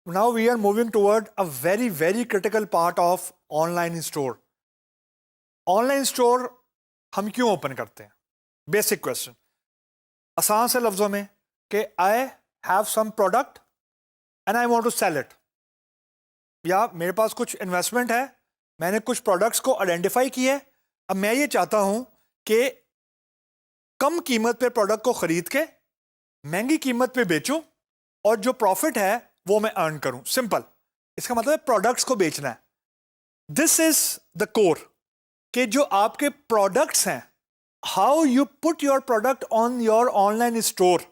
now we are moving toward a very, very critical part of online store. Online store हम क्यों open करते हैं? Basic question, आसान से लफ्जों में कि I have some product and I want to sell it, या मेरे पास कुछ इन्वेस्टमेंट है, मैंने कुछ प्रोडक्ट्स को आइडेंटिफाई किया है, अब मैं ये चाहता हूं कि कम कीमत पे प्रोडक्ट को खरीद के महंगी कीमत पे बेचूं और जो प्रॉफिट है वो मैं अर्न करूं. सिंपल, इसका मतलब है प्रोडक्ट्स को बेचना है. दिस इज द कोर कि जो आपके प्रोडक्ट्स हैं, how you put your product on your online store,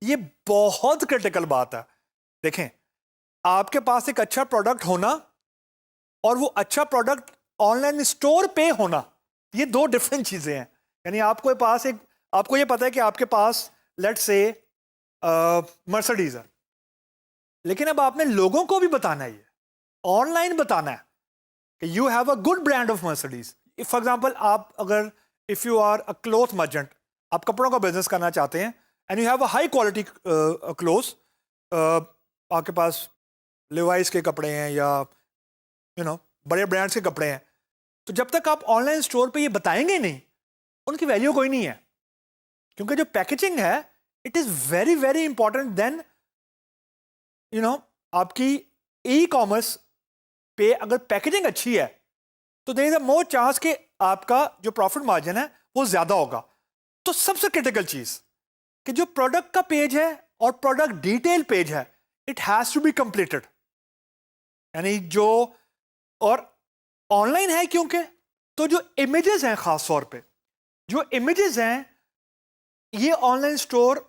ये बहुत क्रिटिकल बात है. देखें, आपके पास एक अच्छा प्रोडक्ट होना और वो अच्छा प्रोडक्ट ऑनलाइन स्टोर पे होना, ये दो डिफरेंट चीजें हैं. यानी आपको ये पता है कि आपके पास लेट्स से मर्सिडीज है, लेकिन अब आपने लोगों को भी बताना है, ये ऑनलाइन बताना है कि you have a good brand of Mercedes. For example, आप अगर if you are a cloth merchant, आप कपड़ों का बिजनेस करना चाहते हैं and you have a high quality clothes, आपके पास लिवाइस के कपड़े हैं या बड़े ब्रांड्स के कपड़े हैं, तो जब तक आप ऑनलाइन स्टोर पे ये बताएंगे नहीं, उनकी वैल्यू कोई नहीं है. क्योंकि जो पैकेजिंग है, it is very very important. Then आपकी ई कॉमर्स पे अगर पैकेजिंग अच्छी है तो there is a more chance कि आपका जो प्रॉफिट मार्जिन है वो ज्यादा होगा. तो सबसे क्रिटिकल चीज कि जो प्रोडक्ट का पेज है और प्रोडक्ट डिटेल पेज है, it has to be completed. यानी जो और ऑनलाइन है, क्योंकि तो जो इमेजेस हैं, खास तौर पे जो इमेजेस हैं, ये ऑनलाइन स्टोर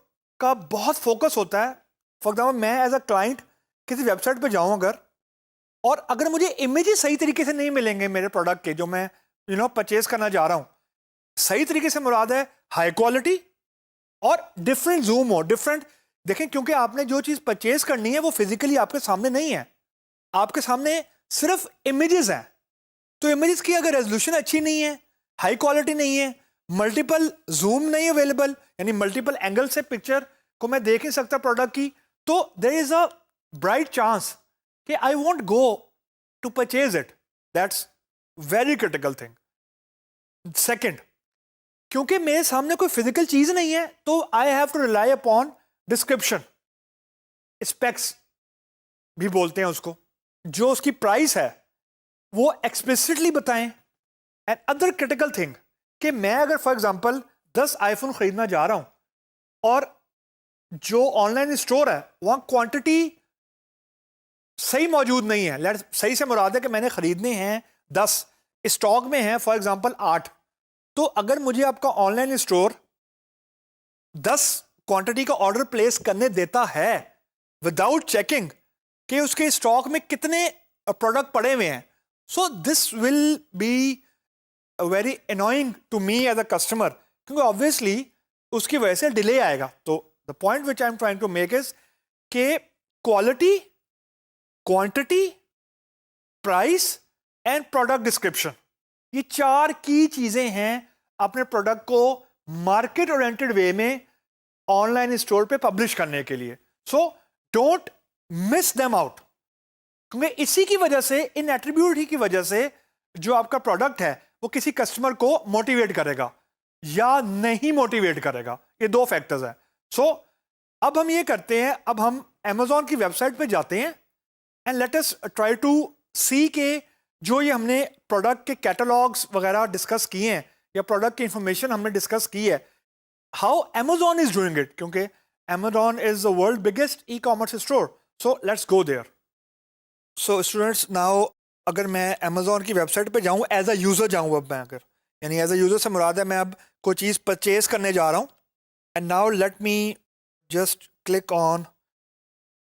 का बहुत फोकस होता है. फॉर एग्जाम्पल, मैं एज अ क्लाइंट किसी वेबसाइट पे जाऊं और अगर मुझे इमेजेस सही तरीके से नहीं मिलेंगे मेरे प्रोडक्ट के, जो मैं परचेज करना जा रहा हूं, सही तरीके से मुराद है हाई क्वालिटी और डिफरेंट जूम हो, डिफरेंट. देखें, क्योंकि आपने जो चीज परचेज करनी है वो फिजिकली आपके सामने नहीं है, आपके सामने सिर्फ इमेजेस हैं. तो इमेजेस की अगर रेजोल्यूशन अच्छी नहीं है, हाई क्वालिटी नहीं है, मल्टीपल जूम नहीं अवेलेबल, यानी मल्टीपल एंगल से पिक्चर को मैं देख नहीं सकता प्रोडक्ट की, तो there is a bright chance कि I won't go to purchase it. That's very critical thing. Second, क्योंकि मेरे सामने कोई फिजिकल चीज नहीं है, तो I have to rely upon description, specs भी बोलते हैं उसको, जो उसकी प्राइस है वो एक्सप्लिसिटली बताएं. एंड अदर क्रिटिकल थिंग कि मैं अगर फॉर एग्जांपल 10 आईफोन खरीदना जा रहा हूं और जो ऑनलाइन स्टोर है वहां क्वांटिटी सही मौजूद नहीं है, सही से मुराद है कि मैंने खरीदने हैं 10, स्टॉक में है फॉर एग्जांपल 8, तो अगर मुझे आपका ऑनलाइन स्टोर 10 क्वांटिटी का ऑर्डर प्लेस करने देता है विदाउट चेकिंग कि उसके स्टॉक में कितने प्रोडक्ट पड़े हुए हैं, so this will be very annoying to me as a customer, क्योंकि ऑब्वियसली उसकी वजह से डिले आएगा. तो the point which I am trying to make is के quality, quantity, price and product description, ये 4 की चीजें हैं अपने प्रोडक्ट को मार्केट ओरिएंटेड वे में ऑनलाइन स्टोर पे पब्लिश करने के लिए. So don't miss them out, क्योंकि इसी की वजह से, इन एट्रीब्यूट ही की वजह से जो आपका प्रोडक्ट है वो किसी कस्टमर को मोटिवेट करेगा या नहीं मोटिवेट करेगा. ये 2 फैक्टर्स हैं. सो अब हम ये करते हैं, अब हम Amazon की वेबसाइट पे जाते हैं and let us try to see के जो ये हमने प्रोडक्ट के कैटलॉग्स वगैरह डिस्कस किए हैं या प्रोडक्ट की इंफॉर्मेशन हमने डिस्कस की है, how Amazon is doing it, क्योंकि Amazon is the world biggest e commerce store. So let's go there. So students, now अगर मैं Amazon की वेबसाइट पे जाऊं एज अ यूजर जाऊं, अब मैं अगर यानी एज अ यूजर से मुराद है मैं अब कोई चीज़ परचेज करने जा रहा हूं, and now let me just click on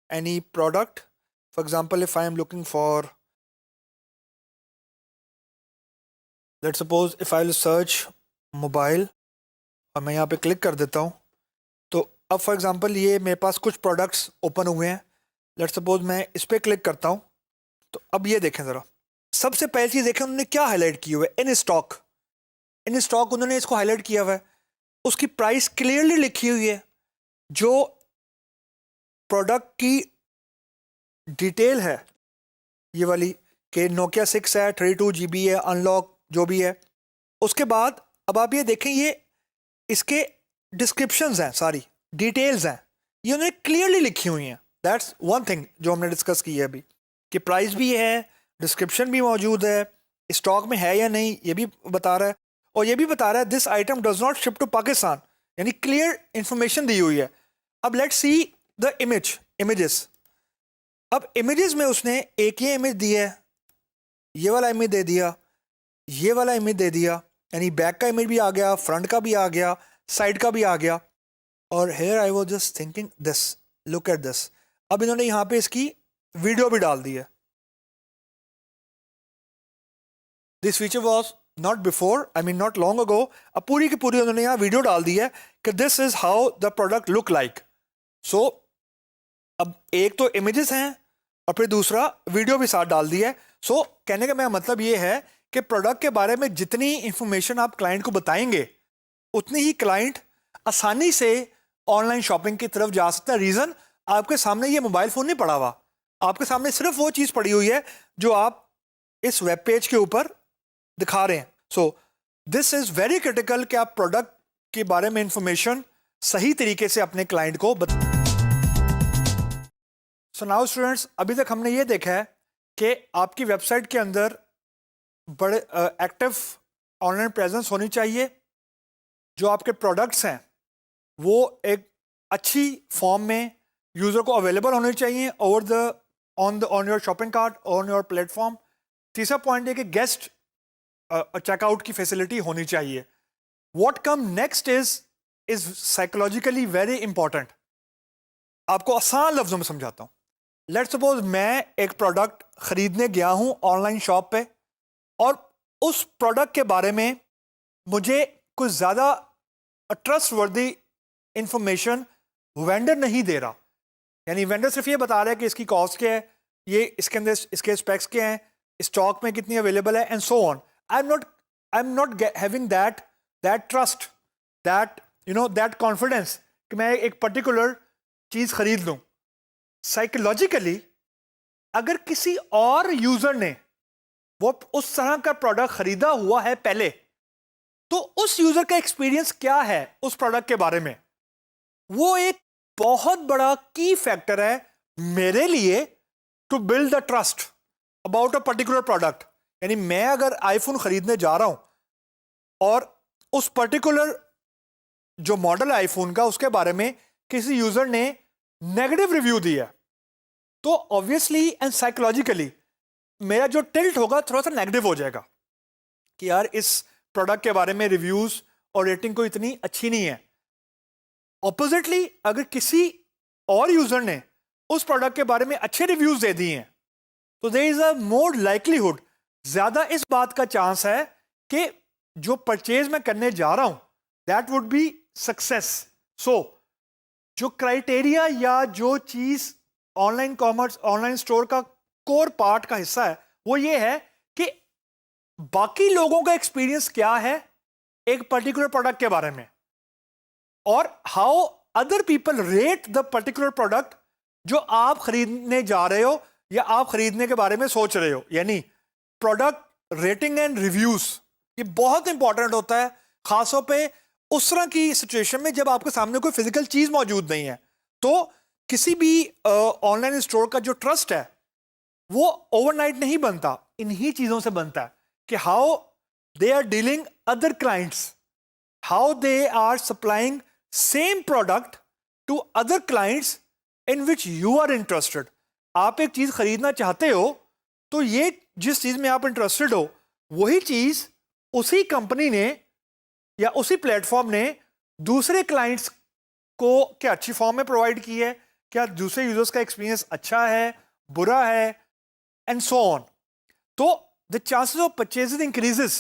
any product. For example, if I am looking for, let's suppose if I will search mobile, और मैं यहाँ पे क्लिक कर देता हूँ, तो अब फॉर एग्जांपल ये मेरे पास कुछ प्रोडक्ट्स ओपन हुए हैं. लेट्स सपोज मैं इस पर क्लिक करता हूँ, तो अब ये देखें ज़रा, सबसे पहली चीज़ देखें उन्होंने क्या हाईलाइट की हुआ है, इन स्टॉक. इन स्टॉक उन्होंने इसको हाईलाइट किया हुआ है, उसकी प्राइस क्लियरली लिखी हुई है, जो प्रोडक्ट की डिटेल है ये वाली कि नोकिया 6 है, 32 GB है, अनलॉक जो भी है। उसके बाद अब आप ये देखें, ये इसके डिस्क्रिप्शंस हैं, सारी डिटेल्स हैं, ये उन्होंने क्लियरली लिखी हुई हैं। दैट्स वन थिंग जो हमने डिस्कस की है अभी, कि प्राइस भी है, डिस्क्रिप्शन भी मौजूद है, स्टॉक में है या नहीं ये भी बता रहा है, और ये भी बता रहा है this item does not ship to Pakistan, यानी क्लियर इंफॉर्मेशन दी हुई है। अब लेट्स सी द इमेजेस। अब इमेजेस में उसने एक ये इमेज दी है, ये वाला इमेज दे दिया, ये वाला इमेज दे दिया, यानी बैक का इमेज भी आ गया, फ्रंट का भी आ गया, साइड का भी आ गया। और here I was just thinking this, look at this. अब इन्होंने यहाँ पे इसकी वीडियो भी डाल दी है। This feature was not before, I mean not long ago. अब पूरी की पूरी उन्होंने यहाँ वीडियो डाल दी है कि this is how the product look like. So अब एक तो इमेजेस हैं और फिर दूसरा वीडियो भी साथ डाल दी है। सो कहने का मेरा मतलब ये है कि प्रोडक्ट के बारे में जितनी इंफॉर्मेशन आप क्लाइंट को बताएंगे उतनी ही क्लाइंट आसानी से ऑनलाइन शॉपिंग की तरफ जा सकता है। रीजन, आपके सामने ये मोबाइल फोन नहीं पड़ा हुआ, आपके सामने सिर्फ वो चीज पड़ी हुई है जो आप इस वेब पेज के ऊपर दिखा रहे हैं। So this is very critical कि आप प्रोडक्ट के बारे में इंफॉर्मेशन सही तरीके से अपने क्लाइंट को सो नाउ स्टूडेंट्स, अभी तक हमने ये देखा है कि आपकी वेबसाइट के अंदर बड़े एक्टिव ऑनलाइन प्रेजेंस होनी चाहिए, जो आपके प्रोडक्ट्स हैं वो एक अच्छी फॉर्म में यूज़र को अवेलेबल होने चाहिए over the on your shopping cart, on your platform. तीसरा पॉइंट है कि गेस्ट चेकआउट की फैसिलिटी होनी चाहिए। What come next is psychologically very important. आपको आसान लफ्जों में समझाता हूँ। लेट्स सपोज मैं एक प्रोडक्ट खरीदने गया हूँ ऑनलाइन शॉप पे, और उस प्रोडक्ट के बारे में मुझे कुछ ज़्यादा ट्रस्ट वर्दी इंफॉर्मेशन वेंडर नहीं दे रहा। यानी वेंडर सिर्फ ये बता रहा है कि इसकी कॉस्ट क्या है, ये इसके अंदर इसके स्पेक्स क्या हैं, स्टॉक में कितनी अवेलेबल है, and so on. I am not having that trust, that confidence कि मैं एक पर्टिकुलर चीज़ खरीद लूँ। साइकोलॉजिकली अगर किसी और यूजर ने वो उस तरह का प्रोडक्ट खरीदा हुआ है पहले, तो उस यूजर का एक्सपीरियंस क्या है उस प्रोडक्ट के बारे में, वो एक बहुत बड़ा की फैक्टर है मेरे लिए to build the trust about a particular product. यानी मैं अगर आईफोन खरीदने जा रहा हूं और उस पर्टिकुलर जो मॉडल है आईफोन का उसके बारे में किसी यूजर ने नेगेटिव रिव्यू दिया, तो ऑब्वियसली एंड साइकोलॉजिकली मेरा जो टिल्ट होगा थोड़ा सा नेगेटिव हो जाएगा कि यार इस प्रोडक्ट के बारे में रिव्यूज और रेटिंग को इतनी अच्छी नहीं है। ऑपोजिटली अगर किसी और यूजर ने उस प्रोडक्ट के बारे में अच्छे रिव्यूज दे दिए हैं, तो there is a more likelihood, ज्यादा इस बात का चांस है कि जो परचेज मैं करने जा रहा हूं दैट वुड बी सक्सेस। सो जो क्राइटेरिया या जो चीज ऑनलाइन कॉमर्स, ऑनलाइन स्टोर का कोर पार्ट का हिस्सा है, वो ये है कि बाकी लोगों का एक्सपीरियंस क्या है एक पर्टिकुलर प्रोडक्ट के बारे में, और how other people rate the particular product जो आप खरीदने जा रहे हो या आप खरीदने के बारे में सोच रहे हो। यानी प्रोडक्ट रेटिंग एंड रिव्यूज ये बहुत इंपॉर्टेंट होता है, खासतौर पे उस तरह की सिचुएशन में जब आपके सामने कोई फिजिकल चीज मौजूद नहीं है। तो किसी भी ऑनलाइन स्टोर का जो ट्रस्ट है वो ओवरनाइट नहीं बनता, इन्हीं चीजों से बनता है कि how they are dealing other clients, how they are supplying same product to other clients in which you are interested. आप एक चीज खरीदना चाहते हो तो ये जिस चीज में आप इंटरेस्टेड हो वही चीज उसी कंपनी ने या उसी प्लेटफॉर्म ने दूसरे क्लाइंट्स को क्या अच्छी फॉर्म में प्रोवाइड की है, क्या दूसरे यूजर्स का एक्सपीरियंस अच्छा है, बुरा है, एंड सो ऑन। तो the chances of purchasing increases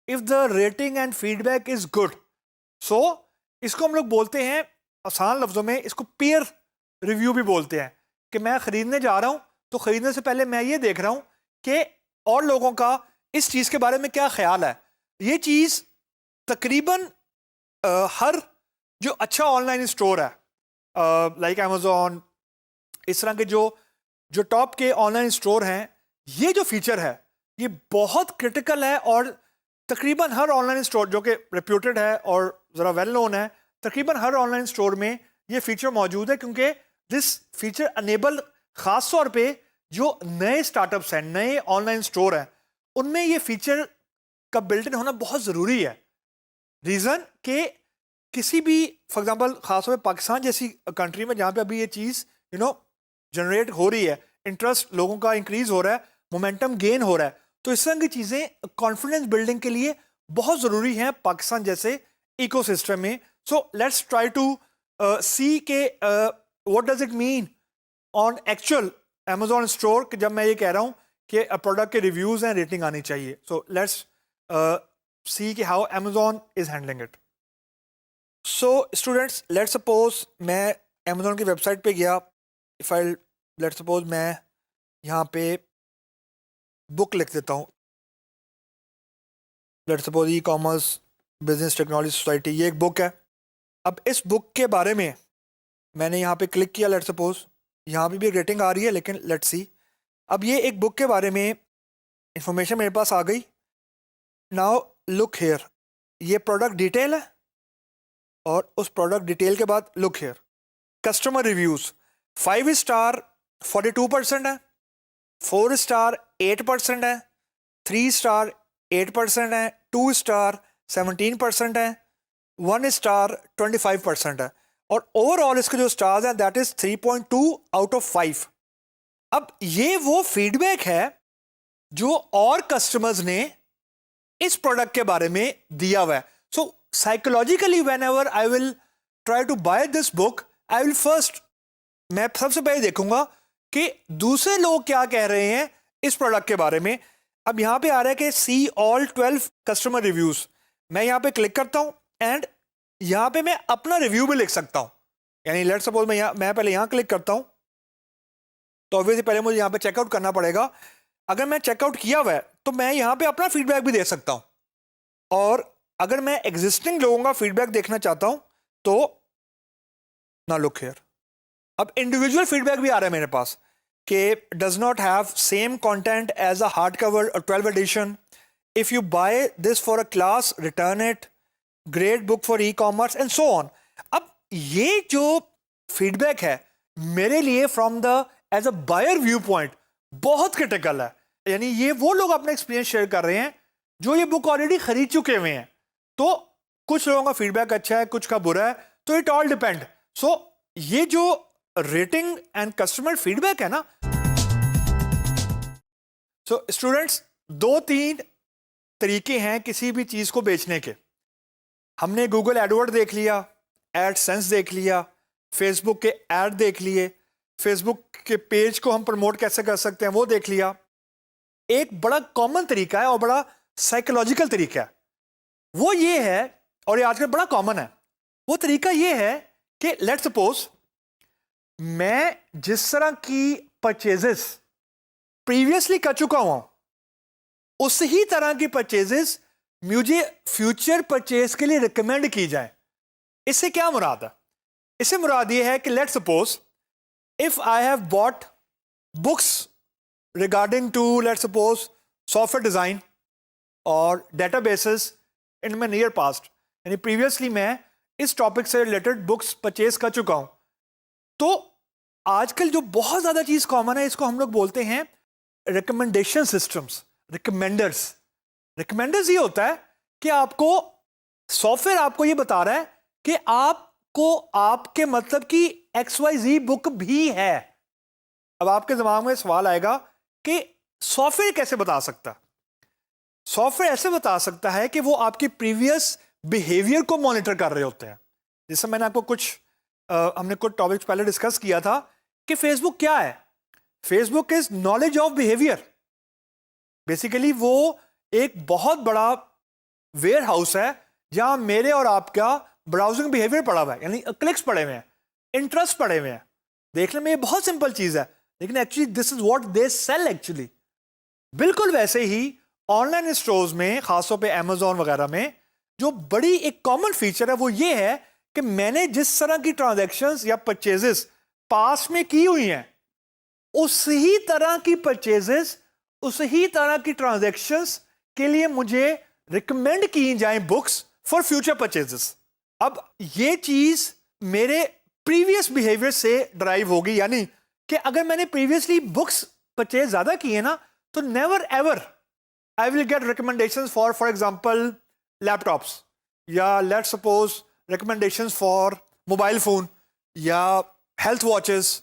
if the rating and feedback is good. So इसको हम लोग बोलते हैं आसान लफ्जों में, इसको पीयर रिव्यू भी बोलते हैं कि मैं खरीदने जा रहा हूं तो खरीदने से पहले मैं ये देख रहा हूं कि और लोगों का इस चीज के बारे में क्या ख्याल है। ये चीज तकरीबन हर जो अच्छा ऑनलाइन स्टोर है लाइक अमेजोन, इस तरह के जो जो टॉप के ऑनलाइन स्टोर हैं, ये जो फीचर है ये बहुत क्रिटिकल है और तकरीबन हर ऑनलाइन स्टोर जो कि रेप्यूटेड है और ज़रा वेल नोन है, तकरीबन हर ऑनलाइन स्टोर में ये फीचर मौजूद है, क्योंकि दिस फीचर अनेबल ख़ास तौर पे जो नए स्टार्टअप्स हैं, नए ऑनलाइन स्टोर हैं, उनमें ये फीचर का बिल्ट इन होना बहुत ज़रूरी है। रीज़न कि किसी भी फॉर एग्जांपल ख़ासतौर पे पाकिस्तान जैसी कंट्री में जहाँ पे अभी ये चीज़ जनरेट हो रही है, इंटरेस्ट लोगों का इंक्रीज़ हो रहा है, मोमेंटम गेन हो रहा है, तो इस तरह की चीज़ें कॉन्फिडेंस बिल्डिंग के लिए बहुत ज़रूरी हैं पाकिस्तान जैसे इकोसिस्टम में। So let's try to see के what does it mean on actual Amazon store कि जब मैं ये कह रहा हूँ कि प्रोडक्ट के रिव्यूज़ हैं, रेटिंग आनी चाहिए। सो लेट्स सी कि how Amazon is handling it. So students, let's suppose मैं अमेजोन की वेबसाइट पे गया, इफ़ आई लेट्स सपोज मैं यहाँ पे बुक लिख देता हूँ, let's suppose e commerce business technology society, ये एक बुक है। अब इस बुक के बारे में मैंने यहाँ पे क्लिक किया, लेट्स सपोज यहाँ पे भी एक रेटिंग आ रही है, लेकिन लेट्स सी, अब ये एक बुक के बारे में इंफॉर्मेशन मेरे पास आ गई। नाउ लुक हेयर, ये प्रोडक्ट डिटेल है और उस प्रोडक्ट डिटेल के बाद look here customer reviews, 5 star 42% है, 4 स्टार 8% है, 3 स्टार 8% है, 2 स्टार 17% है, 1 स्टार 25% है, और ओवरऑल इसके जो स्टार्स हैं दैट इज 3.2 आउट ऑफ 5। अब ये वो फीडबैक है जो और कस्टमर्स ने इस प्रोडक्ट के बारे में दिया हुआ है। So psychologically whenever I will try to buy this book, I will first, मैं सबसे पहले देखूंगा कि दूसरे लोग क्या कह रहे हैं इस प्रोडक्ट के बारे में। अब यहां पे आ रहा है कि सी ऑल 12 कस्टमर रिव्यूज, मैं यहां पे क्लिक करता हूं एंड यहां पे मैं अपना रिव्यू भी लिख सकता हूं। यानी लेट्स सपोज मैं पहले यहां क्लिक करता हूं, तो ऑब्वियसली पहले मुझे यहां पे चेकआउट करना पड़ेगा। अगर मैं चेकआउट किया हुआ है तो मैं यहां पे अपना फीडबैक भी दे सकता हूं, और अगर मैं एग्जिस्टिंग लोगों का फीडबैक देखना चाहता हूं तो ना लुक हियर, अब इंडिविजुअल फीडबैक भी आ रहा है मेरे पास कि does not have same content as a hard cover 12 edition, if you buy this for a class return it, great book for e commerce and so on. अब ये जो फीडबैक है मेरे लिए from the as a buyer view point बहुत critical है। यानी ये वो लोग अपना एक्सपीरियंस शेयर कर रहे हैं जो ये बुक ऑलरेडी खरीद चुके हुए हैं। तो कुछ लोगों का फीडबैक अच्छा है, कुछ का बुरा है, तो इट ऑल डिपेंड। सो ये जो रेटिंग एंड कस्टमर फीडबैक है ना, सो स्टूडेंट्स 2-3 तरीके हैं किसी भी चीज को बेचने के। हमने गूगल एडवर्ड देख लिया, एडसेंस देख लिया, फेसबुक के ऐड देख लिए, फेसबुक के पेज को हम प्रमोट कैसे कर सकते हैं वो देख लिया। एक बड़ा कॉमन तरीका है और बड़ा साइकोलॉजिकल तरीका है, वो ये है, और ये आजकल बड़ा कॉमन है, वो तरीका ये है कि लेट्स सपोज मैं जिस तरह की परचेजेस प्रीवियसली कर चुका हूं उस ही तरह की परचेजेस मुझे फ्यूचर परचेज के लिए रिकमेंड की जाए। इससे क्या मुराद है? इससे मुराद ये है कि let's suppose if I have bought books regarding to let's suppose software design और databases in my near past, यानी प्रीवियसली मैं इस टॉपिक से रिलेटेड बुक्स परचेज कर चुका हूं, तो आजकल जो बहुत ज्यादा चीज कॉमन है इसको हम लोग बोलते हैं रिकमेंडेशन सिस्टम्स, रिकमेंडर्स। रिकमेंडर्स ये होता है कि आपको सॉफ्टवेयर आपको ये बता रहा है कि आपको आपके मतलब की XYZ बुक भी है। अब आपके दिमाग में सवाल आएगा कि सॉफ्टवेयर कैसे बता सकता है? सॉफ्टवेयर ऐसे बता सकता है कि वो आपकी प्रीवियस बिहेवियर को मॉनिटर कर रहे होते हैं। जैसे मैंने आपको हमने कुछ टॉपिक्स पहले डिस्कस किया था कि फेसबुक क्या है। Facebook is knowledge of behaviour. Basically वो एक बहुत बड़ा वेयर हाउस है जहां मेरे और आपका ब्राउजिंग बिहेवियर पड़ा हुआ है, यानी क्लिक्स पड़े हुए हैं, इंटरेस्ट पड़े हुए हैं। देखने में ये बहुत सिंपल चीज है, लेकिन actually this is what they sell actually. बिल्कुल वैसे ही ऑनलाइन स्टोर्स में, खासतौर पे अमेजोन वगैरह में, जो बड़ी एक कॉमन फीचर है वो ये है कि मैंने जिस तरह की ट्रांजैक्शंस या परचेजेस पास में की हुई हैं उसी तरह की परचेजेस, उसी तरह की ट्रांजैक्शंस के लिए मुझे रिकमेंड की जाएं बुक्स फॉर फ्यूचर परचेजेस। अब ये चीज मेरे प्रीवियस बिहेवियर से ड्राइव होगी, यानी कि अगर मैंने प्रीवियसली बुक्स परचेज ज्यादा किए ना, तो never ever I will get recommendations for example laptops, या let's suppose recommendations for mobile phone या health watches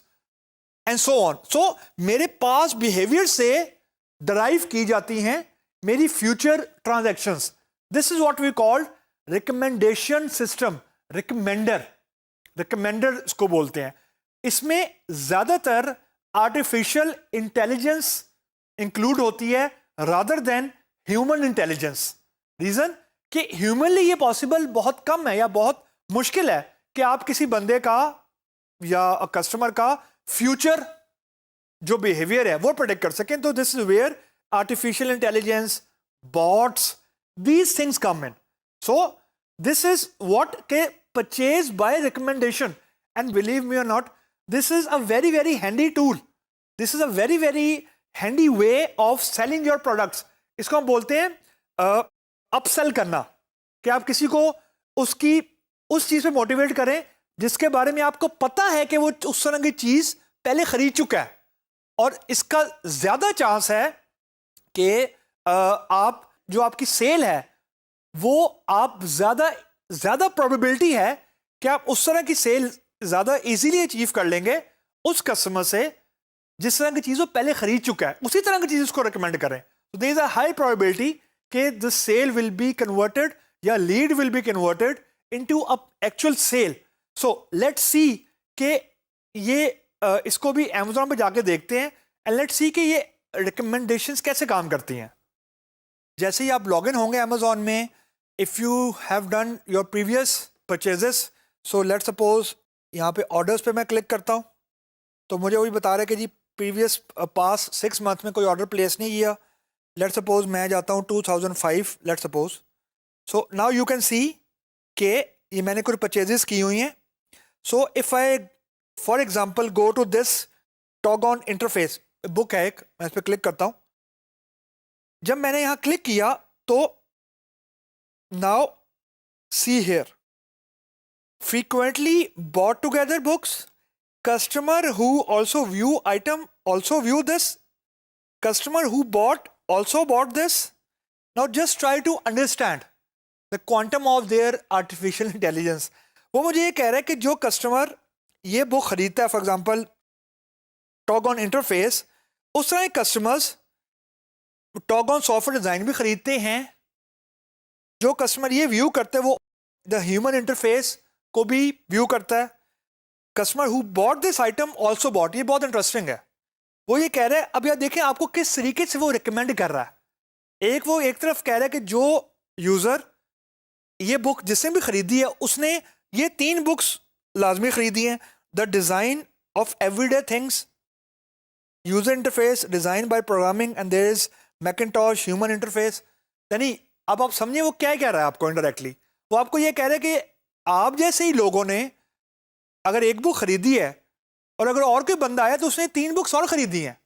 and so on. So मेरे पास बिहेवियर से डराइव की जाती हैं मेरी future transactions. This is what we call recommendation system. Recommender इसको बोलते हैं। इसमें ज्यादातर आर्टिफिशियल इंटेलिजेंस इंक्लूड होती है rather than human intelligence. Reason कि ह्यूमनली ये पॉसिबल बहुत कम है या बहुत मुश्किल है कि आप किसी बंदे का या कस्टमर का फ्यूचर जो बिहेवियर है वो प्रेडिक्ट कर सकें। तो this is where artificial intelligence, bots, these things come in. So this is what के purchase by recommendation, and believe me और not, this is a very very handy tool. This is a very very handy way of selling your products. इसको हम बोलते हैं upsell करना, कि आप किसी को उसकी उस चीज पे मोटिवेट करें जिसके बारे में आपको पता है कि वो उस तरह की चीज पहले खरीद चुका है, और इसका ज्यादा चांस है कि आप जो आपकी सेल है वो आप ज्यादा प्रोबेबिलिटी है कि आप उस तरह की सेल ज्यादा इजीली अचीव कर लेंगे उस कस्टमर से जिस तरह की चीज वो पहले खरीद चुका है, उसी तरह की चीज उसको रिकमेंड करें। तो there is a high probability कि the sale will be converted या lead will be converted into a actual sale. So let's see कि ये इसको भी Amazon पे जाके देखते हैं एंड लेट्स सी कि ये रिकमेंडेशंस कैसे काम करती हैं। जैसे ही आप लॉग इन होंगे Amazon में, if you have done your previous purchases, so let's suppose यहाँ पे ऑर्डर्स पे मैं क्लिक करता हूँ, तो मुझे वही बता रहा है कि जी प्रीवियस पास 6 मंथ में कोई ऑर्डर प्लेस नहीं किया। लेट्स सपोज मैं जाता हूँ 2005, let's suppose. So now you can see कि ये मैंने कुछ परचेजेस की हुई हैं। So if I for example go to this toggle interface, book है एक, मैं इस पर क्लिक करता हूँ। जब मैंने यहाँ क्लिक किया तो now see here, frequently bought together books, customer who also view item also view this, customer who bought also bought this. Now just try to understand the quantum of their artificial intelligence. वो मुझे ये कह रहा है कि जो customer ये book खरीदता है, फॉर एग्जाम्पल टॉगन इंटरफेस, उस तरह के कस्टमर्स टॉगन सॉफ्टवेयर डिजाइन भी खरीदते हैं। जो कस्टमर ये व्यू करते हैं वो द ह्यूमन इंटरफेस को भी व्यू करता है। Customer who bought this item also bought, ये बहुत इंटरेस्टिंग है। वो ये कह रहा है, अब यार देखें आपको किस तरीके से वो रिकमेंड कर रहा है। वो एक तरफ कह रहा है कि जो यूजर ये बुक जिसने भी खरीदी है उसने ये 3 बुक्स लाजमी खरीदी हैं। The design of everyday things, user interface design by programming, and there is Macintosh human interface. यानी अब आप समझिए वो क्या कह रहा है आपको इनडायरेक्टली। वो आपको ये कह रहा है कि आप जैसे ही लोगों ने अगर एक बुक खरीदी है और अगर और कोई बंदा आया तो उसने 3 बुक्स और खरीदी हैं।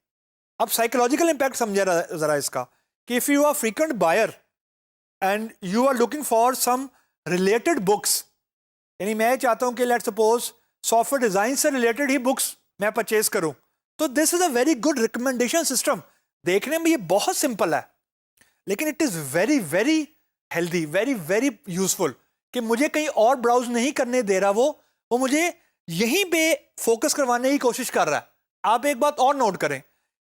अब साइकोलॉजिकल इंपैक्ट समझे जरा इसका, कि if you are frequent buyer and you are looking for some related books, यानी मैं चाहता हूं कि लेट्स सपोज सॉफ्टवेयर डिजाइन से रिलेटेड ही बुक्स मैं परचेज करूं, तो this is a very good recommendation system. देखने में ये बहुत सिंपल है लेकिन it is very very healthy, very very useful, कि मुझे कहीं और ब्राउज नहीं करने दे रहा। वो मुझे यहीं पे फोकस करवाने की कोशिश कर रहा है। आप एक बात और नोट करें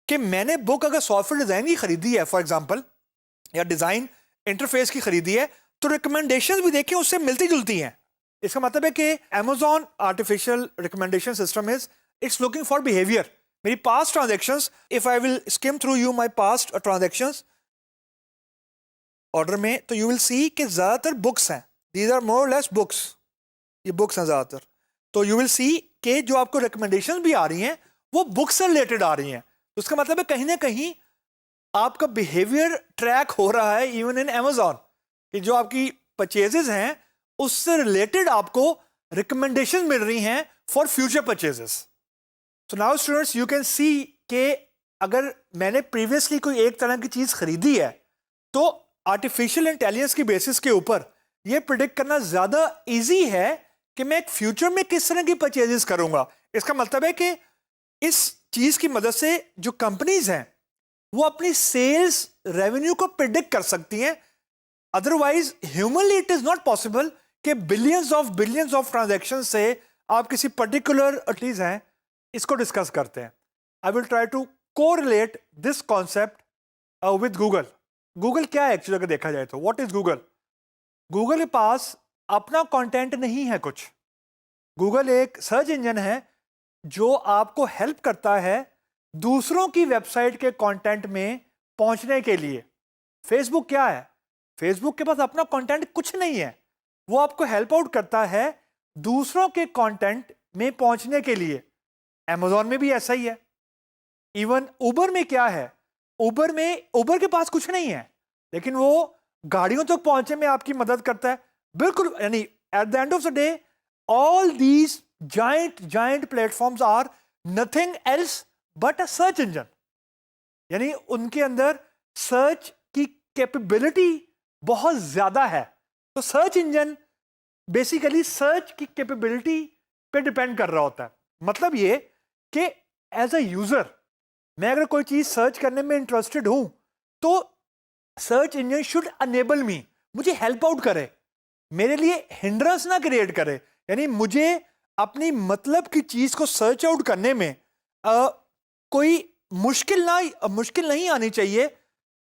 कि मैंने बुक अगर सॉफ्टवेयर डिजाइन की खरीदी है फॉर एग्जांपल, या डिजाइन इंटरफेस की खरीदी है, तो रिकमेंडेशंस भी देखें उससे मिलती जुलती हैं। इसका मतलब है कि Amazon artificial recommendation system is it's looking for behaviour. मेरी past transactions, if I will skim through you my past transactions order में, तो यू विल सी कि ज्यादातर बुक्स हैं। These are more less books, ये बुक्स हैं ज्यादातर। तो यू विल सी कि जो आपको रिकमेंडेशन भी आ रही हैं वो बुक्स से रिलेटेड आ रही हैं। तो उसका मतलब है कहीं ना कहीं आपका बिहेवियर ट्रैक हो रहा है इवन इन Amazon, कि जो आपकी परचेजेस हैं उससे रिलेटेड आपको रिकमेंडेशन मिल रही हैं for future purchases. So now students, you can see कि अगर मैंने प्रीवियसली कोई एक तरह की चीज खरीदी है तो आर्टिफिशियल इंटेलिजेंस की बेसिस के ऊपर ये प्रिडिक्ट करना ज्यादा इजी है कि मैं एक फ्यूचर में किस तरह की परचेजेस करूंगा। इसका मतलब है कि इस चीज की मदद से जो कंपनीज हैं वो अपनी सेल्स रेवेन्यू को प्रिडिक्ट कर सकती हैं। Otherwise humanly it is not possible कि बिलियंस ऑफ ट्रांजैक्शन से आप किसी पर्टिकुलर चीज हैं इसको डिस्कस करते हैं। I will try to correlate this concept with Google. Google क्या है एक्चुअली अगर देखा जाए तो व्हाट इज गूगल? गूगल के पास अपना कंटेंट नहीं है कुछ। गूगल एक सर्च इंजन है जो आपको हेल्प करता है दूसरों की वेबसाइट के कंटेंट में पहुंचने के लिए। फेसबुक क्या है? फेसबुक के पास अपना कंटेंट कुछ नहीं है, वो आपको हेल्प आउट करता है दूसरों के कंटेंट में पहुंचने के लिए। Amazon में भी ऐसा ही है। इवन उबर में क्या है? उबर के पास कुछ नहीं है लेकिन वो गाड़ियों तक पहुंचने में आपकी मदद करता है। बिल्कुल, यानी at the end of the day all these giant platforms are nothing else but a search engine. यानी उनके अंदर सर्च की कैपेबिलिटी बहुत ज्यादा है। तो सर्च इंजन बेसिकली सर्च की कैपेबिलिटी पे डिपेंड कर रहा होता है। मतलब ये कि एज अ यूजर मैं अगर कोई चीज सर्च करने में इंटरेस्टेड हूं तो सर्च इंजन शुड अनेबल मी, मुझे हेल्प आउट करे, मेरे लिए हिंड्रेंस ना क्रिएट करे। यानी मुझे अपनी मतलब की चीज को सर्च आउट करने में कोई मुश्किल नहीं आनी चाहिए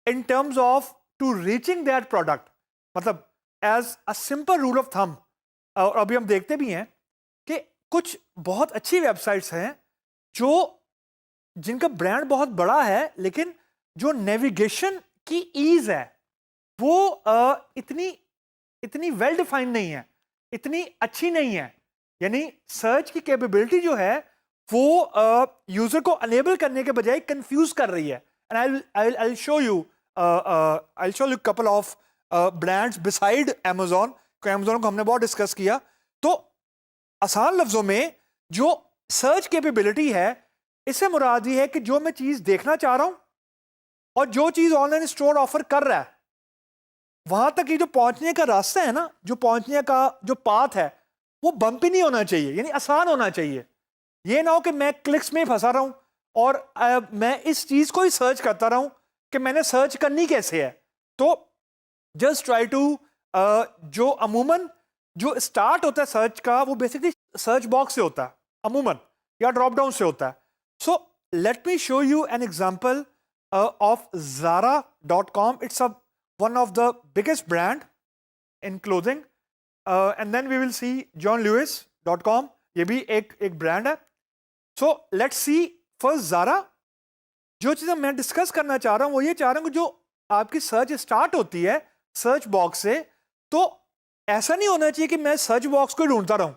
in terms of to reaching that product. मतलब as a simple rule of thumb, और अभी हम देखते भी हैं कि कुछ बहुत अच्छी वेबसाइट्स हैं जो जिनका ब्रांड बहुत बड़ा है लेकिन जो नेविगेशन की ईज है वो इतनी वेल डिफाइंड नहीं है, इतनी अच्छी नहीं है। यानी सर्च की कैपेबिलिटी जो है वो यूजर को अनेबल करने के बजाय कंफ्यूज कर रही है। And I show you couple of brands beside Amazon। Amazon को हमने बहुत डिस्कस किया। तो आसान लफ्जों में जो सर्च कैपेबिलिटी है इससे मुराद ये है कि जो मैं चीज देखना चाह रहा हूं और जो चीज ऑनलाइन स्टोर ऑफर कर रहा है वहां तक ये जो पहुंचने का रास्ता है ना, जो पहुंचने का जो पाथ है वो बम्पी नहीं होना चाहिए, यानी आसान होना चाहिए। ये ना हो कि मैं क्लिक्स में फंसा रहा हूं और मैं इस चीज को ही सर्च करता रहा हूं कि मैंने सर्च करनी कैसे है। तो जस्ट ट्राई टू जो अमूमन जो स्टार्ट होता है सर्च का वो बेसिकली सर्च बॉक्स से होता है अमूमन, या ड्रॉप डाउन से होता है। So let me show you an example of Zara.com. It's one of the biggest brand in clothing, and then we will see JohnLewis.com. ये भी एक ब्रांड है। So let's see first Zara। जो चीज़ मैं discuss करना चाह रहा हूँ वो ये चाह रहा हूँ कि जो आपकी सर्च स्टार्ट होती है सर्च बॉक्स से, तो ऐसा नहीं होना चाहिए कि मैं सर्च बॉक्स को ढूंढता रहूं।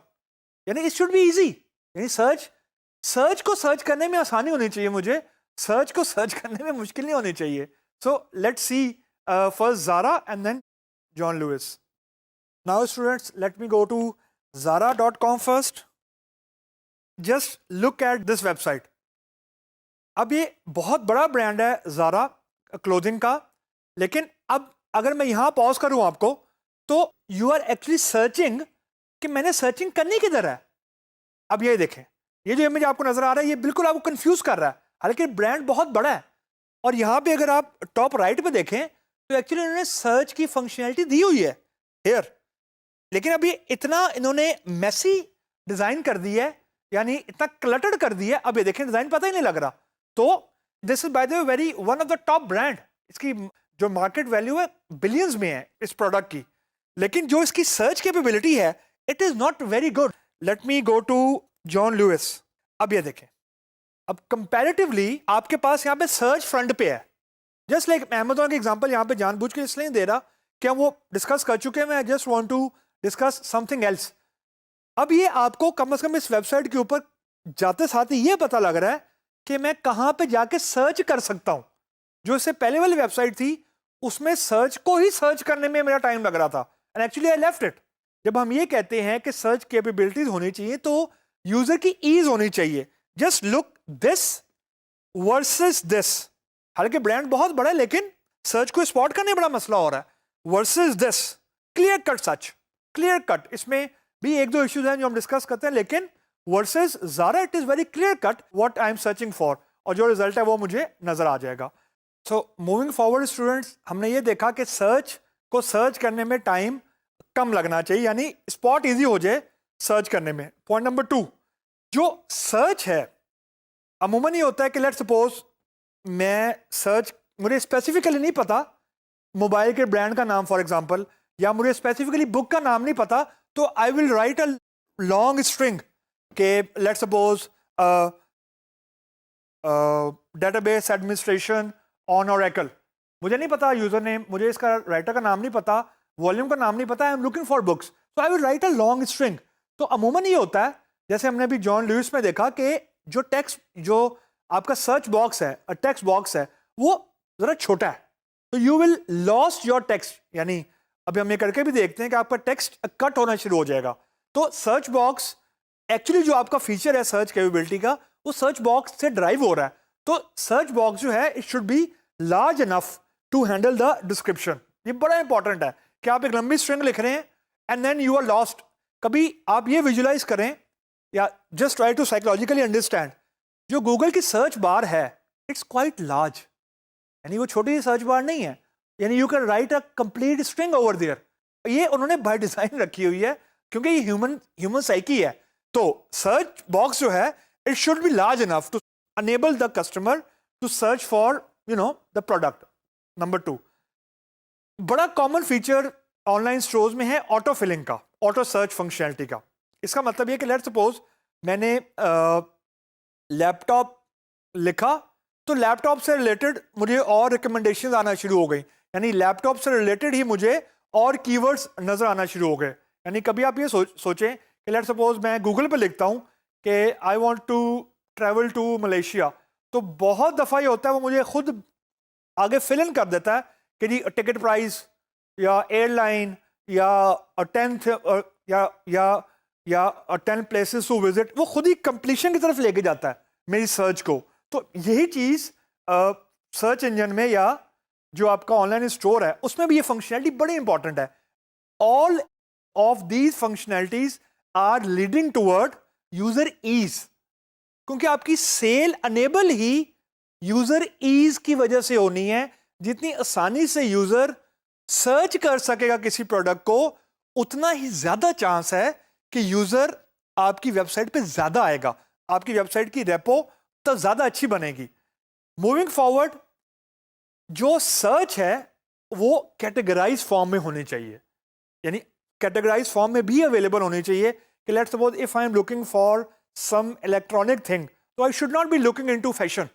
यानी इट शुड बी इजी। यानी सर्च को सर्च करने में आसानी होनी चाहिए, मुझे सर्च को सर्च करने में मुश्किल नहीं होनी चाहिए। सो let's C first Zara and then John Lewis. Now students, let me go to Zara.com first. Just look at this website. अब ये बहुत बड़ा ब्रांड है Zara क्लोथिंग का, लेकिन अब अगर मैं यहां पॉज करूं आपको तो यू आर एक्चुअली सर्चिंग कि मैंने सर्चिंग करनी किधर है। अब ये देखें, ये जो इमेज आपको नजर आ रहा है ये बिल्कुल आपको कंफ्यूज कर रहा है, हालांकि ब्रांड बहुत बड़ा है। और यहां पे अगर आप टॉप राइट पे देखें तो एक्चुअली इन्होंने सर्च की फंक्शनैलिटी दी हुई है हियर, लेकिन अब ये इतना इन्होंने मैसी डिजाइन कर दी है, यानी इतना क्लटर्ड कर दिया है। अब ये देखें डिजाइन पता ही नहीं लग रहा। तो this is by the way very one of the top brand. इसकी जो मार्केट वैल्यू है बिलियंस में है इस प्रोडक्ट की, लेकिन जो इसकी सर्च कैपेबिलिटी है it is not very good. Let me go to John Lewis. अब ये देखें, अब कंपैरेटिवली आपके पास यहाँ पे सर्च फ्रंट पे है, जस्ट लाइक Amazon के एग्जांपल यहाँ पे जानबूझ के इसलिए नहीं दे रहा कि हम वो डिस्कस कर चुके हैं। मैं just want to discuss something else. अब ये आपको कम से कम इस वेबसाइट के ऊपर जाते साथ ही ये पता लग रहा है कि मैं कहाँ पे जाके सर्च कर सकता हूँ। जो इससे पहले वाली वेबसाइट थी उसमें सर्च को ही सर्च करने में मेरा टाइम लग रहा था, and actually I left it. जब हम ये कहते हैं कि सर्च कैपेबिलिटीज होनी चाहिए तो यूजर की ईज होनी चाहिए। Just look this, versus this, हालांकि ब्रांड बहुत बड़ा है लेकिन सर्च को स्पॉट करने बड़ा मसला हो रहा है, versus this, clear cut such, clear cut. इसमें भी एक दो इश्यूज हैं जो हम डिस्कस करते हैं, लेकिन versus Zara it is very clear cut what I am searching for, और जो रिजल्ट है वो मुझे नजर आ जाएगा। सो मूविंग फॉरवर्ड स्टूडेंट्स, हमने ये देखा कि सर्च को सर्च करने में टाइम कम लगना चाहिए, यानी स्पॉट इजी हो जाए सर्च करने में। पॉइंट नंबर 2, जो सर्च है अमूमन ये होता है कि लेट्स सपोज मैं सर्च, मुझे स्पेसिफिकली नहीं पता मोबाइल के ब्रांड का नाम फॉर एग्जांपल, या मुझे स्पेसिफिकली बुक का नाम नहीं पता, तो I will write a long string के let's suppose database administration on Oracle, मुझे नहीं पता यूजर नेम, मुझे इसका राइटर का नाम नहीं पता, वॉल्यूम का नाम नहीं पता, I am looking for books, तो I will write a long string. तो अमूमन ये होता है, जैसे हमने अभी जॉन लुइस में देखा कि जो टेक्स्ट, जो आपका सर्च बॉक्स है, टेक्स्ट बॉक्स है, वो जरा छोटा है, तो you will lost your text, यानी अभी हम ये करके भी देखते हैं कि आपका टेक्स्ट कट होना शुरू हो जाएगा। तो सर्च बॉक्स एक्चुअली जो आपका फीचर है सर्च कैपेबिलिटी का, वो सर्च बॉक्स से ड्राइव हो रहा है। तो सर्च बॉक्स जो है it should be large enough to handle the description. ये बड़ा इंपॉर्टेंट है कि आप एक लंबी स्ट्रिंग लिख रहे हैं and then you are lost. कभी आप ये विजुलाइज करें या just try to psychologically understand, जो गूगल की सर्च बार है इट्स क्वाइट लार्ज, यानी वो छोटी सी सर्च बार नहीं है, यानी you can write a complete string over there. ये उन्होंने बाय डिजाइन रखी हुई है क्योंकि ये ह्यूमन साइकी है। तो सर्च बॉक्स जो है it should be large enough to enable the customer to search for the product. Number 2, बड़ा कॉमन फीचर ऑनलाइन स्टोर्स में है ऑटो फिलिंग का, ऑटो सर्च फंक्शनैलिटी का। इसका मतलब ये कि लेट्स सपोज मैंने लैपटॉप लिखा, तो लैपटॉप से रिलेटेड मुझे और रिकमेंडेशन आना शुरू हो गई, यानी लैपटॉप से रिलेटेड ही मुझे और कीवर्ड्स नजर आना शुरू हो गए। यानी कभी आप ये सोचें कि लेट्स सपोज मैं गूगल पे लिखता हूँ कि I want to travel to Malaysia, तो बहुत दफ़ा ये होता है वो मुझे खुद आगे फिल इन कर देता है कि जी टिकट प्राइस या एयरलाइन या 10th या 10 प्लेसेस टू विजिट, वो खुद ही कंप्लीशन की तरफ लेके जाता है मेरी सर्च को। तो यही चीज़ सर्च इंजन में या जो आपका ऑनलाइन स्टोर है उसमें भी ये फंक्शनैलिटी बड़ी इंपॉर्टेंट है। All of these functionalities are leading toward user ease, क्योंकि आपकी सेल अनेबल ही यूजर ईज की वजह से होनी है। जितनी आसानी से यूजर सर्च कर सकेगा किसी प्रोडक्ट को, उतना ही ज्यादा चांस है कि यूजर आपकी वेबसाइट पे ज्यादा आएगा, आपकी वेबसाइट की रेपो तो ज्यादा अच्छी बनेगी। मूविंग फॉरवर्ड, जो सर्च है वो कैटेगराइज फॉर्म में होनी चाहिए, यानी कैटेगराइज फॉर्म में भी अवेलेबल होनी चाहिए कि let's suppose if I am looking for some electronic thing, so I should not be looking into fashion,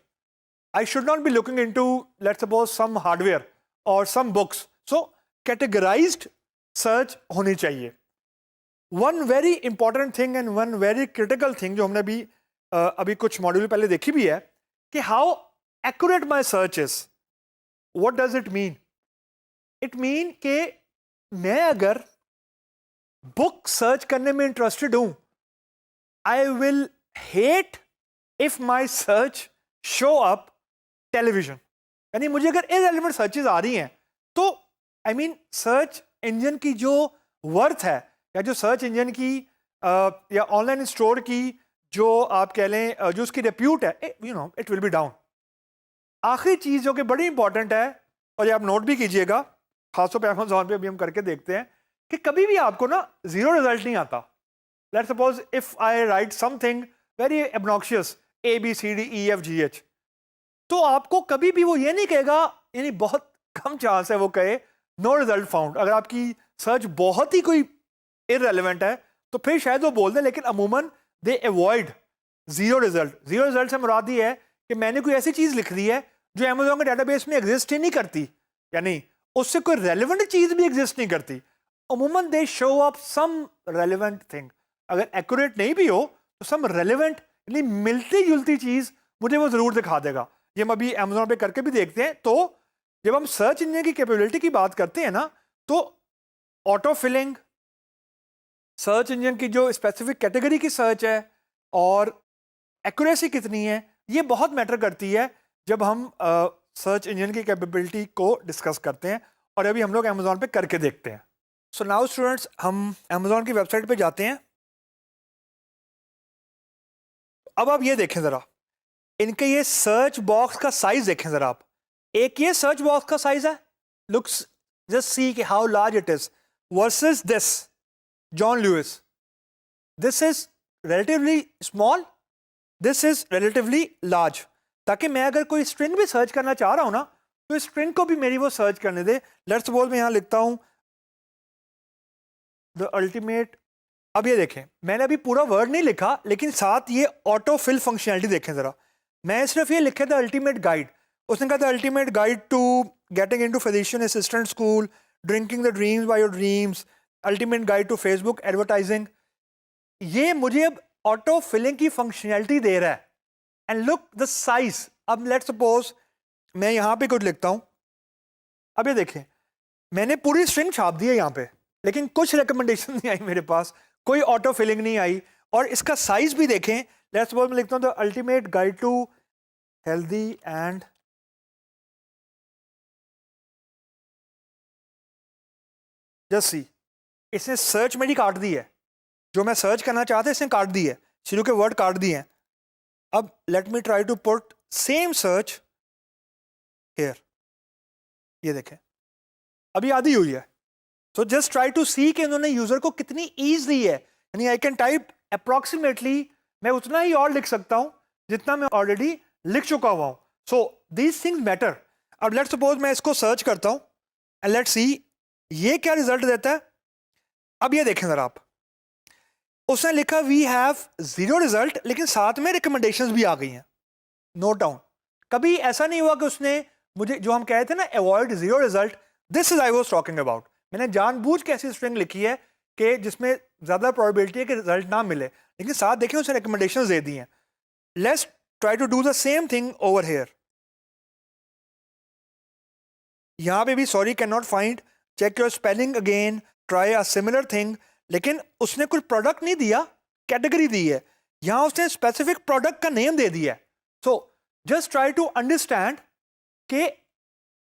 I should not be looking into let's suppose some hardware or some books. So categorized search होनी चाहिए। One very important thing and one very critical thing जो हमने अभी कुछ module पहले देखी भी है कि how accurate my search is. What does it mean? It mean कि मैं अगर बुक सर्च करने में इंटरेस्टेड हूं, I will hate if my search show up television. यानी मुझे अगर irrelevant सर्चेस आ रही हैं तो I mean सर्च इंजन की जो वर्थ है या जो सर्च इंजन की या ऑनलाइन स्टोर की जो आप कह लें जो उसकी रेप्यूट है, इट विल बी डाउन। आखिरी चीज जो कि बड़ी इंपॉर्टेंट है और ये आप नोट भी कीजिएगा, खासतौर पे अमेज़न पे अभी हम करके देखते हैं कि कभी भी आपको ना जीरो रिजल्ट नहीं आता। Let's suppose if I write something very obnoxious A B C D E F G H, तो आपको कभी भी वो ये नहीं कहेगा, यानी बहुत कम चांस है वो कहे नो रिजल्ट फाउंड। अगर आपकी सर्च बहुत ही कोई इररेलेवेंट है तो फिर शायद वो बोल दें, लेकिन अमूमन दे avoid zero result. Zero result से मुराद ये है कि मैंने कोई ऐसी चीज लिख दी है जो अमेज़न के डेटाबेस में एग्जिस्ट ही नहीं करती, यानी उससे कोई रेलिवेंट चीज भी एग्जिस्ट नहीं करती। अमूमन they show up some relevant thing, अगर एक्यूरेट नहीं भी हो तो सम रेलिवेंट यानी मिलती जुलती चीज मुझे वो जरूर दिखा देगा। ये हम अभी अमेज़न पे करके भी देखते हैं। तो जब हम सर्च इंजन की कैपेबिलिटी की बात करते हैं ना, तो ऑटो फिलिंग, सर्च इंजन की जो स्पेसिफिक कैटेगरी की सर्च है और एक्यूरेसी कितनी है, ये बहुत मैटर करती है जब हम सर्च इंजन की कैपेबिलिटी को डिस्कस करते हैं, और अभी हम लोग अमेजोन पे करके देखते हैं। सो नाउ स्टूडेंट्स, हम अमेजोन की वेबसाइट पे जाते हैं। अब आप ये देखें ज़रा, इनके ये सर्च बॉक्स का साइज देखें ज़रा आप। एक ये सर्च बॉक्स का साइज है, लुक्स, जस्ट सी कि how large it is versus this John Lewis. This is relatively small, this is relatively large. ताकि मैं अगर कोई स्ट्रिंग भी सर्च करना चाह रहा हूं ना, तो इस स्ट्रिंग को भी मेरी वो सर्च करने दे। लेट्स सपोज मैं यहां लिखता हूं द अल्टीमेट। अब ये देखें, मैंने अभी पूरा वर्ड नहीं लिखा, लेकिन साथ ये ऑटो फिल फंक्शनैलिटी देखें जरा। मैं सिर्फ ये लिखे द अल्टीमेट गाइड, उसने कहा the ultimate guide to getting into physician assistant school, drinking the dreams by your dreams, ultimate guide to Facebook advertising. ये मुझे अब ऑटो फिलिंग की फंक्शनैलिटी दे रहा है। And look the size. अब लेट्स सपोज मैं यहां पे कुछ लिखता हूं। अब ये देखें, मैंने पूरी स्ट्रिंग छाप दी है यहां पे, लेकिन कुछ रिकमेंडेशन नहीं आई मेरे पास, कोई ऑटो फिलिंग नहीं आई। और इसका साइज भी देखें, लेट्स सपोज मैं लिखता हूं the ultimate guide to healthy and just see, इसने सर्च मेरी काट दी है। जो मैं सर्च करना चाहता इसने काट दी है, शुरू के वर्ड काट दिए हैं। अब let me try to put same search here. ये देखें, अभी आधी हुई है। तो जस्ट ट्राई टू सी कि इन्होंने यूजर को कितनी ईज दी है। यानी आई कैन टाइप अप्रोक्सीमेटली, मैं उतना ही और लिख सकता हूं जितना मैं ऑलरेडी लिख चुका हुआ हूं। So these things matter. अब लेट्स सपोज मैं इसको सर्च करता हूं एंड लेट्स सी ये क्या रिजल्ट देता है। अब ये देखें जरा आप, उसने लिखा वी हैव 0 रिजल्ट, लेकिन साथ में रिकमेंडेशंस भी आ गई हैं। नोट डाउन, कभी ऐसा नहीं हुआ कि उसने मुझे, जो हम कह रहे थे ना avoid 0 result, this is I was talking about. मैंने जानबूझ के ऐसी स्ट्रिंग लिखी है कि जिसमें ज्यादा प्रोबेबिलिटी है कि रिजल्ट ना मिले, लेकिन साथ देखें उसने रिकमेंडेशंस दे दी हैं। Let's try to do the same thing over here. यहां पे भी sorry can not find, check your spelling again, try a similar thing. लेकिन उसने कुछ प्रोडक्ट नहीं दिया, कैटेगरी दी है। यहां उसने स्पेसिफिक प्रोडक्ट का नेम दे दिया है। So just try to understand कि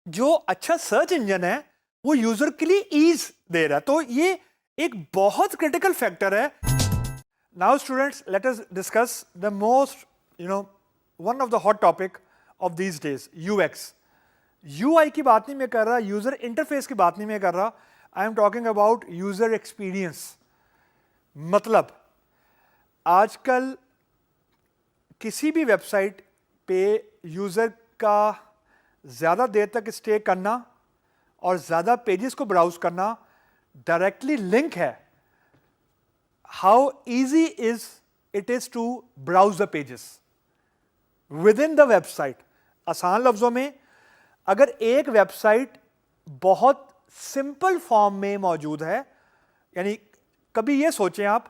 जो अच्छा सर्च इंजन है वो यूजर के लिए ईज दे रहा है। तो ये एक बहुत क्रिटिकल फैक्टर है। Now students, late us discuss the most one of the hot topic of these days, UX. UI की बात नहीं मैं कर रहा, यूजर इंटरफेस की बात नहीं मैं कर रहा, I am talking about user experience. मतलब आजकल किसी भी वेबसाइट पे यूजर का ज्यादा देर तक स्टे करना और ज्यादा पेजेस को ब्राउज करना डायरेक्टली लिंक है how easy is it is to browse the pages within the website. आसान लफ्जों में, अगर एक वेबसाइट बहुत सिंपल फॉर्म में मौजूद है, यानी कभी ये सोचें आप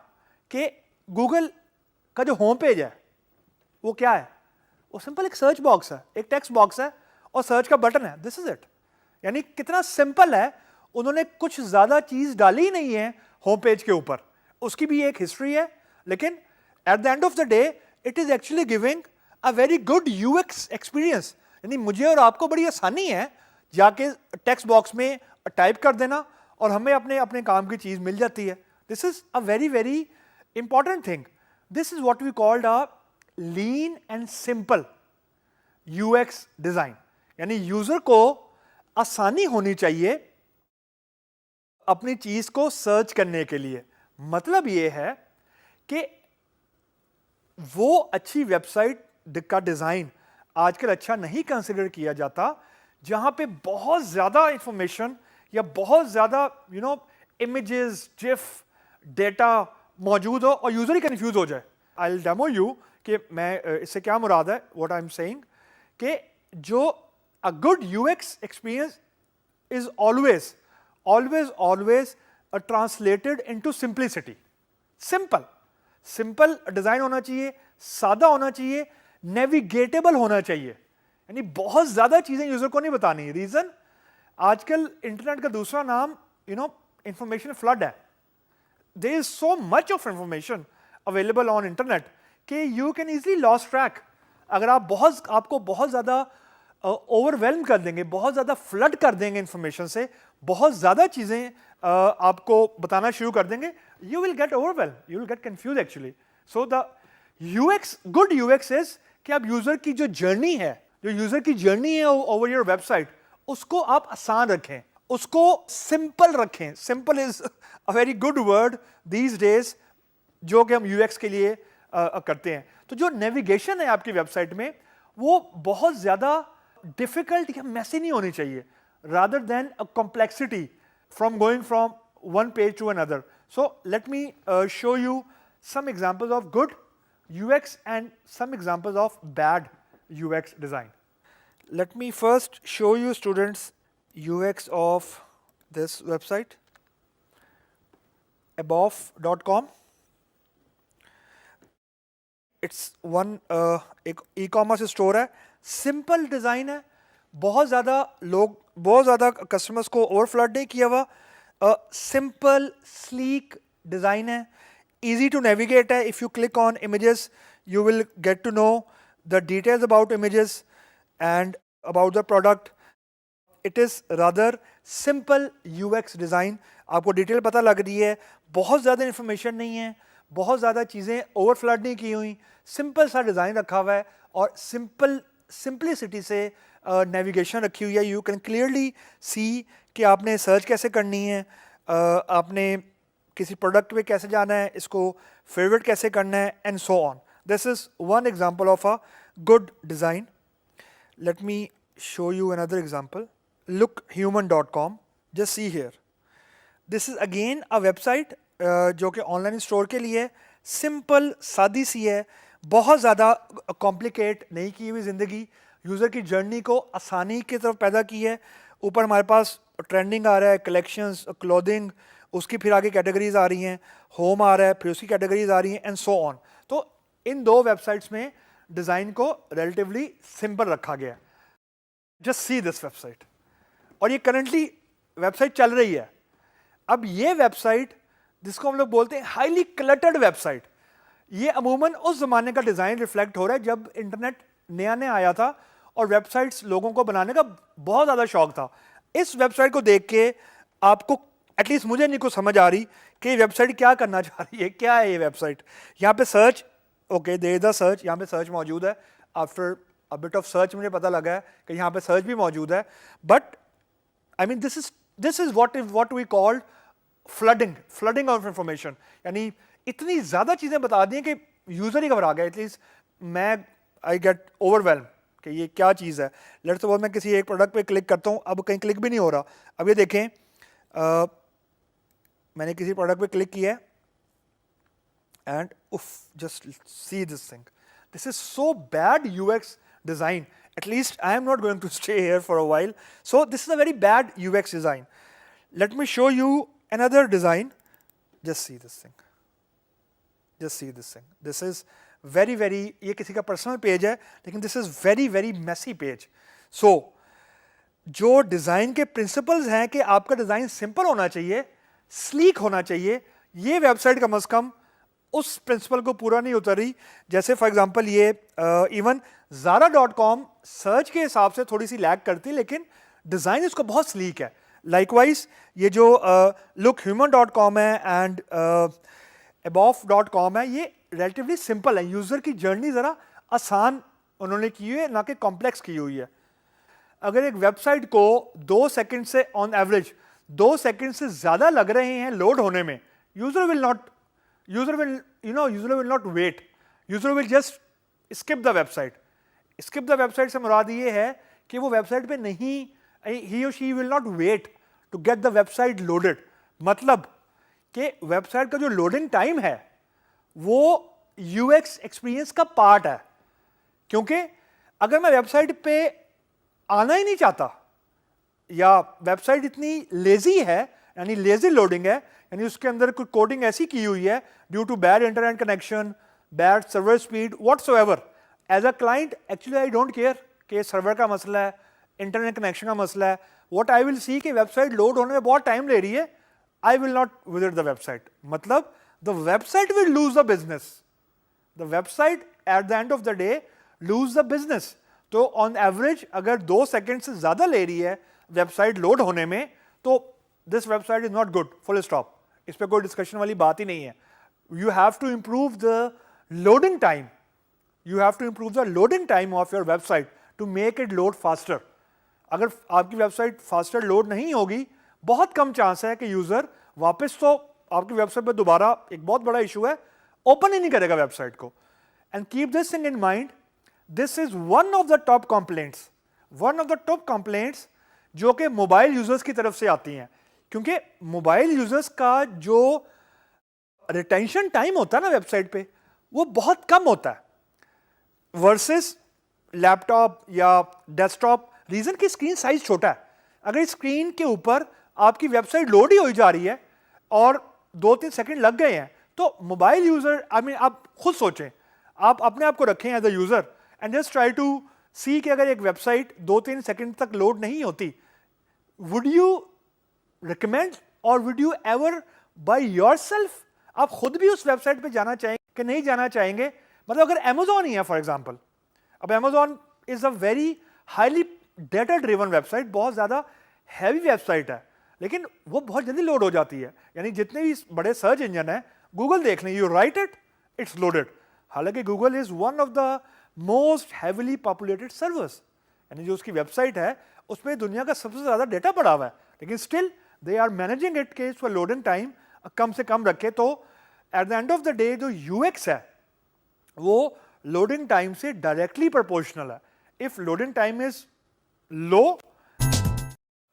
कि गूगल का जो होम पेज है वो क्या है, वो सिंपल एक सर्च बॉक्स है, एक टेक्स्ट बॉक्स है और सर्च का बटन है, दिस इज इट। यानी कितना सिंपल है, उन्होंने कुछ ज्यादा चीज डाली ही नहीं है होम पेज के ऊपर। उसकी भी एक हिस्ट्री है, लेकिन eight the end of the day it is actually giving a very good UX experience. यानी मुझे और आपको बड़ी आसानी है जाके टेक्स्ट बॉक्स में टाइप कर देना और हमें अपने अपने काम की चीज मिल जाती है। This is a very very important thing. This is what we called a lean and simple UX design. यानी यूजर को आसानी होनी चाहिए अपनी चीज को सर्च करने के लिए। मतलब यह है कि वो अच्छी वेबसाइट का डिजाइन आजकल अच्छा नहीं कंसिडर किया जाता जहां पे बहुत ज्यादा इंफॉर्मेशन या बहुत ज्यादा इमेजेस, जिफ, डेटा मौजूद हो और यूजर ही कंफ्यूज हो जाए। आई विल डेमो यू कि मैं इससे क्या मुराद है, व्हाट आई एम सेइंग, कि जो a good UX experience is always always always translated into simplicity. Simple design होना चाहिए, सादा होना चाहिए, नेविगेटेबल होना चाहिए। यानी बहुत ज्यादा चीजें यूजर को नहीं बतानी। रीजन, आजकल इंटरनेट का दूसरा नाम इंफॉर्मेशन फ्लड है। There is so much of information available on internet कि you can easily lost track. अगर आपको बहुत ज़्यादा ओवरवेलम कर देंगे, बहुत ज़्यादा फ्लड कर देंगे इंफॉर्मेशन से, बहुत ज़्यादा चीज़ें आपको बताना शुरू कर देंगे, you will gate overwhelm, you will get confuse actually. So the UX, good UX is कि आप यूज़र की जो जर्नी है, जो यूज़र की जर्नी है ओवर योर वेबसाइट, उसको आप आसान रखें, उसको सिंपल रखें. Simple is a very good word these days, जो कि हम यूएक्स के लिए करते हैं. तो जो नेविगेशन है आपकी वेबसाइट में, वो बहुत ज़्यादा डिफिकल्ट या मैसी नहीं होनी चाहिए, rather than a complexity from going from one page to another. So let me show you some examples of good UX and some examples of bad UX design. Let me first show you students UX of this website, above.com. It's one एक e-commerce store है, simple design है, बहुत ज़्यादा customers को overflood नहीं किया हुआ, simple sleek design है, easy to navigate है. If you click on images, you will get to know the details about images and about the product. It is rather simple UX design. आपको detail पता लग रही है, बहुत ज़्यादा information नहीं है, बहुत ज़्यादा चीज़ें ओवरफ्लड नहीं की हुई, सिंपल सा डिज़ाइन रखा हुआ है और सिंपलिसिटी से नेविगेशन रखी हुई है. यू कैन क्लियरली सी कि आपने सर्च कैसे करनी है, आपने किसी प्रोडक्ट पे कैसे जाना है, इसको फेवरेट कैसे करना है, and so on. This is one example of a good design. Late me show you another example. lookhuman.com. Just see here, this is again a website जो कि ऑनलाइन स्टोर के लिए सिंपल सादी सी है, बहुत ज़्यादा कॉम्प्लिकेट नहीं की हुई ज़िंदगी, यूज़र की जर्नी को आसानी की तरफ पैदा की है. ऊपर हमारे पास ट्रेंडिंग आ रहा है, कलेक्शंस, क्लोथिंग, उसकी फिर आगे कैटेगरीज आ रही हैं, होम आ रहा है, फिर उसकी कैटेगरीज आ रही हैं, एंड सो ऑन. तो इन दो वेबसाइट्स में डिज़ाइन को रिलेटिवली सिंपल रखा गया. जस्ट सी दिस वेबसाइट, और ये करंटली वेबसाइट चल रही है. अब ये वेबसाइट जिसको हम लोग बोलते हैं हाईली क्लटर्ड वेबसाइट, ये अमूमन उस ज़माने का डिज़ाइन रिफ्लेक्ट हो रहा है जब इंटरनेट नया नया आया था और वेबसाइट्स लोगों को बनाने का बहुत ज़्यादा शौक था. इस वेबसाइट को देख के आपको, एटलीस्ट मुझे नहीं कुछ समझ आ रही कि ये वेबसाइट क्या करना चाह रही है, क्या है ये वेबसाइट. यहाँ पे search, okay there is the search, यहाँ पे सर्च मौजूद है. After a bit of search मुझे पता लगा है कि यहाँ पे सर्च भी मौजूद है. But I mean this is what we called flooding of information. यानी इतनी ज़्यादा चीज़ें बता दी कि यूज़र ही घबरा गया. एटलीस्ट आई गेट ओवरवेल्म कि ये क्या चीज़ है. लेट्स सपोज मैं किसी एक प्रोडक्ट पे क्लिक करता हूँ, अब कहीं क्लिक भी नहीं हो रहा. अब ये देखें, मैंने किसी प्रोडक्ट पे क्लिक किया है एंड उफ, just see this thing. This is so bad UX design. At least I am not going to stay here for a while. So this is a very bad UX design. Let me show you another design. Just see this thing. Just see this thing. This is very ये किसी का personal page है, लेकिन this is very messy page. So जो design के principles हैं कि आपका डिज़ाइन सिंपल होना चाहिए, स्लीक होना चाहिए, ये वेबसाइट कम से कम उस प्रिंसिपल को पूरा नहीं उतरी. जैसे फॉर एग्जांपल ये इवन Zara.com सर्च के हिसाब से थोड़ी सी लैग करती है, लेकिन डिज़ाइन इसको बहुत स्लीक है. लाइकवाइज ये जो lookhuman.com है एंड above.com है, ये रिलेटिवली सिंपल है. यूज़र की जर्नी ज़रा आसान उन्होंने की हुई है, ना कि कॉम्प्लेक्स की हुई है. अगर एक वेबसाइट को 2 सेकंड से ऑन एवरेज 2 सेकंड से ज़्यादा लग रहे हैं लोड होने में, user will not wait. User will just skip the website. Skip the website से मुराद ये है कि वो वेबसाइट पे नहीं, ही और she will not wait to get the website loaded. मतलब कि वेबसाइट का जो लोडिंग टाइम है वो यूएक्स एक्सपीरियंस का पार्ट है. क्योंकि अगर मैं वेबसाइट पे आना ही नहीं चाहता, या वेबसाइट इतनी लेजी है, यानी लेजी लोडिंग है, यानी उसके अंदर कोई कोडिंग ऐसी की हुई है due to bad internet connection, bad server speed, whatsoever, as a client actually I don't care कि सर्वर का मसला है, इंटरनेट कनेक्शन का मसला है. व्हाट आई विल सी कि वेबसाइट लोड होने में बहुत टाइम ले रही है, I will not visit the website. मतलब the website will lose the business. The website at the end of the day lose the business. तो ऑन एवरेज अगर 2 सेकंड से ज्यादा ले रही है वेबसाइट लोड होने में, तो this website is not good, full stop. इस पर कोई डिस्कशन वाली बात ही नहीं है। You have to improve the loading time, you have to improve the loading time of your website to make it load faster. अगर आपकी वेबसाइट फास्टर लोड नहीं होगी, बहुत कम चांस है कि यूजर वापस, तो आपकी वेबसाइट पर दोबारा, एक बहुत बड़ा इशू है, ओपन ही नहीं करेगा वेबसाइट को। And keep this thing in mind, this is one of the top complaints, one of the top complaints जो कि मोबाइल यूजर्स की तरफ से आती हैं। क्योंकि मोबाइल यूजर्स का जो रिटेंशन टाइम होता है ना वेबसाइट पे, वो बहुत कम होता है वर्सेस लैपटॉप या डेस्कटॉप। रीजन की स्क्रीन साइज छोटा है। अगर स्क्रीन के ऊपर आपकी वेबसाइट लोड ही हो जा रही है और 2-3 सेकंड लग गए हैं, तो मोबाइल यूजर, आई मीन आप खुद सोचें, आप अपने आप को रखें as a user and just try to see कि अगर एक वेबसाइट 2-3 सेकंड तक लोड नहीं होती, वुड यू रिकमेंड और would you ever by yourself, आप खुद भी उस वेबसाइट पे जाना चाहेंगे कि नहीं जाना चाहेंगे? मतलब अगर अमेजॉन ही है फॉर एग्जांपल, अब Amazon is a very highly data driven website, बहुत ज्यादा हैवी वेबसाइट है, लेकिन वो बहुत जल्दी लोड हो जाती है। यानी जितने भी बड़े सर्च इंजन है, गूगल देख लें, you write it, it's loaded. हालांकि Google is one of the most heavily populated servers, यानी जो उसकी वेबसाइट है उसमें दुनिया का सबसे ज्यादा डेटा पड़ा हुआ है, लेकिन still they are managing it के इसका लोडिंग टाइम कम से कम रखे। तो at the end of the day जो यूएक्स है वो लोडिंग टाइम से डायरेक्टली प्रोपोर्शनल है। If loading time is low,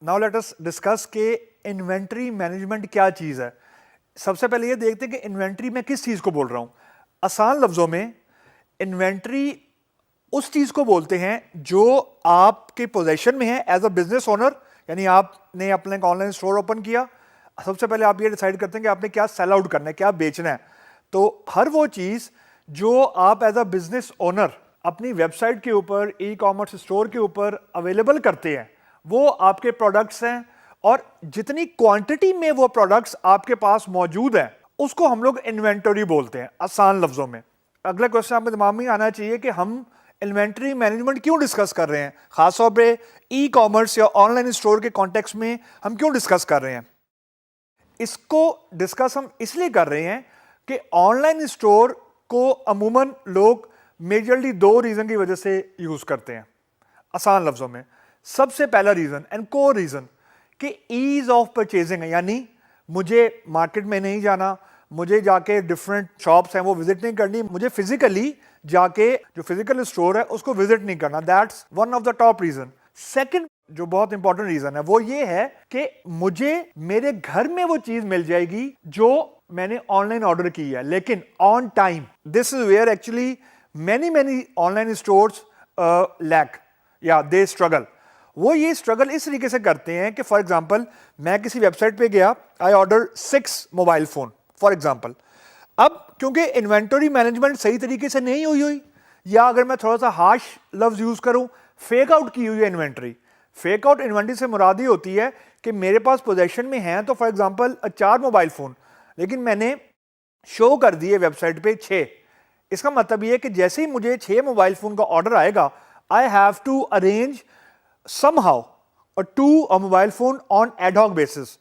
now let us discuss के इन्वेंट्री मैनेजमेंट क्या चीज है। सबसे पहले ये देखते हैं कि इन्वेंट्री में किस चीज को बोल रहा हूं। आसान लफ्जों में इन्वेंट्री उस चीज को बोलते हैं जो आपके पोजीशन में है एज अ बिजनेस ओनर। यानी आपने अपने ऑनलाइन स्टोर ओपन किया, सबसे पहले आप ये डिसाइड करते हैं कि आपने क्या सेल आउट करना है, क्या बेचना है। तो हर वो चीज जो आप एज अ बिजनेस ओनर अपनी वेबसाइट के ऊपर, ई कॉमर्स स्टोर के ऊपर अवेलेबल करते हैं, वो आपके प्रोडक्ट्स हैं, और जितनी क्वांटिटी में वो प्रोडक्ट्स आपके पास मौजूद हैं उसको हम लोग इन्वेंटरी बोलते हैं, आसान लफ्जों में। अगला क्वेश्चन आपके दिमाग में आना चाहिए कि हम इन्वेंटरी मैनेजमेंट क्यों डिस्कस कर रहे हैं, खासतौर पे ई कॉमर्स या ऑनलाइन स्टोर के कॉन्टेक्स्ट में हम क्यों डिस्कस कर रहे हैं। इसको डिस्कस हम इसलिए कर रहे हैं कि ऑनलाइन स्टोर को अमूमन लोग मेजरली 2 रीजन की वजह से यूज करते हैं। आसान लफ्जों में सबसे पहला रीजन एंड कोर रीजन कि ईज ऑफ परचेजिंग है, यानी मुझे मार्केट में नहीं जाना, मुझे जाके डिफरेंट शॉप्स हैं वो विजिट नहीं करनी, मुझे फिजिकली जाके जो फिजिकल स्टोर है उसको विजिट नहीं करना। That's one of the top reason. Second जो बहुत इंपॉर्टेंट रीजन है वो ये है कि मुझे मेरे घर में वो चीज मिल जाएगी जो मैंने ऑनलाइन ऑर्डर की है, लेकिन on time. This is where actually many online stores lack या दे स्ट्रगल। वो ये स्ट्रगल इस तरीके से करते हैं कि फॉर एग्जांपल मैं किसी वेबसाइट पे गया, I order 6 mobile phone for example. अब क्योंकि इन्वेंटरी मैनेजमेंट सही तरीके से नहीं हुई, या अगर मैं थोड़ा सा हार्श लफ्ज यूज करूं, फेक आउट की हुई है इन्वेंटरी। फेक आउट इन्वेंटरी से मुराद ही होती है कि मेरे पास पोजेशन में है तो फॉर एग्जांपल 4 मोबाइल फोन, लेकिन मैंने शो कर दिए वेबसाइट पे 6। इसका मतलब यह है कि जैसे ही मुझे 6 मोबाइल फोन का ऑर्डर आएगा, I have to arrange somehow और 2 mobile phone on ad hoc basis.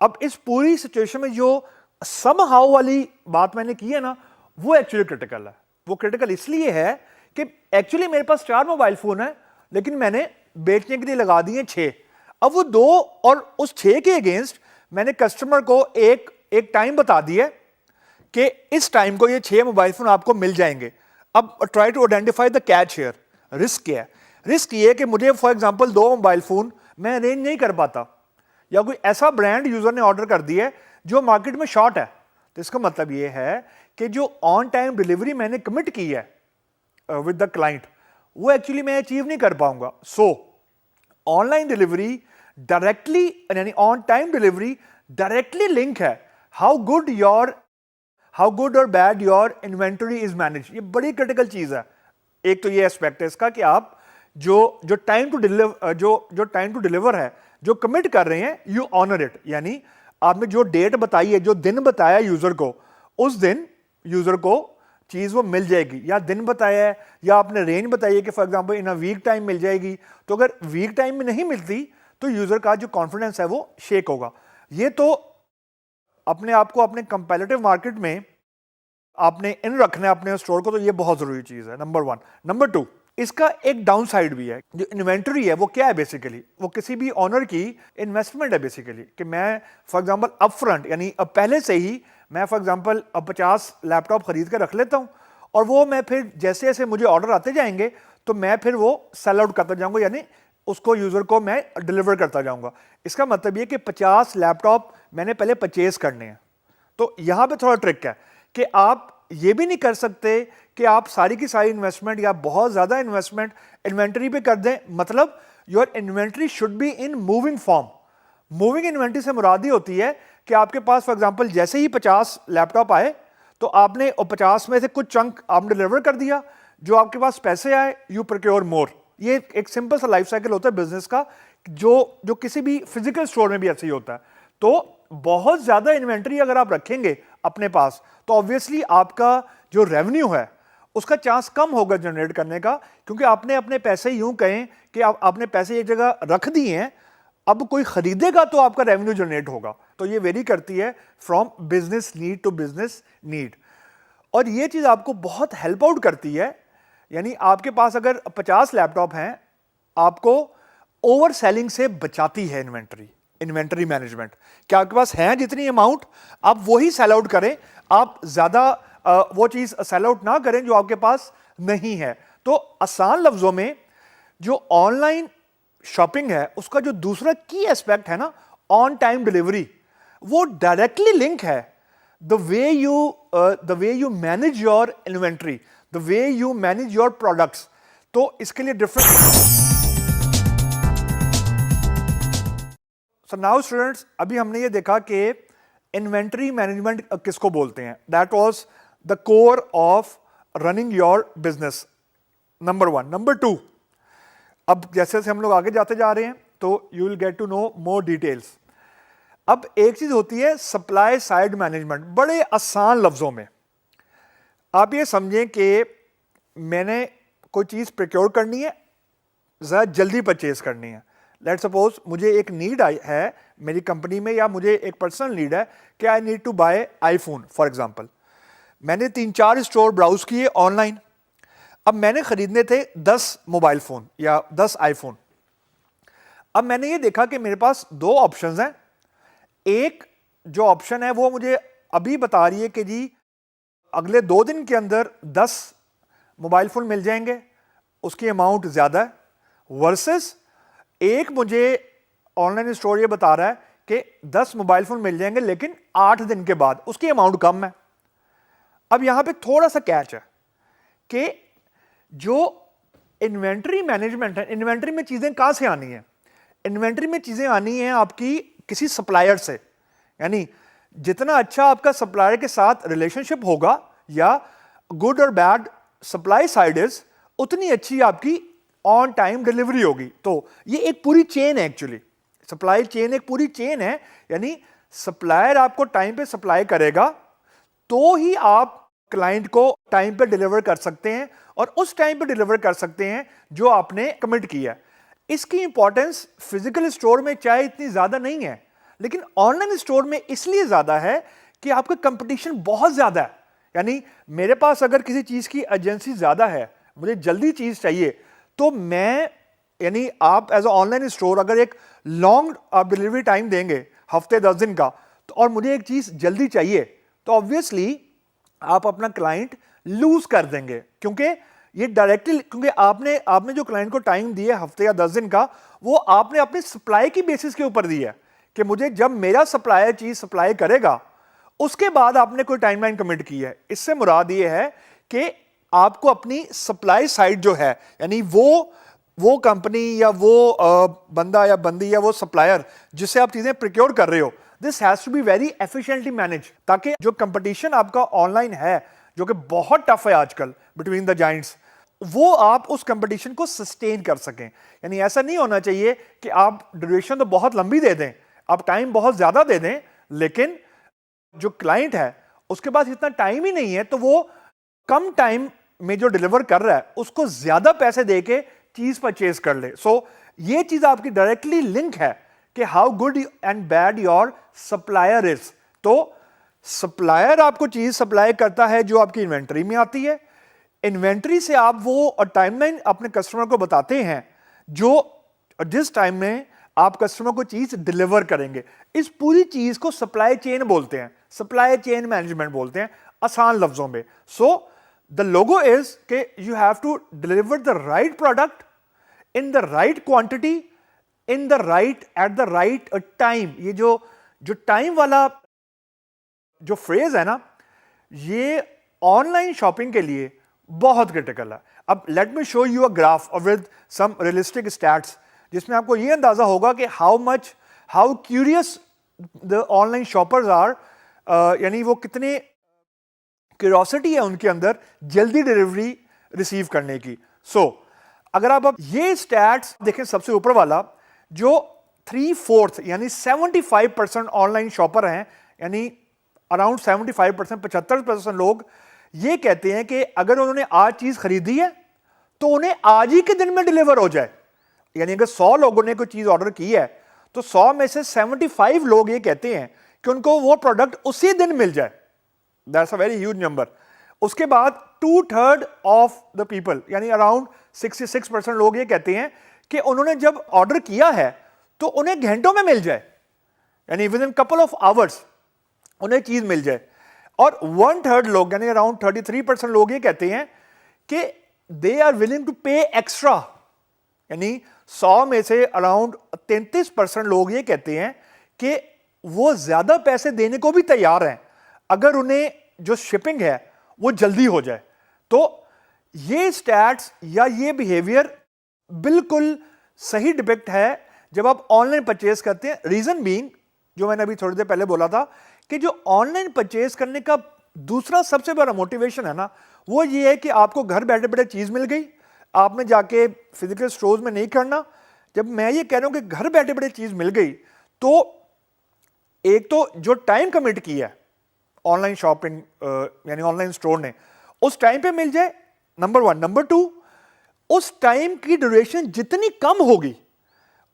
अब इस पूरी सिचुएशन में जो समहाउ वाली बात मैंने की है ना, वो एक्चुअली क्रिटिकल है। वो क्रिटिकल इसलिए है कि एक्चुअली मेरे पास 4 मोबाइल फोन है, लेकिन मैंने बेचने के लिए लगा दिए 6। अब वो 2 और उस 6 के अगेंस्ट मैंने कस्टमर को एक टाइम बता दिया कि इस टाइम को ये 6 मोबाइल फोन आपको मिल जाएंगे। अब try to identify the catch here. Risk क्या है? रिस्क ये है कि मुझे फॉर एग्जांपल 2 मोबाइल फोन मैं अरेंज नहीं कर पाता, या कोई ऐसा ब्रांड यूजर ने ऑर्डर कर दिया है जो मार्केट में शॉर्ट है। तो इसका मतलब ये है कि जो ऑन टाइम डिलीवरी मैंने कमिट की है विद द क्लाइंट, वो एक्चुअली मैं अचीव नहीं कर पाऊंगा। सो ऑनलाइन डिलीवरी डायरेक्टली, यानी on time delivery directly link है हाउ गुड और bad your inventory is manage. ये बड़ी क्रिटिकल चीज है। एक तो ये एस्पेक्ट है इसका कि आप जो टाइम टू डिलीवर है, जो कमिट कर रहे हैं, यू ऑनर इट। यानी आपने जो डेट बताई है, जो दिन बताया यूजर को, उस दिन यूजर को चीज़ वो मिल जाएगी, या दिन बताया है या आपने रेंज बताई है कि for example in a week time मिल जाएगी, तो अगर वीक टाइम में नहीं मिलती तो यूज़र का जो कॉन्फिडेंस है वो शेक होगा। ये तो अपने आप को अपने कंपैरेटिव मार्केट में आपने इन रखना है अपने स्टोर को, तो ये बहुत ज़रूरी चीज़ है, नंबर 1। नंबर 2, इसका एक डाउन साइड भी है। जो इन्वेंटरी है वो क्या है बेसिकली, वो किसी भी ऑनर की इन्वेस्टमेंट है बेसिकली, कि मैं फॉर एग्जांपल अप फ्रंट यानी अब पहले से ही मैं फॉर एग्जांपल अब 50 लैपटॉप खरीद कर रख लेता हूँ, और वो मैं फिर जैसे जैसे मुझे ऑर्डर आते जाएंगे तो मैं फिर वो सेल आउट करता जाऊँगा, यानी उसको यूज़र को मैं डिलीवर करता जाऊँगा। इसका मतलब ये कि 50 लैपटॉप मैंने पहले परचेज करने हैं। तो यहाँ पे थोड़ा ट्रिक है कि आप ये भी नहीं कर सकते कि आप सारी की सारी इन्वेस्टमेंट या बहुत ज़्यादा इन्वेस्टमेंट इन्वेंटरी पे कर दें। मतलब your inventory should be in moving form. Moving inventory से मुराद ही होती है कि आपके पास फॉर एग्जांपल जैसे ही 50 लैपटॉप आए तो आपने 50 में से कुछ चंक आपने डिलीवर कर दिया, जो आपके पास पैसे आए यू प्रोक्योर मोर। ये एक सिंपल सा लाइफ साइकिल होता है बिजनेस का, जो किसी भी फिजिकल स्टोर में भी ऐसे ही होता है। तो बहुत ज़्यादा इन्वेंटरी अगर आप रखेंगे अपने पास तो ऑब्वियसली आपका जो रेवेन्यू है उसका चांस कम होगा जनरेट करने का, क्योंकि आपने अपने पैसे यूं कहें कि आपने पैसे एक जगह रख दिए हैं, अब कोई खरीदेगा तो आपका रेवेन्यू जनरेट होगा। तो ये वेरी करती है from business need to business need, और ये चीज़ आपको बहुत हेल्प आउट करती है। यानी आपके पास अगर 50 लैपटॉप हैं, आपको ओवर सेलिंग से बचाती है इन्वेंटरी मैनेजमेंट। क्या आपके पास है जितनी अमाउंट आप वही सेल आउट करें, आप ज़्यादा वो चीज़ सेल आउट ना करें जो आपके पास नहीं है। तो आसान लफ्ज़ों में जो ऑनलाइन शॉपिंग है उसका जो दूसरा की एस्पेक्ट है ना, ऑन टाइम डिलीवरी, वो डायरेक्टली लिंक है the way you manage your inventory, the way you manage your products. तो इसके लिए डिफरेंट। सो नाउ स्टूडेंट्स, अभी हमने ये देखा कि इन्वेंटरी मैनेजमेंट किसको बोलते हैं। That was the core of running your business, number 1। Number 2, अब जैसे जैसे हम लोग आगे जाते जा रहे हैं तो you will get to know more details. अब एक चीज होती है सप्लाई साइड मैनेजमेंट। बड़े आसान लफ्जों में आप ये समझें कि मैंने कोई चीज़ प्रोक्योर करनी है, ज़रा जल्दी परचेज करनी है। लेट सपोज मुझे एक नीड आई है मेरी कंपनी में, या मुझे एक पर्सनल नीड है कि I need to buy iPhone for example. मैंने 3-4 स्टोर ब्राउज किए ऑनलाइन। अब मैंने खरीदने थे 10 मोबाइल फ़ोन या 10 आईफोन। अब मैंने ये देखा कि मेरे पास 2 ऑप्शंस हैं। एक जो ऑप्शन है वो मुझे अभी बता रही है कि जी अगले 2 दिन के अंदर 10 मोबाइल फ़ोन मिल जाएंगे, उसकी अमाउंट ज़्यादा है, वर्सेस एक मुझे ऑनलाइन स्टोर ये बता रहा है कि 10 मोबाइल फ़ोन मिल जाएंगे लेकिन 8 दिन के बाद, उसकी अमाउंट कम है। अब यहाँ पे थोड़ा सा कैच है कि जो इन्वेंटरी मैनेजमेंट है, इन्वेंटरी में चीज़ें कहाँ से आनी है? इन्वेंटरी में चीज़ें आनी हैं आपकी किसी सप्लायर से। यानी जितना अच्छा आपका सप्लायर के साथ रिलेशनशिप होगा या गुड और बैड सप्लाई साइड इज, उतनी अच्छी आपकी ऑन टाइम डिलीवरी होगी। तो ये एक पूरी चेन है, एक्चुअली सप्लाई चेन एक पूरी चेन है। यानी सप्लायर आपको टाइम पे सप्लाई करेगा तो ही आप क्लाइंट को टाइम पे डिलीवर कर सकते हैं, और उस टाइम पे डिलीवर कर सकते हैं जो आपने कमिट किया है। इसकी इंपॉर्टेंस फिजिकल स्टोर में चाहे इतनी ज्यादा नहीं है, लेकिन ऑनलाइन स्टोर में इसलिए ज्यादा है कि आपका कंपटीशन बहुत ज्यादा है। यानी मेरे पास अगर किसी चीज की एजेंसी ज्यादा है, मुझे जल्दी चीज चाहिए, तो मैं यानी आप एज अ ऑनलाइन स्टोर अगर एक लॉन्ग आप डिलीवरी टाइम देंगे हफ्ते 10 दिन का, तो और मुझे एक चीज जल्दी चाहिए, तो ऑब्वियसली आप अपना क्लाइंट लूज कर देंगे। क्योंकि ये डायरेक्टली, क्योंकि आपने जो क्लाइंट को टाइम दिया हफ्ते या 10 दिन का, वो आपने अपने सप्लाई की बेसिस के ऊपर दिया है कि मुझे जब मेरा सप्लायर चीज सप्लाई करेगा उसके बाद आपने कोई टाइमलाइन कमिट की है। इससे मुराद ये है कि आपको अपनी सप्लाई साइड जो है, यानी वो कंपनी या वो बंदा या बंदी या वो सप्लायर जिससे आप चीजें प्रोक्योर कर रहे हो, this has to be very efficiently manage, ताकि जो कंपटीशन आपका ऑनलाइन है जो कि बहुत टफ है आजकल बिटवीन द जाइंट्स, वो आप उस कंपटीशन को सस्टेन कर सकें। यानी ऐसा नहीं होना चाहिए कि आप ड्यूरेशन तो बहुत लंबी दे दें, आप टाइम बहुत ज्यादा दे दें, लेकिन जो क्लाइंट है उसके पास इतना टाइम ही नहीं है, तो वो कम टाइम में जो डिलीवर कर रहा है उसको ज्यादा पैसे देके चीज परचेज कर ले। सो ये चीज आपकी डायरेक्टली लिंक है कि how good and bad your supplier is. तो सप्लायर आपको चीज सप्लाई करता है जो आपकी इन्वेंटरी में आती है, इन्वेंटरी से आप वो टाइमलाइन अपने कस्टमर को बताते हैं जो जिस टाइम में आप कस्टमर को चीज डिलीवर करेंगे। इस पूरी चीज को सप्लाई चेन बोलते हैं, सप्लाई चेन मैनेजमेंट बोलते हैं आसान लफ्जों में। सो द लोगो इज के you have to deliver the right product in the right quantity in the right at the right time. ये जो टाइम वाला जो फ्रेज है ना, ये ऑनलाइन शॉपिंग के लिए बहुत क्रिटिकल है। अब let me show you a graph with some realistic stats जिसमें आपको ये अंदाजा होगा कि how curious the online shoppers are, यानी वो कितने क्यूरियोसिटी है उनके अंदर जल्दी डिलीवरी रिसीव करने की। सो अगर आप अब ये स्टैट्स देखें, सबसे ऊपर वाला जो 3/4 यानी 75% ऑनलाइन शॉपर हैं, यानी अराउंड 75% 75% लोग ये कहते हैं कि अगर उन्होंने आज चीज खरीदी है तो उन्हें आज ही के दिन में डिलीवर हो जाए। यानी अगर 100 लोगों ने कोई चीज ऑर्डर की है तो 100 में से 75 लोग ये कहते हैं कि उनको वो प्रोडक्ट उसी दिन मिल जाए। That's a very huge number. उसके बाद 2/3 ऑफ द पीपल यानी अराउंड 66% लोग ये कहते हैं कि उन्होंने जब ऑर्डर किया है तो उन्हें घंटों में मिल जाए, यानी with in couple of hours उन्हें चीज मिल जाए। और 1/3 लोग यानी अराउंड 33% लोग ये कहते हैं कि दे आर विलिंग टू पे एक्स्ट्रा, यानी 100 में से अराउंड 33% लोग ये कहते हैं कि वो ज्यादा पैसे देने को भी तैयार हैं अगर उन्हें जो शिपिंग है वो जल्दी हो जाए। तो ये स्टैट्स या ये बिहेवियर बिल्कुल सही डिपिक्ट है जब आप ऑनलाइन परचेज करते हैं। रीजन बीइंग, जो मैंने अभी थोड़ी देर पहले बोला था कि जो ऑनलाइन परचेज करने का दूसरा सबसे बड़ा मोटिवेशन है ना, वो ये है कि आपको घर बैठे बैठे चीज मिल गई, आपने जाके फिजिकल स्टोर्स में नहीं करना। जब मैं ये कह रहा हूं कि घर बैठे बैठे चीज मिल गई, तो एक तो जो टाइम कमिट किया है ऑनलाइन शॉपिंग यानी ऑनलाइन स्टोर ने, उस टाइम पे मिल जाए, नंबर 1। नंबर 2, उस टाइम की ड्यूरेशन जितनी कम होगी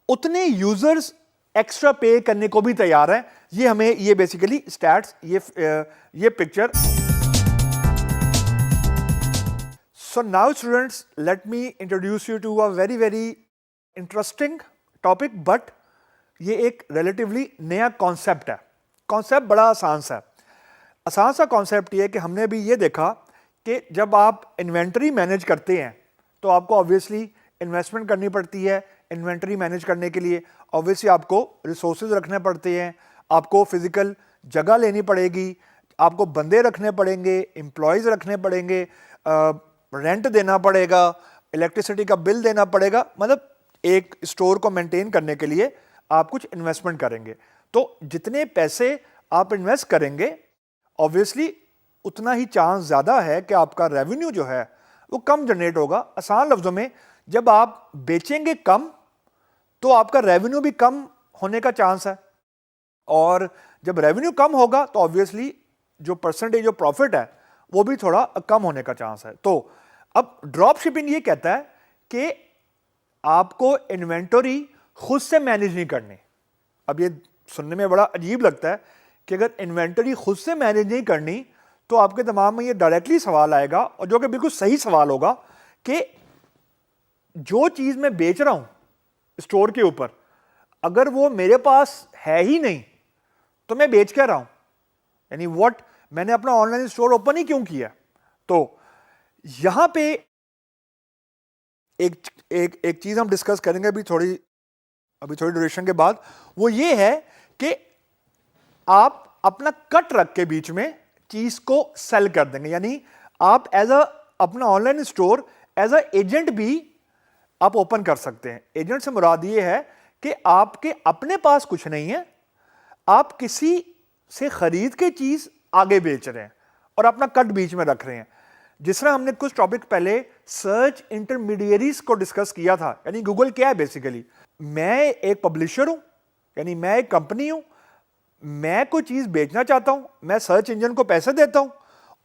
उतने यूजर्स एक्स्ट्रा पे करने को भी तैयार हैं। ये हमें ये बेसिकली स्टैट्स ये picture. So now students, let me introduce you to a very very interesting topic, but ये एक रिलेटिवली नया कॉन्सेप्ट है। कॉन्सेप्ट बड़ा आसान सा कॉन्सेप्ट ये है कि हमने भी ये देखा कि जब आप इन्वेंटरी मैनेज करते हैं तो आपको ऑब्वियसली इन्वेस्टमेंट करनी पड़ती है। इन्वेंटरी मैनेज करने के लिए ऑब्वियसली आपको रिसोर्सेज रखने पड़ते हैं, आपको फिजिकल जगह लेनी पड़ेगी, आपको बंदे रखने पड़ेंगे, एम्प्लॉयज़ रखने पड़ेंगे, रेंट देना पड़ेगा, इलेक्ट्रिसिटी का बिल देना पड़ेगा। मतलब एक स्टोर को मेंटेन करने के लिए आप कुछ इन्वेस्टमेंट करेंगे। तो जितने पैसे आप इन्वेस्ट करेंगे ऑब्वियसली उतना ही चांस ज़्यादा है कि आपका रेवेन्यू जो है वो कम जनरेट होगा। आसान लफ्ज़ों में, जब आप बेचेंगे कम तो आपका रेवेन्यू भी कम होने का चांस है, और जब रेवेन्यू कम होगा तो ऑब्वियसली जो परसेंटेज ऑफ प्रॉफिट है वो भी थोड़ा कम होने का चांस है। तो अब ड्रॉप शिपिंग ये कहता है कि आपको इन्वेंटरी खुद से मैनेज नहीं करनी। अब ये सुनने में बड़ा अजीब लगता है कि अगर इन्वेंटरी खुद से मैनेज नहीं करनी तो आपके दिमाग में ये डायरेक्टली सवाल आएगा, और जो कि बिल्कुल सही सवाल होगा, कि जो चीज मैं बेच रहा हूं स्टोर के ऊपर, अगर वो मेरे पास है ही नहीं तो मैं बेच क्या रहा हूं, यानी व्हाट, मैंने अपना ऑनलाइन स्टोर ओपन ही क्यों किया। तो यहां पे एक चीज हम डिस्कस करेंगे अभी थोड़ी ड्यूरेशन के बाद, वो ये है कि आप अपना कट रख के बीच में चीज को सेल कर देंगे। यानी आप अपना online store as a agent भी आप ओपन कर सकते हैं। एजेंट से मुराद ये है कि आपके अपने पास कुछ नहीं है, आप किसी से खरीद के चीज आगे बेच रहे हैं और अपना कट बीच में रख रहे हैं। जिस तरह हमने कुछ टॉपिक पहले सर्च इंटरमीडिएरीज को डिस्कस किया था, यानी गूगल क्या है बेसिकली, मैं एक पब्लिशर हूं, यानी मैं एक कंपनी हूं, मैं कोई चीज बेचना चाहता हूं, मैं सर्च इंजन को पैसे देता हूं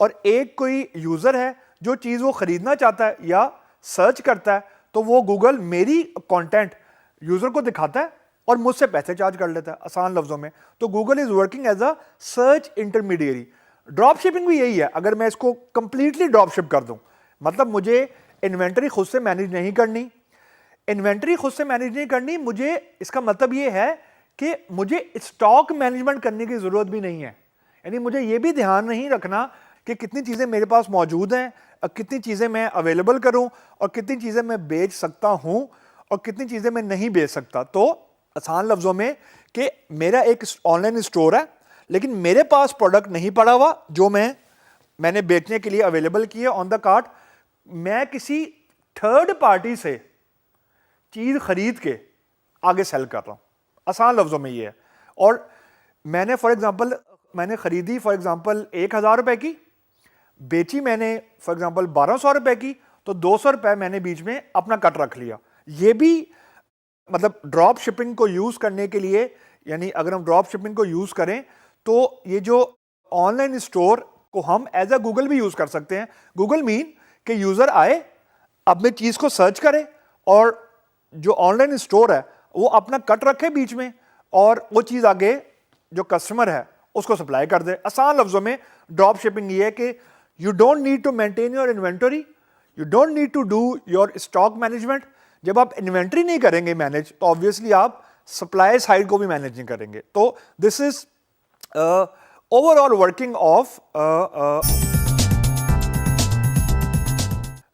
और एक कोई यूज़र है जो चीज़ वो ख़रीदना चाहता है या सर्च करता है, तो वो गूगल मेरी कंटेंट यूज़र को दिखाता है और मुझसे पैसे चार्ज कर लेता है, आसान लफ्ज़ों में। तो Google is working as a search intermediary. Drop shipping भी यही है, अगर मैं इसको कंप्लीटली ड्रॉप शिप कर दूँ, मतलब मुझे इन्वेंटरी खुद से मैनेज नहीं करनी। इन्वेंटरी खुद से मैनेज नहीं करनी, मुझे इसका मतलब ये है कि मुझे स्टॉक मैनेजमेंट करने की ज़रूरत भी नहीं है। यानी मुझे ये भी ध्यान नहीं रखना कि कितनी चीज़ें मेरे पास मौजूद हैं, कितनी चीज़ें मैं अवेलेबल करूं और कितनी चीज़ें मैं बेच सकता हूं और कितनी चीज़ें मैं नहीं बेच सकता। तो आसान लफ्ज़ों में कि मेरा एक ऑनलाइन स्टोर है, लेकिन मेरे पास प्रोडक्ट नहीं पड़ा हुआ जो मैंने बेचने के लिए अवेलेबल किए ऑन द कार्ट। मैं किसी थर्ड पार्टी से चीज़ खरीद के आगे सेल कर रहा हूँ, आसान लफ्ज़ों में ये है। और मैंने मैंने खरीदी फॉर एग्ज़ाम्पल 1,000 रुपए की, बेची मैंने फॉर एग्ज़ाम्पल 1,200 रुपए की, तो 200 रुपए मैंने बीच में अपना कट रख लिया। ये भी मतलब ड्रॉप शिपिंग को यूज़ करने के लिए, यानी अगर हम ड्रॉप शिपिंग को यूज़ करें तो ये जो ऑनलाइन स्टोर को हम एज अ गूगल भी यूज़ कर सकते हैं। गूगल मीन कि यूज़र आए, अपने चीज़ को सर्च करे और जो ऑनलाइन स्टोर है वो अपना कट रखे बीच में और वो चीज़ आगे जो कस्टमर है उसको सप्लाई कर दे। आसान लफ्ज़ों में ड्रॉप शिपिंग ये है कि you don't need to maintain your inventory, you don't need to do your stock management. जब आप इन्वेंटरी नहीं करेंगे मैनेज, तो ऑब्वियसली आप सप्लाई साइड को भी मैनेज नहीं करेंगे। तो this is overall working of.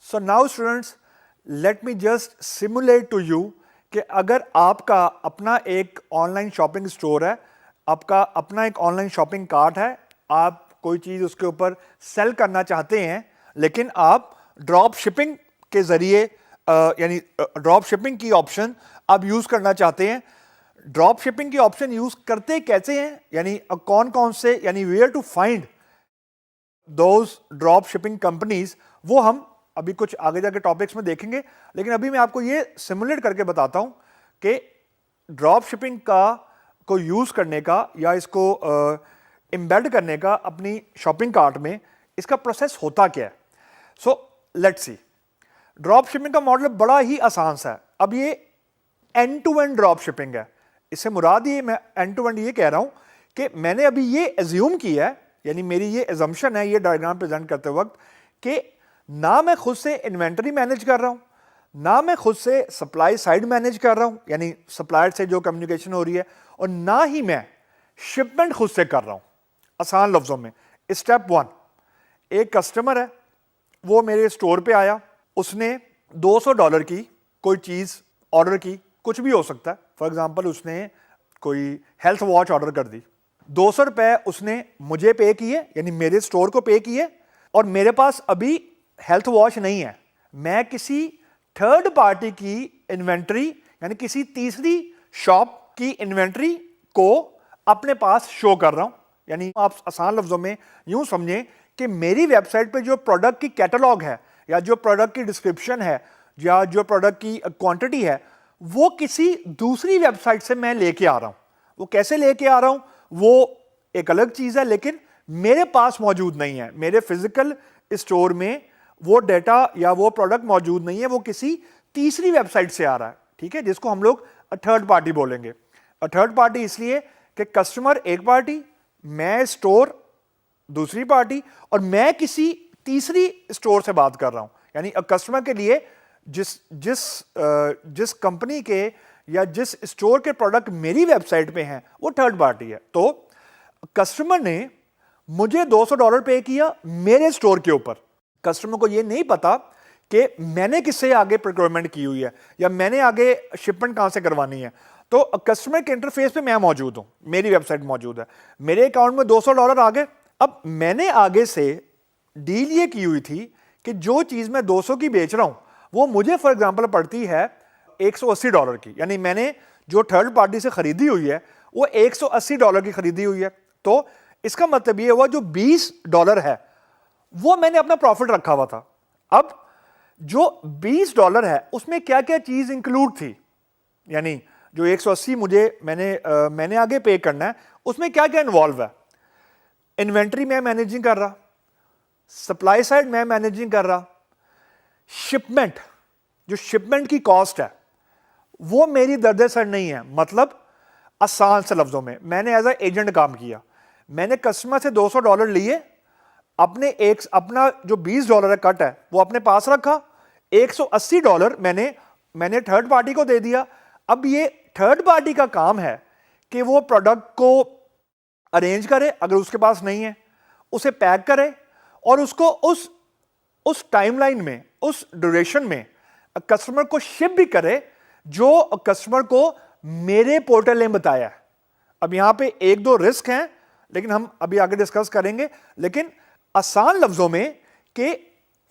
So now students, let me just simulate to you कि अगर आपका अपना एक ऑनलाइन शॉपिंग स्टोर है, आपका अपना एक ऑनलाइन शॉपिंग कार्ट है, आप कोई चीज़ उसके ऊपर सेल करना चाहते हैं, लेकिन आप ड्रॉप शिपिंग के ज़रिए यानी ड्रॉप शिपिंग की ऑप्शन आप यूज़ करना चाहते हैं। ड्रॉप शिपिंग की ऑप्शन यूज़ करते कैसे हैं, यानी कौन कौन से, यानी where to find those drop shipping companies, वो हम अभी कुछ आगे जाके टॉपिक्स में देखेंगे। लेकिन अभी मैं आपको ये सिमुलेट करके बताता हूँ कि ड्रॉप शिपिंग को यूज़ करने का या इसको एम्बेड करने का अपनी शॉपिंग कार्ट में, इसका प्रोसेस होता क्या है। So let's see. Drop shipping का मॉडल बड़ा ही आसान सा है। अब ये end to end drop shipping है। इससे मुराद ये, मैं एंड टू एंड ये कह रहा हूँ कि मैंने अभी ये एज्यूम किया है, यानी मेरी ये एजम्पशन है ये डायग्राम प्रेजेंट करते वक्त, कि ना मैं खुद से इन्वेंटरी मैनेज कर रहा हूँ, ना मैं खुद से सप्लाई साइड मैनेज कर रहा हूँ, यानी सप्लायर से जो कम्युनिकेशन हो रही है, और ना ही मैं शिपमेंट खुद से कर रहा हूँ। आसान लफ्ज़ों में स्टेप 1, एक कस्टमर है, वो मेरे स्टोर पे आया, उसने $200 की कोई चीज़ ऑर्डर की, कुछ भी हो सकता है। फॉर एग्जांपल उसने कोई हेल्थ वॉच ऑर्डर कर दी, 200 रुपये उसने मुझे पे किए, यानी मेरे स्टोर को पे किए, और मेरे पास अभी हेल्थ वॉच नहीं है। मैं किसी थर्ड पार्टी की इन्वेंट्री, यानी किसी तीसरी शॉप की इन्वेंट्री को अपने पास शो कर रहा हूं। यानी आप आसान लफ्ज़ों में यूं समझें कि मेरी वेबसाइट पे जो प्रोडक्ट की कैटलॉग है, या जो प्रोडक्ट की डिस्क्रिप्शन है, या जो प्रोडक्ट की क्वांटिटी है, वो किसी दूसरी वेबसाइट से मैं लेके आ रहा हूं। वो कैसे लेके आ रहा हूं वो एक अलग चीज़ है, लेकिन मेरे पास मौजूद नहीं है। मेरे फिजिकल स्टोर में वो डेटा या वो प्रोडक्ट मौजूद नहीं है, वो किसी तीसरी वेबसाइट से आ रहा है, ठीक है, जिसको हम लोग थर्ड पार्टी बोलेंगे। थर्ड पार्टी इसलिए कि कस्टमर एक पार्टी, मैं स्टोर दूसरी पार्टी, और मैं किसी तीसरी स्टोर से बात कर रहा हूं। यानी कस्टमर के लिए जिस कंपनी के या जिस स्टोर के प्रोडक्ट मेरी वेबसाइट पे हैं वो थर्ड पार्टी है। तो कस्टमर ने मुझे $200 पे किया मेरे स्टोर के ऊपर। कस्टमर को ये नहीं पता कि मैंने किससे आगे प्रोक्योरमेंट की हुई है या मैंने आगे शिपमेंट कहां से करवानी है। तो कस्टमर के इंटरफेस पे मैं मौजूद हूं, मेरी वेबसाइट मौजूद है, मेरे अकाउंट में $200 आ गए। अब मैंने आगे से डील ये की हुई थी कि जो चीज़ मैं 200 की बेच रहा हूं वो मुझे फॉर एग्जांपल पड़ती है $180 की। यानी मैंने जो थर्ड पार्टी से खरीदी हुई है वो $180 की खरीदी हुई है। तो इसका मतलब ये हुआ जो $20 है वो मैंने अपना प्रॉफिट रखा हुआ था। अब जो $20 है उसमें क्या क्या चीज़ इंक्लूड थी, यानी जो 180 मैंने आगे पे करना है, उसमें क्या क्या इन्वॉल्व है। इन्वेंट्री मैं मैनेजिंग कर रहा, सप्लाई साइड मैं मैनेज नहीं कर रहा, शिपमेंट, जो शिपमेंट की कॉस्ट है वो मेरी दर्द सर नहीं है। मतलब आसान से लफ्जों में, मैंने एज ए एजेंट काम किया, मैंने कस्टमर से $200 लिए, अपना जो $20 है कट है वो अपने पास रखा, $180 मैंने थर्ड पार्टी को दे दिया। अब ये थर्ड पार्टी का काम है कि वो प्रोडक्ट को अरेंज करे, अगर उसके पास नहीं है उसे पैक करे और उसको उस टाइमलाइन में, उस ड्यूरेशन में कस्टमर को शिप भी करे जो कस्टमर को मेरे पोर्टल ने बताया है। अब यहां पे एक दो रिस्क हैं लेकिन हम अभी आगे डिस्कस करेंगे, लेकिन आसान लफ्जों में कि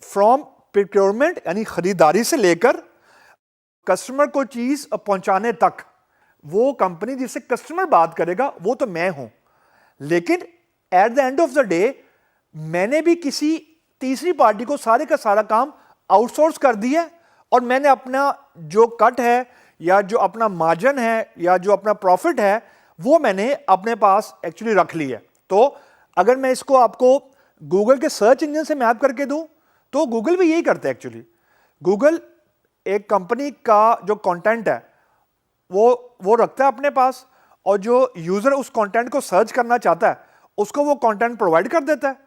फ्रॉम प्रोक्योरमेंट यानी खरीदारी से लेकर कस्टमर को चीज पहुंचाने तक वो कंपनी जिससे कस्टमर बात करेगा वो तो मैं हूं, लेकिन eight the end of the day मैंने भी किसी तीसरी पार्टी को सारे का सारा काम आउटसोर्स कर दिया और मैंने अपना जो कट है या जो अपना मार्जिन है या जो अपना प्रॉफिट है वो मैंने अपने पास एक्चुअली रख ली है। तो अगर मैं इसको आपको गूगल के सर्च इंजन से मैप करके दूं तो गूगल भी यही करते हैं एक्चुअली। गूगल एक कंपनी का जो कंटेंट है वो रखता है अपने पास और जो यूजर उस कंटेंट को सर्च करना चाहता है उसको वो कंटेंट प्रोवाइड कर देता है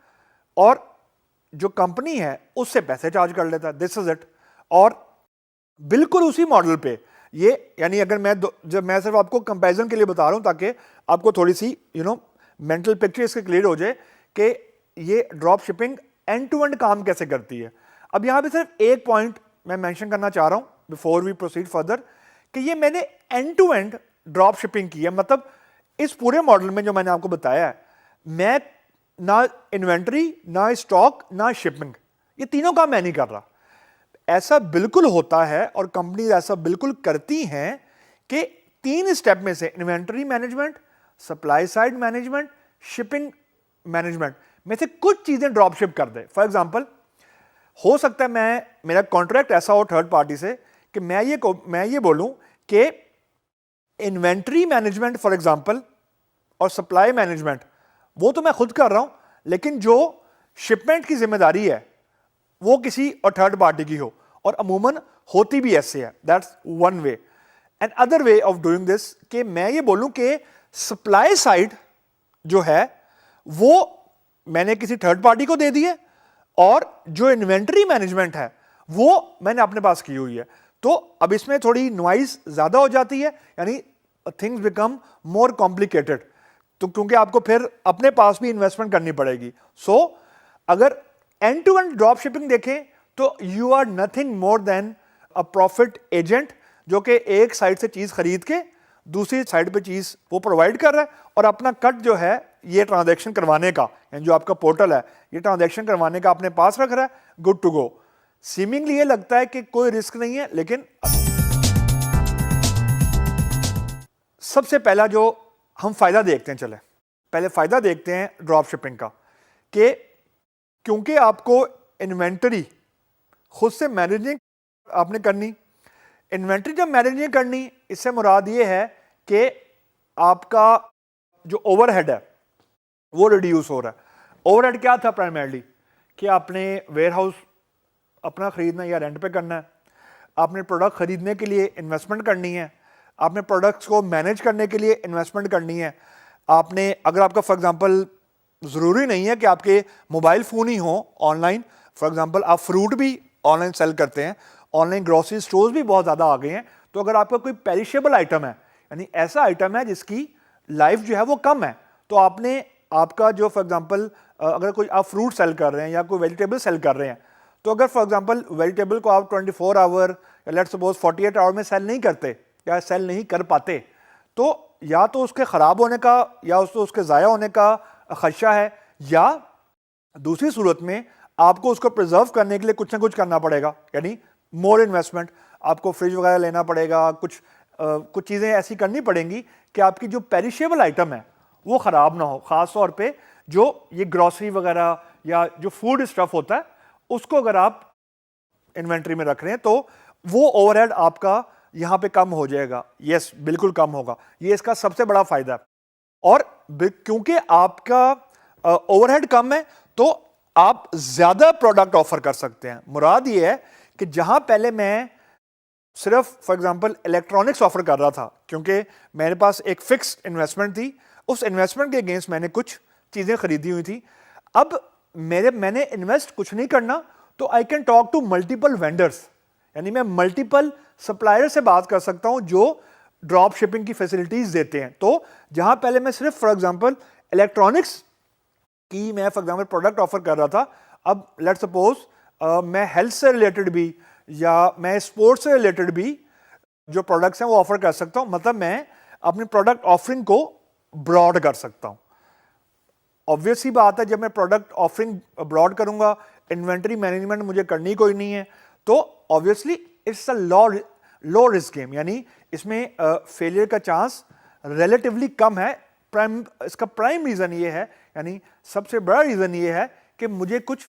और जो कंपनी है उससे पैसे चार्ज कर लेता है। This is it. और बिल्कुल उसी मॉडल पे ये, यानी अगर मैं सिर्फ आपको कंपैरिजन के लिए बता रहा हूं ताकि आपको थोड़ी सी मेंटल पिक्चर इसके क्लियर हो जाए कि ये drop shipping end to end काम कैसे करती है। अब यहां पे सिर्फ एक पॉइंट मैं मेंशन करना चाह रहा हूं बिफोर वी प्रोसीड फर्दर कि ये मैंने end to end drop shipping की है। मतलब इस पूरे मॉडल में जो मैंने आपको बताया है, मैं ना इन्वेंटरी, ना स्टॉक, ना शिपिंग, ये तीनों काम मैं नहीं कर रहा। ऐसा बिल्कुल होता है और कंपनी ऐसा बिल्कुल करती हैं कि 3 स्टेप में से inventory management, supply side management, shipping management में से कुछ चीजें ड्रॉप शिप कर दे। फॉर एग्जांपल, हो सकता है मेरा कॉन्ट्रैक्ट ऐसा हो थर्ड पार्टी से कि मैं ये बोलूं कि इन्वेंटरी मैनेजमेंट फॉर एग्जांपल और सप्लाई मैनेजमेंट वो तो मैं खुद कर रहा हूं, लेकिन जो शिपमेंट की जिम्मेदारी है वो किसी और थर्ड पार्टी की हो, और अमूमन होती भी ऐसे है। That's one way. And other way of doing this कि मैं ये बोलूं कि सप्लाई साइड जो है वो मैंने किसी थर्ड पार्टी को दे दी है और जो इन्वेंटरी मैनेजमेंट है वो मैंने अपने पास की हुई है। तो अब इसमें थोड़ी नॉइज ज्यादा हो जाती है, यानी थिंग्स बिकम मोर कॉम्प्लिकेटेड, तो क्योंकि आपको फिर अपने पास भी इन्वेस्टमेंट करनी पड़ेगी। सो अगर end to end drop shipping देखें तो you are nothing more than a profit agent जो कि एक साइड से चीज खरीद के दूसरी साइड पे चीज वो प्रोवाइड कर रहा है और अपना कट जो है ये ट्रांजैक्शन करवाने का, यानी जो आपका पोर्टल है ये ट्रांजैक्शन करवाने का अपने पास रख रहा है। Good to go. सीमिंगली ये लगता है कि कोई रिस्क नहीं है, लेकिन सबसे पहला जो हम फायदा देखते हैं, चले पहले फायदा देखते हैं ड्रॉप शिपिंग का, कि क्योंकि आपको इन्वेंटरी खुद से मैनेजिंग आपने करनी। इन्वेंटरी जब मैनेजिंग करनी, इससे मुराद ये है कि आपका जो ओवरहेड है वो रिड्यूस हो रहा है। ओवरहेड क्या था प्राइमरली कि आपने वेयरहाउस अपना खरीदना या रेंट पे करना है, आपने प्रोडक्ट खरीदने के लिए इन्वेस्टमेंट करनी है, आपने प्रोडक्ट्स को मैनेज करने के लिए इन्वेस्टमेंट करनी है, आपने, अगर आपका फॉर एग्जांपल ज़रूरी नहीं है कि आपके मोबाइल फ़ोन ही हो ऑनलाइन, फॉर एग्जांपल आप फ्रूट भी ऑनलाइन सेल करते हैं, ऑनलाइन ग्रोसरी स्टोर्स भी बहुत ज़्यादा आ गए हैं। तो अगर आपका कोई पेरिशेबल आइटम है, यानी ऐसा आइटम है जिसकी लाइफ जो है वो कम है, तो आपका जो फॉर एग्जांपल अगर कोई आप फ्रूट सेल कर रहे हैं या कोई वेजिटेबल सेल कर रहे हैं, तो अगर फॉर एग्जांपल वेजिटेबल को आप 24 आवर या लेट्स सपोज 48 आवर में सेल नहीं करते या सेल नहीं कर पाते, तो या तो उसके ख़राब होने का या उसके ज़ाया होने का खदशा है, या दूसरी सूरत में आपको उसको प्रिजर्व करने के लिए कुछ ना कुछ करना पड़ेगा, यानी मोर इन्वेस्टमेंट, आपको फ्रिज वगैरह लेना पड़ेगा, कुछ चीज़ें ऐसी करनी पड़ेंगी कि आपकी जो पेरिशेबल आइटम है वो ख़राब ना हो। ख़ास तौर पे जो ये ग्रॉसरी वगैरह या जो फूड स्टफ होता है उसको अगर आप इन्वेंट्री में रख रहे हैं तो वो ओवरहेड आपका यहाँ पे कम हो जाएगा। यस, बिल्कुल कम होगा, ये इसका सबसे बड़ा फायदा है। और क्योंकि आपका ओवरहेड कम है तो आप ज्यादा प्रोडक्ट ऑफर कर सकते हैं। मुराद ये है कि जहां पहले मैं सिर्फ फॉर एग्जांपल इलेक्ट्रॉनिक्स ऑफर कर रहा था क्योंकि मेरे पास एक फिक्स्ड इन्वेस्टमेंट थी, उस इन्वेस्टमेंट के अगेंस्ट मैंने कुछ चीजें खरीदी हुई थी। अब मैंने इन्वेस्ट कुछ नहीं करना, तो I can talk to multiple vendors, यानी मैं मल्टीपल सप्लायर से बात कर सकता हूं जो ड्रॉप शिपिंग की फैसिलिटीज देते हैं। तो जहां पहले मैं सिर्फ फॉर एग्जांपल इलेक्ट्रॉनिक्स की मैं फॉर एग्जांपल प्रोडक्ट ऑफर कर रहा था, अब लेट सपोज मैं हेल्थ से रिलेटेड भी या मैं स्पोर्ट्स से रिलेटेड भी जो प्रोडक्ट्स हैं वो ऑफर कर सकता हूं। मतलब मैं अपनी प्रोडक्ट ऑफरिंग को ब्रॉड कर सकता हूं। ऑब्वियस ही बात है, जब मैं प्रोडक्ट ऑफरिंग ब्रॉड करूंगा, इन्वेंटरी मैनेजमेंट मुझे करनी कोई नहीं है, तो obviously it's a low risk game, यानी इसमें फेलियर का चांस रिलेटिवली कम है। इसका प्राइम रीजन ये है, यानी सबसे बड़ा रीजन ये है कि मुझे कुछ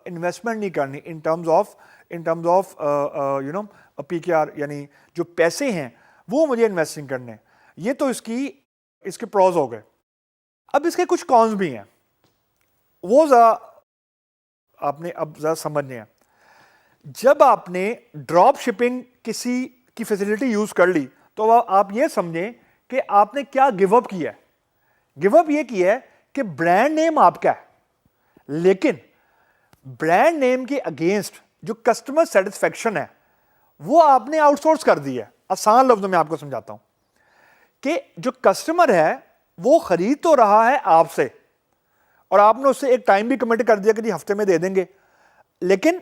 इन्वेस्टमेंट नहीं करनी इन टर्म्स ऑफ पीकेआर, यानी जो पैसे हैं वो मुझे इन्वेस्टिंग करने। ये तो इसके प्रॉज हो गए। अब इसके कुछ कॉन्स भी हैं, वो आपने अब जरा समझने हैं। जब आपने ड्रॉप शिपिंग किसी की फैसिलिटी यूज कर ली, तो आप ये समझें कि आपने क्या गिव अप किया है। गिव अप ये किया है कि ब्रांड नेम आपका है, लेकिन ब्रांड नेम के अगेंस्ट जो कस्टमर सेटिस्फेक्शन है वो आपने आउटसोर्स कर दी है। आसान लफ्जों में आपको समझाता हूं कि जो कस्टमर है वो खरीद तो रहा है आपसे, और आपने उससे एक टाइम भी कमिट कर दिया कि जी हफ्ते में दे देंगे, लेकिन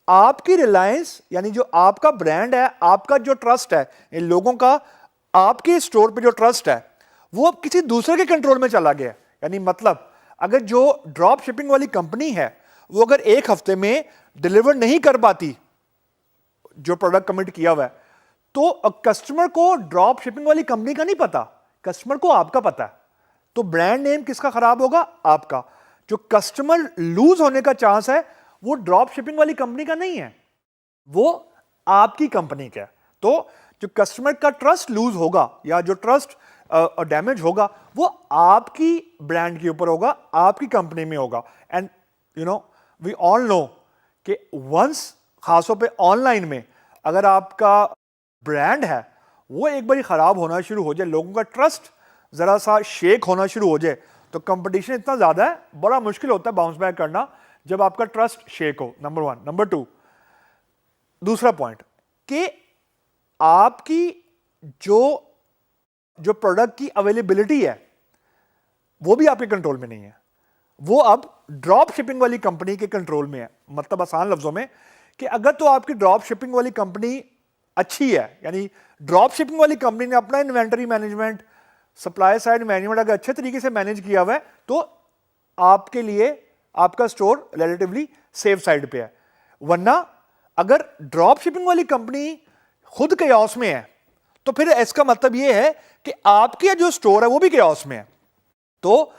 आपकी रिलायंस, यानी जो आपका ब्रांड है, आपका जो ट्रस्ट है, इन लोगों का आपके स्टोर पे जो ट्रस्ट है वो अब किसी दूसरे के कंट्रोल में चला गया। यानी मतलब अगर जो ड्रॉप शिपिंग वाली कंपनी है वो अगर एक हफ्ते में डिलीवर नहीं कर पाती जो प्रोडक्ट कमिट किया हुआ है, तो कस्टमर को ड्रॉप शिपिंग वाली कंपनी का नहीं पता, कस्टमर को आपका पता है। तो ब्रांड नेम किसका खराब होगा? आपका। जो कस्टमर लूज होने का चांस है वो ड्रॉप शिपिंग वाली कंपनी का नहीं है, वो आपकी कंपनी का है। तो जो कस्टमर का ट्रस्ट लूज होगा या जो ट्रस्ट डैमेज होगा वो आपकी ब्रांड के ऊपर होगा, आपकी कंपनी में होगा। एंड वी ऑल नो कि वंस, खासतौर पे ऑनलाइन में, अगर आपका ब्रांड है वो एक बार खराब होना शुरू हो जाए, लोगों का ट्रस्ट जरा सा शेक होना शुरू हो जाए, तो कंपटीशन इतना ज्यादा है, बड़ा मुश्किल होता है बाउंस बैक करना जब आपका ट्रस्ट शेक हो। नंबर 1। नंबर 2, दूसरा पॉइंट कि आपकी जो प्रोडक्ट की अवेलेबिलिटी है वो भी आपके कंट्रोल में नहीं है, वो अब ड्रॉप शिपिंग वाली कंपनी के कंट्रोल में है। मतलब आसान लफ्जों में कि अगर तो आपकी ड्रॉप शिपिंग वाली कंपनी अच्छी है, यानी ड्रॉप शिपिंग वाली कंपनी ने अपना inventory management, supply side management अगर अच्छे तरीके से मैनेज किया हुआ है, तो आपके लिए आपका स्टोर रिलेटिवली सेफ साइड पे है। वरना अगर ड्रॉप शिपिंग वाली कंपनी खुद केओस में है, तो फिर इसका मतलब यह है कि आपके जो स्टोर है वो भी केओस में है। तो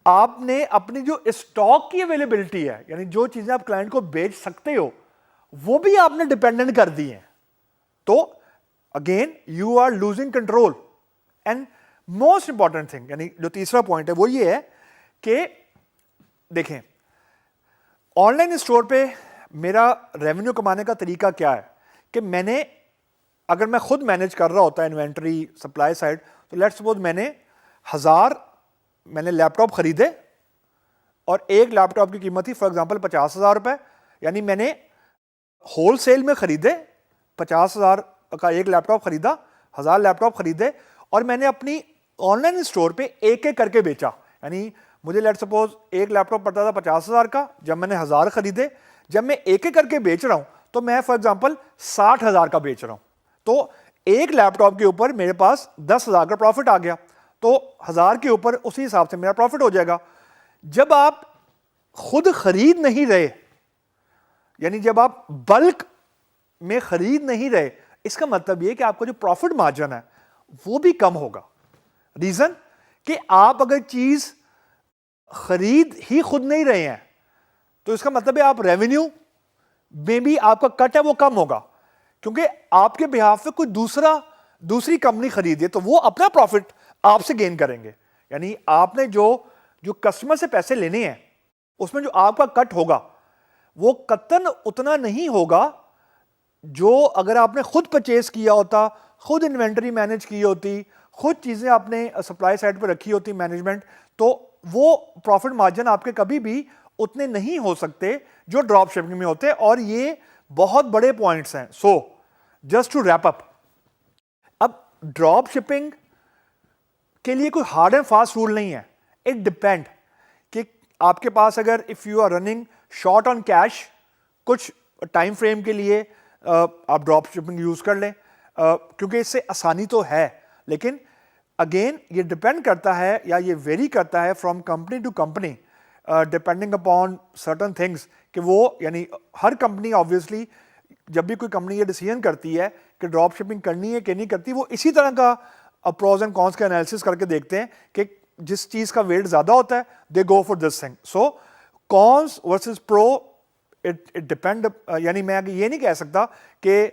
आपने अपनी जो स्टॉक की अवेलेबिलिटी है, यानी जो चीजें आप क्लाइंट को बेच सकते हो, वो भी आपने डिपेंडेंट कर दी है। तो again you are losing control. And most important thing, यानी जो तीसरा पॉइंट है वो ये है कि देखें, ऑनलाइन स्टोर पे मेरा रेवेन्यू कमाने का तरीका क्या है कि अगर मैं खुद मैनेज कर रहा होता इन्वेंटरी, सप्लाई साइड, तो लेट्स सपोज मैंने लैपटॉप खरीदे और एक लैपटॉप की कीमत थी फॉर एग्जांपल 50,000 रुपए, यानी मैंने होलसेल में खरीदे, 50,000 का एक लैपटॉप खरीदा, 1000 लैपटॉप खरीदे, और मैंने अपनी ऑनलाइन स्टोर पे एक एक करके बेचा। यानी मुझे लेट सपोज एक लैपटॉप पड़ता था 50,000 का, जब मैंने 1000 खरीदे, जब मैं एक एक करके बेच रहा हूं तो मैं फॉर एग्जांपल 60,000 का बेच रहा हूं, तो एक लैपटॉप के ऊपर मेरे पास 10,000 का प्रॉफिट आ गया, तो 1000 के ऊपर उसी हिसाब से मेरा प्रॉफिट हो जाएगा। जब आप खुद खरीद नहीं रहे, यानी जब आप बल्क में खरीद नहीं रहे, इसका मतलब यह कि आपका जो प्रॉफिट मार्जिन है वो भी कम होगा। रीजन कि आप अगर चीज खरीद ही खुद नहीं रहे हैं, तो इसका मतलब है आप रेवेन्यू में भी आपका कट है वो कम होगा, क्योंकि आपके बिहाफ पे कोई दूसरी कंपनी खरीदी है, तो वो अपना प्रॉफिट आपसे गेन करेंगे। यानी आपने जो कस्टमर से पैसे लेने हैं उसमें जो आपका कट होगा वो कतन उतना नहीं होगा जो अगर आपने खुद परचेज किया होता, खुद इन्वेंटरी मैनेज की होती, खुद चीज़ें आपने सप्लाई साइड पर रखी होती मैनेजमेंट, तो वो प्रॉफिट मार्जिन आपके कभी भी उतने नहीं हो सकते जो ड्रॉप शिपिंग में होते हैं। और ये बहुत बड़े पॉइंट्स हैं। So just to wrap up, अब ड्रॉप शिपिंग के लिए कोई हार्ड एंड फास्ट रूल नहीं है। इट डिपेंड कि आपके पास अगर if you are running short on cash, कुछ टाइम फ्रेम के लिए आप ड्रॉप शिपिंग यूज कर लें, क्योंकि इससे आसानी तो है, लेकिन अगेन ये डिपेंड करता है या ये वेरी करता है from company to company, depending upon certain things, कि वो यानी हर कंपनी ऑब्वियसली जब भी कोई कंपनी ये डिसीजन करती है कि ड्रॉप शिपिंग करनी है कि नहीं करती, वो इसी तरह का प्रोज एंड कॉन्स का एनालिसिस करके देखते हैं कि जिस चीज़ का वेट ज़्यादा होता है they go for this thing. So cons versus pro, it depend, यानी मैं ये नहीं कह सकता कि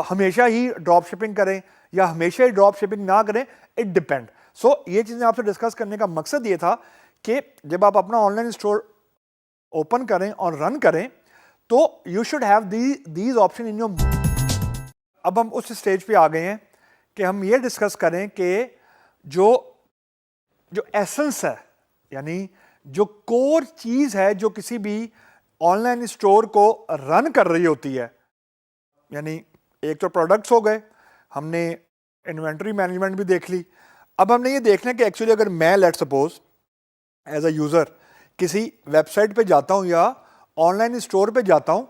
हमेशा ही ड्रॉप शिपिंग करें या हमेशा ही ड्रॉप शिपिंग ना करें, इट डिपेंड। सो ये चीज़ें आपसे डिस्कस करने का मकसद ये था कि जब आप अपना ऑनलाइन स्टोर ओपन करें और रन करें तो you should have these option in your. अब हम उस स्टेज पे आ गए हैं कि हम ये डिस्कस करें कि जो एसेंस है, यानी जो कोर चीज़ है जो किसी भी ऑनलाइन स्टोर को रन कर रही होती है, यानी एक तो प्रोडक्ट्स हो गए, हमने इन्वेंटरी मैनेजमेंट भी देख ली। अब हमने ये देखना है कि एक्चुअली अगर मैं let suppose as a user किसी वेबसाइट पे जाता हूँ या ऑनलाइन स्टोर पे जाता हूँ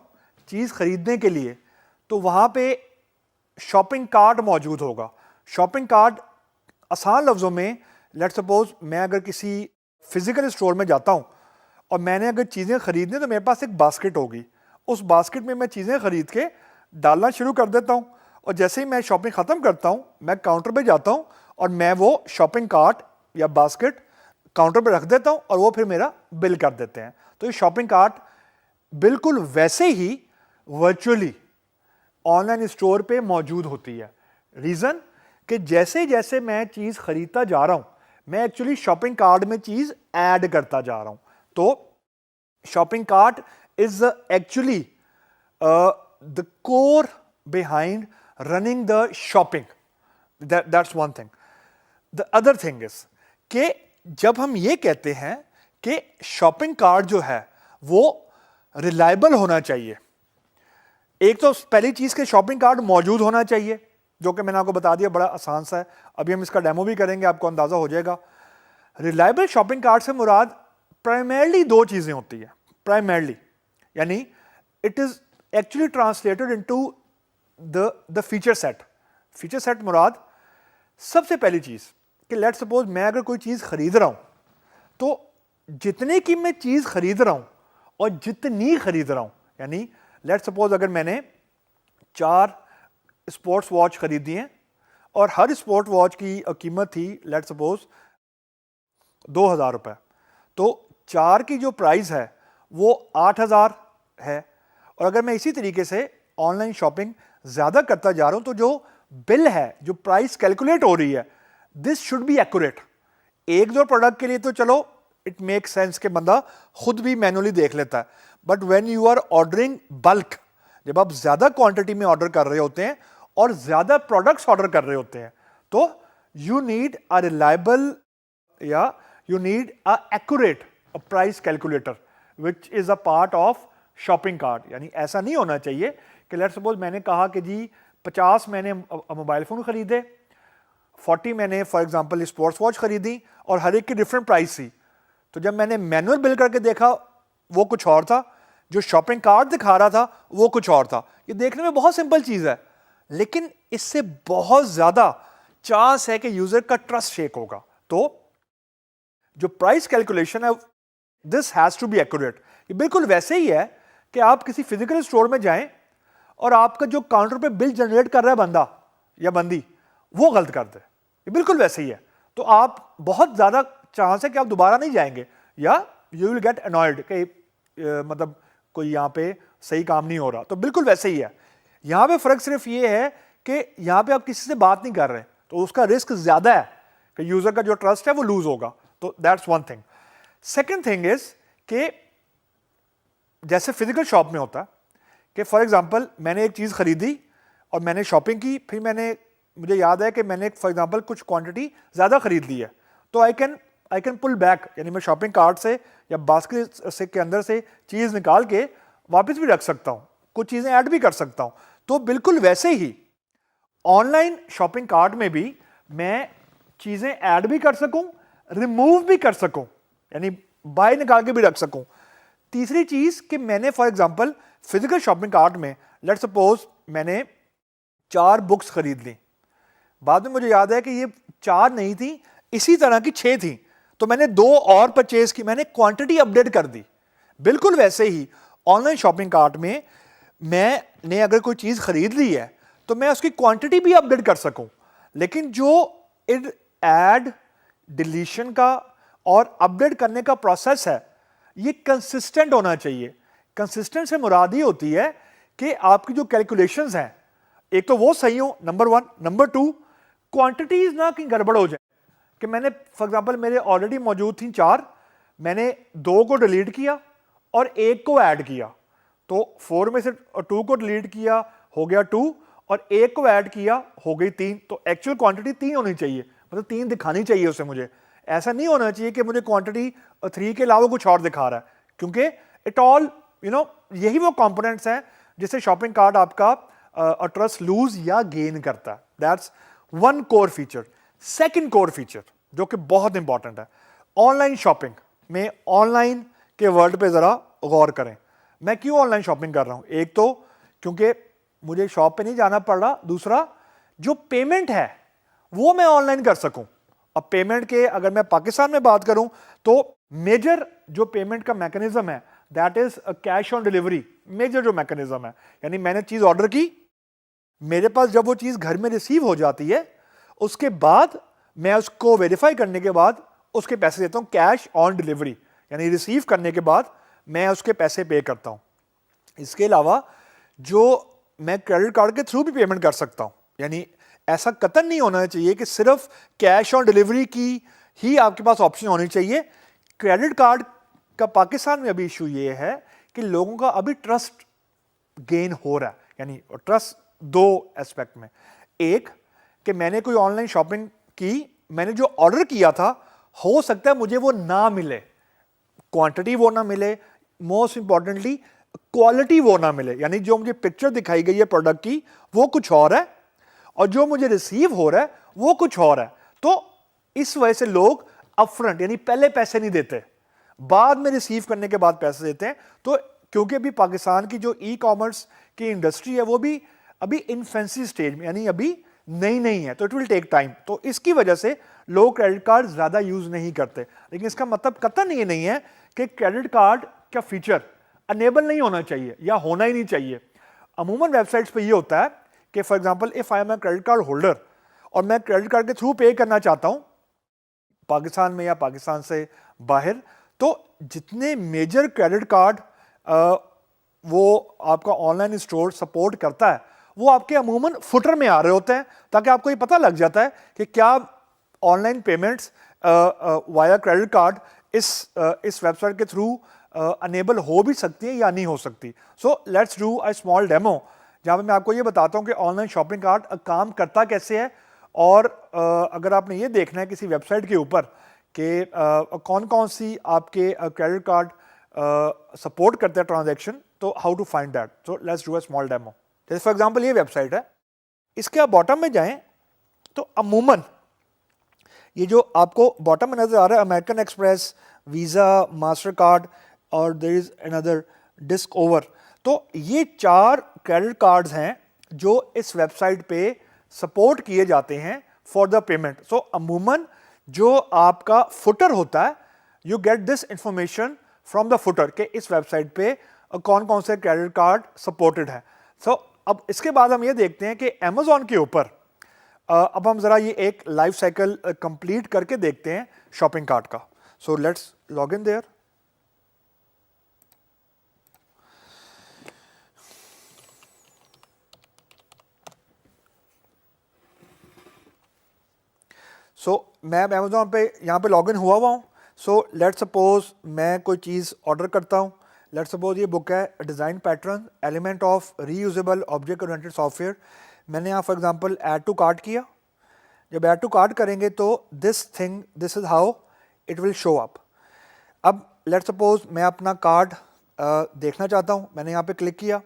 चीज़ ख़रीदने के लिए, तो वहाँ पे शॉपिंग कार्ट मौजूद होगा। शॉपिंग कार्ट आसान लफ्ज़ों में, लेट सपोज मैं अगर किसी फिज़िकल स्टोर में जाता हूँ और मैंने अगर चीज़ें ख़रीदनी तो मेरे पास एक बास्केट होगी, उस बास्केट में मैं चीज़ें ख़रीद के डालना शुरू कर देता हूँ, और जैसे ही मैं शॉपिंग ख़त्म करता हूँ मैं काउंटर पे जाता हूँ और मैं वो शॉपिंग कार्ट या बास्केट काउंटर पे रख देता हूँ और वो फिर मेरा बिल कर देते हैं। तो ये शॉपिंग कार्ट बिल्कुल वैसे ही वर्चुअली ऑनलाइन स्टोर पे मौजूद होती है। रीज़न कि जैसे जैसे मैं चीज़ ख़रीदता जा रहा हूँ मैं एक्चुअली शॉपिंग कार्ट में चीज़ ऐड करता जा रहा हूँ। तो shopping cart is actually the core behind running the shopping. That's one thing. The other thing is कि जब हम ये कहते हैं कि शॉपिंग कार्ट जो है वो रिलायबल होना चाहिए, एक तो पहली चीज़ के शॉपिंग कार्ट मौजूद होना चाहिए, जो कि मैंने आपको बता दिया बड़ा आसान सा है, अभी हम इसका डेमो भी करेंगे, आपको अंदाज़ा हो जाएगा। रिलायबल शॉपिंग कार्ट से मुराद प्राइमरली दो चीज़ें होती है। प्राइमरली यानी it is actually translated into the feature set. Feature set मुराद सबसे पहली चीज़ कि लेट सपोज मैं अगर कोई चीज़ ख़रीद रहा हूँ तो जितने की मैं चीज़ ख़रीद रहा हूँ और जितनी ख़रीद रहा हूँ, यानी लेट सपोज अगर मैंने 4 स्पोर्ट्स वॉच ख़रीदी हैं और हर स्पोर्ट वॉच की कीमत थी लेट सपोज 2000 रुपये, तो 4 की जो प्राइस है वो 8000 है। और अगर मैं इसी तरीके से ऑनलाइन शॉपिंग ज़्यादा करता जा रहा हूँ तो जो बिल है, जो प्राइस कैलकुलेट हो रही है, दिस शुड बी एक्यूरेट। एक दो प्रोडक्ट के लिए तो चलो इट मेक सेंस कि बंदा खुद भी मैनुअली देख लेता है, but when you are ordering bulk, जब आप ज़्यादा क्वांटिटी में ऑर्डर कर रहे होते हैं और ज़्यादा प्रोडक्ट्स ऑर्डर कर रहे होते हैं, तो यू नीड अ रिलायबल या you need a accurate price calculator which is a part of shopping cart। यानी ऐसा नहीं होना चाहिए कि लेट सपोज मैंने कहा कि जी 50 मैंने मोबाइल फ़ोन ख़रीदे, 40 मैंने फॉर एग्जांपल स्पोर्ट्स वॉच ख़रीदी और हर एक की डिफरेंट प्राइस थी। तो जब मैंने मैनुअल बिल करके देखा वो कुछ और था, जो शॉपिंग कार्ट दिखा रहा था वो कुछ और था। ये देखने में बहुत सिंपल चीज़ है, लेकिन इससे बहुत ज़्यादा चांस है कि यूज़र का ट्रस्ट शेक होगा। तो जो प्राइस कैलकुलेशन है this has to be accurate. ये बिल्कुल वैसे ही है कि आप किसी फिजिकल स्टोर में जाएं और आपका जो काउंटर पे बिल जनरेट कर रहा है बंदा या बंदी वो गलत कर दे, ये बिल्कुल वैसे ही है। तो आप बहुत ज़्यादा चांस है कि आप दोबारा नहीं जाएंगे या यू विल गेट अनॉयड कि मतलब कोई यहाँ पे सही काम नहीं हो रहा। तो बिल्कुल वैसे ही है। यहाँ पे फ़र्क सिर्फ ये है कि यहाँ पे आप किसी से बात नहीं कर रहे, तो उसका रिस्क ज़्यादा है कि यूज़र का जो ट्रस्ट है वो लूज़ होगा। तो that's one thing. Second thing is कि जैसे फिजिकल शॉप में होता है कि फॉर एग्जांपल मैंने एक चीज़ खरीदी और मैंने शॉपिंग की, फिर मुझे याद है कि मैंने फॉर एग्जांपल कुछ क्वांटिटी ज़्यादा खरीद ली है, तो आई कैन पुल बैक, यानी मैं शॉपिंग कार्ट से या बास्केट से के अंदर से चीज़ निकाल के वापस भी रख सकता हूँ, कुछ चीज़ें ऐड भी कर सकता हूँ। तो बिल्कुल वैसे ही ऑनलाइन शॉपिंग कार्ट में भी मैं चीज़ें ऐड भी कर सकूं, रिमूव भी कर सकूं, यानी बाय निकाल के भी रख सकूं। तीसरी चीज़ कि मैंने for example physical shopping cart में लेट्स सपोज मैंने 4 बुक्स खरीद ली, बाद में मुझे याद है कि ये 4 नहीं थी, इसी तरह की 6 थी, तो मैंने 2 और परचेज की, मैंने क्वांटिटी अपडेट कर दी। बिल्कुल वैसे ही ऑनलाइन शॉपिंग कार्ट में मैंने अगर कोई चीज़ खरीद ली है तो मैं उसकी क्वांटिटी भी अपडेट कर सकूं, लेकिन जो ऐड डिलीशन का और अपडेट करने का प्रोसेस है ये कंसिस्टेंट होना चाहिए। कंसिस्टेंट से मुराद ये होती है कि आपकी जो कैलकुलेशंस हैं एक तो वो सही हो, नंबर 1, नंबर 2 क्वांटिटीज ना कहीं गड़बड़ हो जाए कि मैंने फॉर एग्जांपल मेरे ऑलरेडी मौजूद थी 4, मैंने 2 को डिलीट किया और 1 को ऐड किया, तो 4 में से 2 को डिलीट किया हो गया 2 और 1 को ऐड किया हो गई 3, तो एक्चुअल क्वांटिटी 3 होनी चाहिए, मतलब 3 दिखानी चाहिए उसे मुझे। ऐसा नहीं होना चाहिए कि मुझे क्वांटिटी 3 के अलावा कुछ और दिखा रहा है, क्योंकि इट ऑल यही वो कंपोनेंट्स हैं जिससे शॉपिंग कार्ट आपका ट्रस्ट लूज या गेन करता है। That's one core feature. Second core feature जो कि बहुत इंपॉर्टेंट है, ऑनलाइन शॉपिंग में ऑनलाइन के वर्ड पे जरा गौर करें। मैं क्यों ऑनलाइन शॉपिंग कर रहा हूं? एक तो क्योंकि मुझे शॉप पे नहीं जाना पड़ रहा, दूसरा जो पेमेंट है वो मैं ऑनलाइन कर सकूं। अब पेमेंट के अगर मैं पाकिस्तान में बात करूं तो मेजर जो पेमेंट का मैकेनिज्म है that is cash on delivery, major जो मैकेनिज्म है, यानी मैंने चीज ऑर्डर की, मेरे पास जब वो चीज घर में रिसीव हो जाती है उसके बाद मैं उसको वेरीफाई करने के बाद उसके पैसे देता हूं कैश ऑन डिलीवरी, यानी रिसीव करने के बाद मैं उसके पैसे पे करता हूं। इसके अलावा जो मैं क्रेडिट कार्ड के थ्रू भी पेमेंट कर सकता हूं, यानी ऐसा कतई नहीं होना चाहिए कि सिर्फ कैश ऑन डिलीवरी की ही आपके पास ऑप्शन होनी चाहिए। क्रेडिट कार्ड का पाकिस्तान में अभी इशू ये है कि लोगों का अभी ट्रस्ट गेन हो रहा है, यानी ट्रस्ट 2 एस्पेक्ट में। एक कि मैंने कोई ऑनलाइन शॉपिंग की, मैंने जो ऑर्डर किया था हो सकता है मुझे वो ना मिले, क्वांटिटी वो ना मिले, मोस्ट इंपॉर्टेंटली क्वालिटी वो ना मिले, यानी जो मुझे पिक्चर दिखाई गई है प्रोडक्ट की वो कुछ और है और जो मुझे रिसीव हो रहा है वो कुछ और है। तो इस वजह से लोग अपफ्रंट यानी पहले पैसे नहीं देते, बाद में रिसीव करने के बाद पैसे देते हैं। तो क्योंकि अभी पाकिस्तान की जो ई कॉमर्स की इंडस्ट्री है वो भी अभी इन्फेंसी स्टेज में, यानी अभी नई है, तो इट विल टेक टाइम। तो इसकी वजह से लोग क्रेडिट कार्ड ज़्यादा यूज़ नहीं करते, लेकिन इसका मतलब कतई नहीं है कि क्रेडिट कार्ड का फीचर अनेबल नहीं होना चाहिए या होना ही नहीं चाहिए। अमूमन वेबसाइट्स पे ये होता है कि for example if I am a credit card holder और मैं क्रेडिट कार्ड के थ्रू पे करना चाहता हूँ पाकिस्तान में या पाकिस्तान से बाहर, तो जितने मेजर क्रेडिट कार्ड वो आपका ऑनलाइन स्टोर सपोर्ट करता है वो आपके अमूमन फुटर में आ रहे होते हैं, ताकि आपको ये पता लग जाता है कि क्या online payments via credit card इस वेबसाइट के थ्रू अनेबल हो भी सकती है या नहीं हो सकती। सो let's do a small demo जहाँ पे मैं आपको ये बताता हूँ कि ऑनलाइन शॉपिंग कार्ट काम करता कैसे है, और अगर आपने ये देखना है किसी वेबसाइट के ऊपर कि कौन कौन सी आपके क्रेडिट कार्ड सपोर्ट करते हैं ट्रांजैक्शन, तो how to find that. So let's do a small demo. जैसे फॉर एग्जांपल ये वेबसाइट है, इसके आप बॉटम में जाएं तो अमूमन ये जो आपको बॉटम में नजर आ रहा है American Express, Visa, master card और there is another discover, तो ये 4 क्रेडिट कार्ड्स हैं जो इस वेबसाइट पे सपोर्ट किए जाते हैं फॉर द पेमेंट। सो अमूमन जो आपका फुटर होता है, you get this information from the footer के इस वेबसाइट पे कौन कौन से क्रेडिट कार्ड सपोर्टेड है। सो अब इसके बाद हम ये देखते हैं कि अमेजोन के ऊपर अब हम जरा ये एक लाइफ साइकिल कंप्लीट करके देखते हैं शॉपिंग कार्ट का। So let's log in their. मैं अमेजोन पे यहाँ पे लॉगिन हुआ हूँ। सो लेट्स सपोज मैं कोई चीज़ ऑर्डर करता हूँ, लेट्स सपोज ये बुक है design pattern element of reusable object oriented software. मैंने यहाँ for example add to cart किया। जब ऐड टू कार्ट करेंगे तो this is how it will show up. अब लेट्स सपोज मैं अपना कार्ड देखना चाहता हूँ, मैंने यहाँ पे क्लिक किया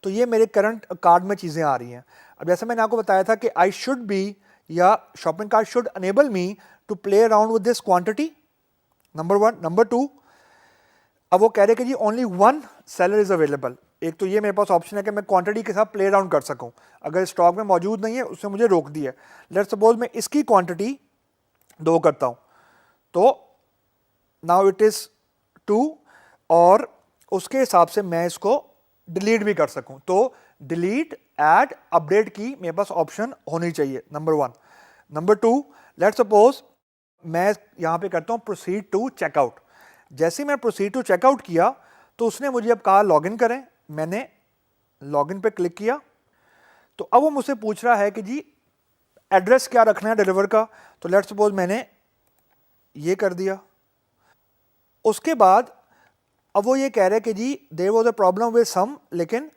तो ये मेरे करंट कार्ड में चीज़ें आ रही हैं। अब जैसे मैंने आपको बताया था कि आई शुड बी या shopping cart should enable me to play around with this quantity, number 1। Number 2, अब वो कह रहे हैं कि जी ओनली 1 सेलर इज अवेलेबल। एक तो ये मेरे पास ऑप्शन है कि मैं क्वांटिटी के साथ प्ले अराउंड कर सकूं, अगर स्टॉक में मौजूद नहीं है उसने मुझे रोक दिया है। लेट्स सपोज मैं इसकी क्वांटिटी 2 करता हूं तो नाउ इट इज 2 और उसके हिसाब से मैं इसको डिलीट भी कर सकूं। तो डिलीट, ऐड, अपडेट की मेरे पास ऑप्शन होनी चाहिए, नंबर 1। नंबर 2, लेट्स सपोज मैं यहां पे करता हूं प्रोसीड टू चेकआउट। जैसे मैं प्रोसीड टू चेकआउट किया तो उसने मुझे अब कहा लॉगिन करें। मैंने लॉगिन पे क्लिक किया तो अब वो मुझसे पूछ रहा है कि जी एड्रेस क्या रखना है डिलीवर का। तो लेट्स सपोज मैंने ये कर दिया। उसके बाद अब वो ये कह रहे हैं कि जी there was a problem with some, लेकिन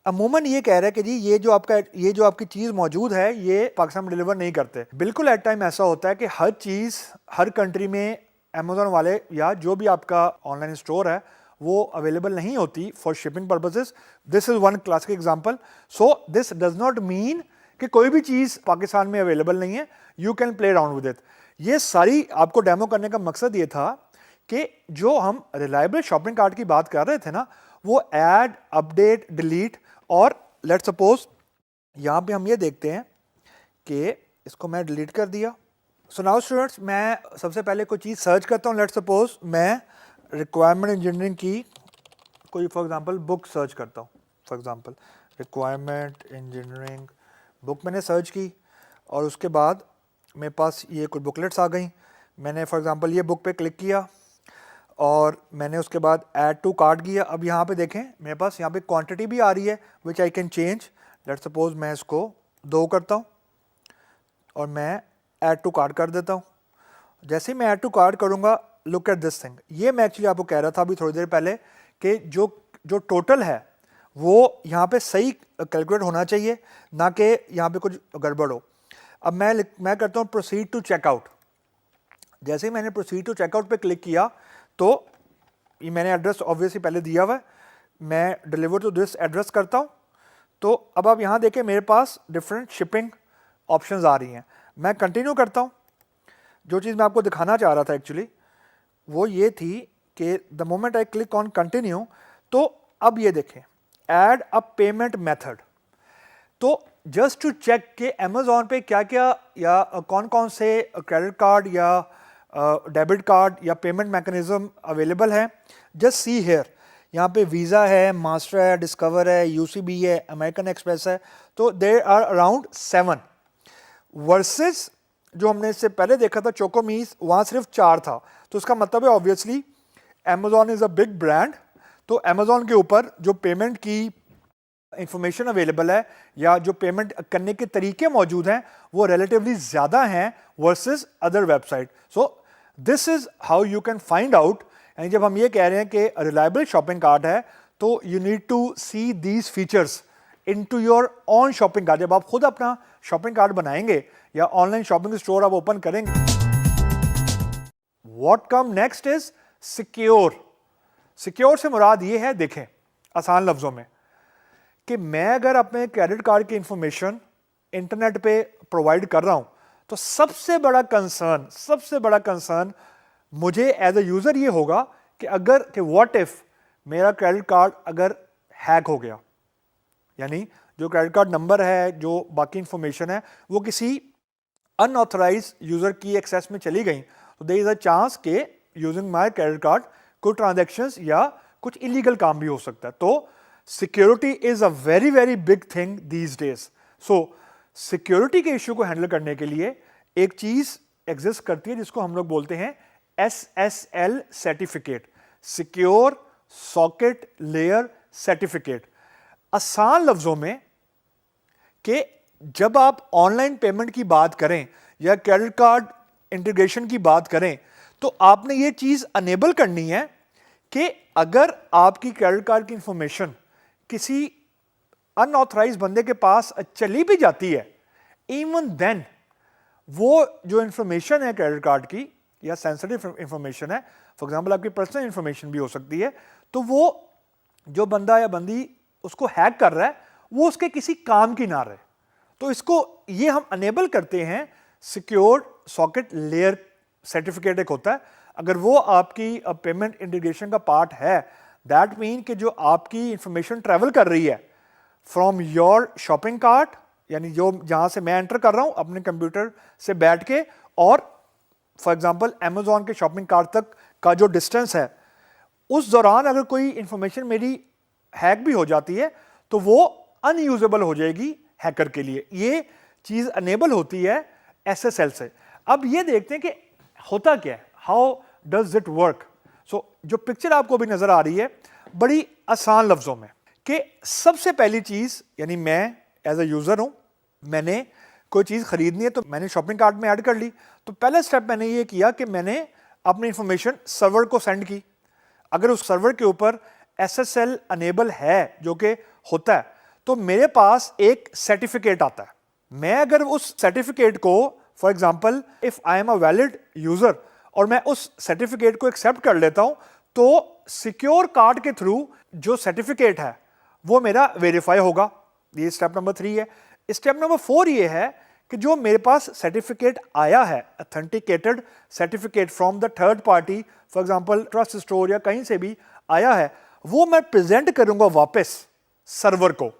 अमूमन ये कह रहा है कि जी ये जो आपकी चीज़ मौजूद है ये पाकिस्तान में डिलीवर नहीं करते। बिल्कुल एट टाइम ऐसा होता है कि हर चीज़ हर कंट्री में अमेज़ॉन वाले या जो भी आपका ऑनलाइन स्टोर है वो अवेलेबल नहीं होती for shipping purposes. This is one classic example. So this does not mean कि कोई भी चीज़ पाकिस्तान में अवेलेबल नहीं है, you can play around with it. ये सारी आपको डेमो करने का मकसद ये था कि जो हम रिलायबल शॉपिंग कार्ट की बात कर रहे थे ना, वो ऐड, अपडेट, डिलीट, और लेट्स सपोज यहाँ पे हम ये देखते हैं कि इसको मैं डिलीट कर दिया। सो नाउ स्टूडेंट्स, मैं सबसे पहले कोई चीज़ सर्च करता हूँ। लेट्स सपोज मैं रिक्वायरमेंट इंजीनियरिंग की कोई फॉर एग्जांपल बुक सर्च करता हूँ। For example requirement engineering book मैंने सर्च की और उसके बाद मेरे पास ये कुछ बुकलेट्स आ गई। मैंने फॉर एग्जांपल ये बुक पे क्लिक किया और मैंने उसके बाद ऐड टू कार्ट किया। अब यहाँ पे देखें मेरे पास यहाँ पे क्वांटिटी भी आ रही है which I can change. Let's suppose मैं इसको 2 करता हूँ और मैं ऐड टू कार्ट कर देता हूँ। जैसे ही मैं ऐड टू कार्ट करूँगा, लुक एट दिस थिंग। ये मैं एक्चुअली आपको कह रहा था अभी थोड़ी देर पहले कि जो टोटल है वो यहाँ पे सही कैलकुलेट होना चाहिए, ना कि यहाँ पे कुछ गड़बड़ हो। अब मैं करता हूँ प्रोसीड टू चेकआउट। जैसे ही मैंने प्रोसीड टू चेकआउट पे क्लिक किया तो ये मैंने एड्रेस ऑब्वियसली पहले दिया हुआ है, मैं डिलीवर टू दिस एड्रेस करता हूँ। तो अब आप यहाँ देखें मेरे पास डिफरेंट शिपिंग ऑप्शंस आ रही हैं। मैं कंटिन्यू करता हूँ। जो चीज़ मैं आपको दिखाना चाह रहा था एक्चुअली वो ये थी कि the moment I click on continue, तो अब ये देखें ऐड अ पेमेंट मेथड। तो जस्ट टू चेक कि अमेज़ॉन पे क्या क्या या कौन कौन से क्रेडिट कार्ड या डेबिट कार्ड या पेमेंट मैकेनिज्म अवेलेबल है, जस्ट सी हेयर। यहाँ पे वीज़ा है, मास्टर है, डिस्कवर है, यूसीबी है, अमेरिकन एक्सप्रेस है। तो देयर आर अराउंड 7 वर्सेस जो हमने इससे पहले देखा था चोकोमीज, वहाँ सिर्फ 4 था। तो उसका मतलब है obviously Amazon is a big brand, तो अमेज़ॉन के ऊपर जो पेमेंट की इंफॉर्मेशन अवेलेबल है या जो पेमेंट करने के तरीके मौजूद हैं वो रिलेटिवली ज़्यादा हैं versus other website. So this is how you can find out. यानी जब हम ये कह रहे हैं कि रिलायबल शॉपिंग कार्ट है तो you need to see these features into your on shopping cart. जब आप खुद अपना शॉपिंग कार्ट बनाएंगे या ऑनलाइन शॉपिंग स्टोर आप ओपन करेंगे, what come next is secure. Secure से मुराद ये है, देखें आसान लफ्ज़ों में, कि मैं अगर अपने क्रेडिट कार्ड की इंफॉर्मेशन इंटरनेट पे प्रोवाइड कर रहा हूं तो सबसे बड़ा कंसर्न मुझे एज अ यूज़र ये होगा कि व्हाट इफ मेरा क्रेडिट कार्ड अगर हैक हो गया, यानी जो क्रेडिट कार्ड नंबर है, जो बाकी इंफॉर्मेशन है, वो किसी अनऑथराइज यूज़र की एक्सेस में चली गई, तो देयर इज़ अ चांस के यूजिंग माय क्रेडिट कार्ड कुछ ट्रांजैक्शंस या कुछ इलीगल काम भी हो सकता है। तो security is a very very big thing these days. So security के इशू को हैंडल करने के लिए एक चीज़ एग्जिस्ट करती है जिसको हम लोग बोलते हैं SSL certificate, secure socket layer certificate. आसान लफ्ज़ों में कि जब आप ऑनलाइन पेमेंट की बात करें या क्रेडिट कार्ड इंटीग्रेशन की बात करें तो आपने ये चीज़ अनेबल करनी है कि अगर आपकी क्रेडिट कार्ड की इंफॉर्मेशन किसी अनऑथराइज बंदे के पास चली भी जाती है, इवन देन वो जो इंफॉर्मेशन है क्रेडिट कार्ड की या सेंसिटिव इंफॉर्मेशन है, फॉर एग्जांपल आपकी पर्सनल इंफॉर्मेशन भी हो सकती है, तो वो जो बंदा या बंदी उसको हैक कर रहा है वो उसके किसी काम की ना रहे। तो इसको ये हम अनेबल करते हैं, सिक्योर्ड सॉकेट लेयर सर्टिफिकेट एक होता है, अगर वो आपकी पेमेंट इंटीग्रेशन का पार्ट है, दैट मीन कि जो आपकी इंफॉर्मेशन ट्रैवल कर रही है फ्रॉम योर शॉपिंग कार्ट, यानी जो जहां से मैं एंटर कर रहा हूं अपने कंप्यूटर से बैठ के, और फॉर एग्जांपल अमेजोन के शॉपिंग कार्ट तक का जो डिस्टेंस है, उस दौरान अगर कोई इंफॉर्मेशन मेरी हैक भी हो जाती है तो वो अनयूजेबल हो जाएगी हैकर के लिए। ये चीज अनेबल होती है एसएसएल से। अब ये देखते हैं कि होता क्या है, हाउ डज इट वर्क। सो जो पिक्चर आपको अभी नजर आ रही है बड़ी आसान लफ्जों में, कि सबसे पहली चीज, यानी मैं एज अ यूजर हूं, मैंने कोई चीज खरीदनी है तो मैंने शॉपिंग कार्ट में ऐड कर ली। तो पहला स्टेप मैंने ये किया कि मैंने अपनी इंफॉर्मेशन सर्वर को सेंड की। अगर उस सर्वर के ऊपर एसएसएल अनेबल है, जो कि होता है, तो मेरे पास एक सर्टिफिकेट आता है। मैं अगर उस सर्टिफिकेट को, for example if I am a valid user, और मैं उस सर्टिफिकेट को एक्सेप्ट कर लेता हूं, तो सिक्योर कार्ड के थ्रू जो सर्टिफिकेट है वो मेरा वेरीफाई होगा। ये स्टेप नंबर 3 है। स्टेप नंबर 4 ये है कि जो मेरे पास सर्टिफिकेट आया है, authenticated certificate from the third party, for example trust store या कहीं से भी आया है, वो मैं प्रेजेंट करूंगा वापस सर्वर को।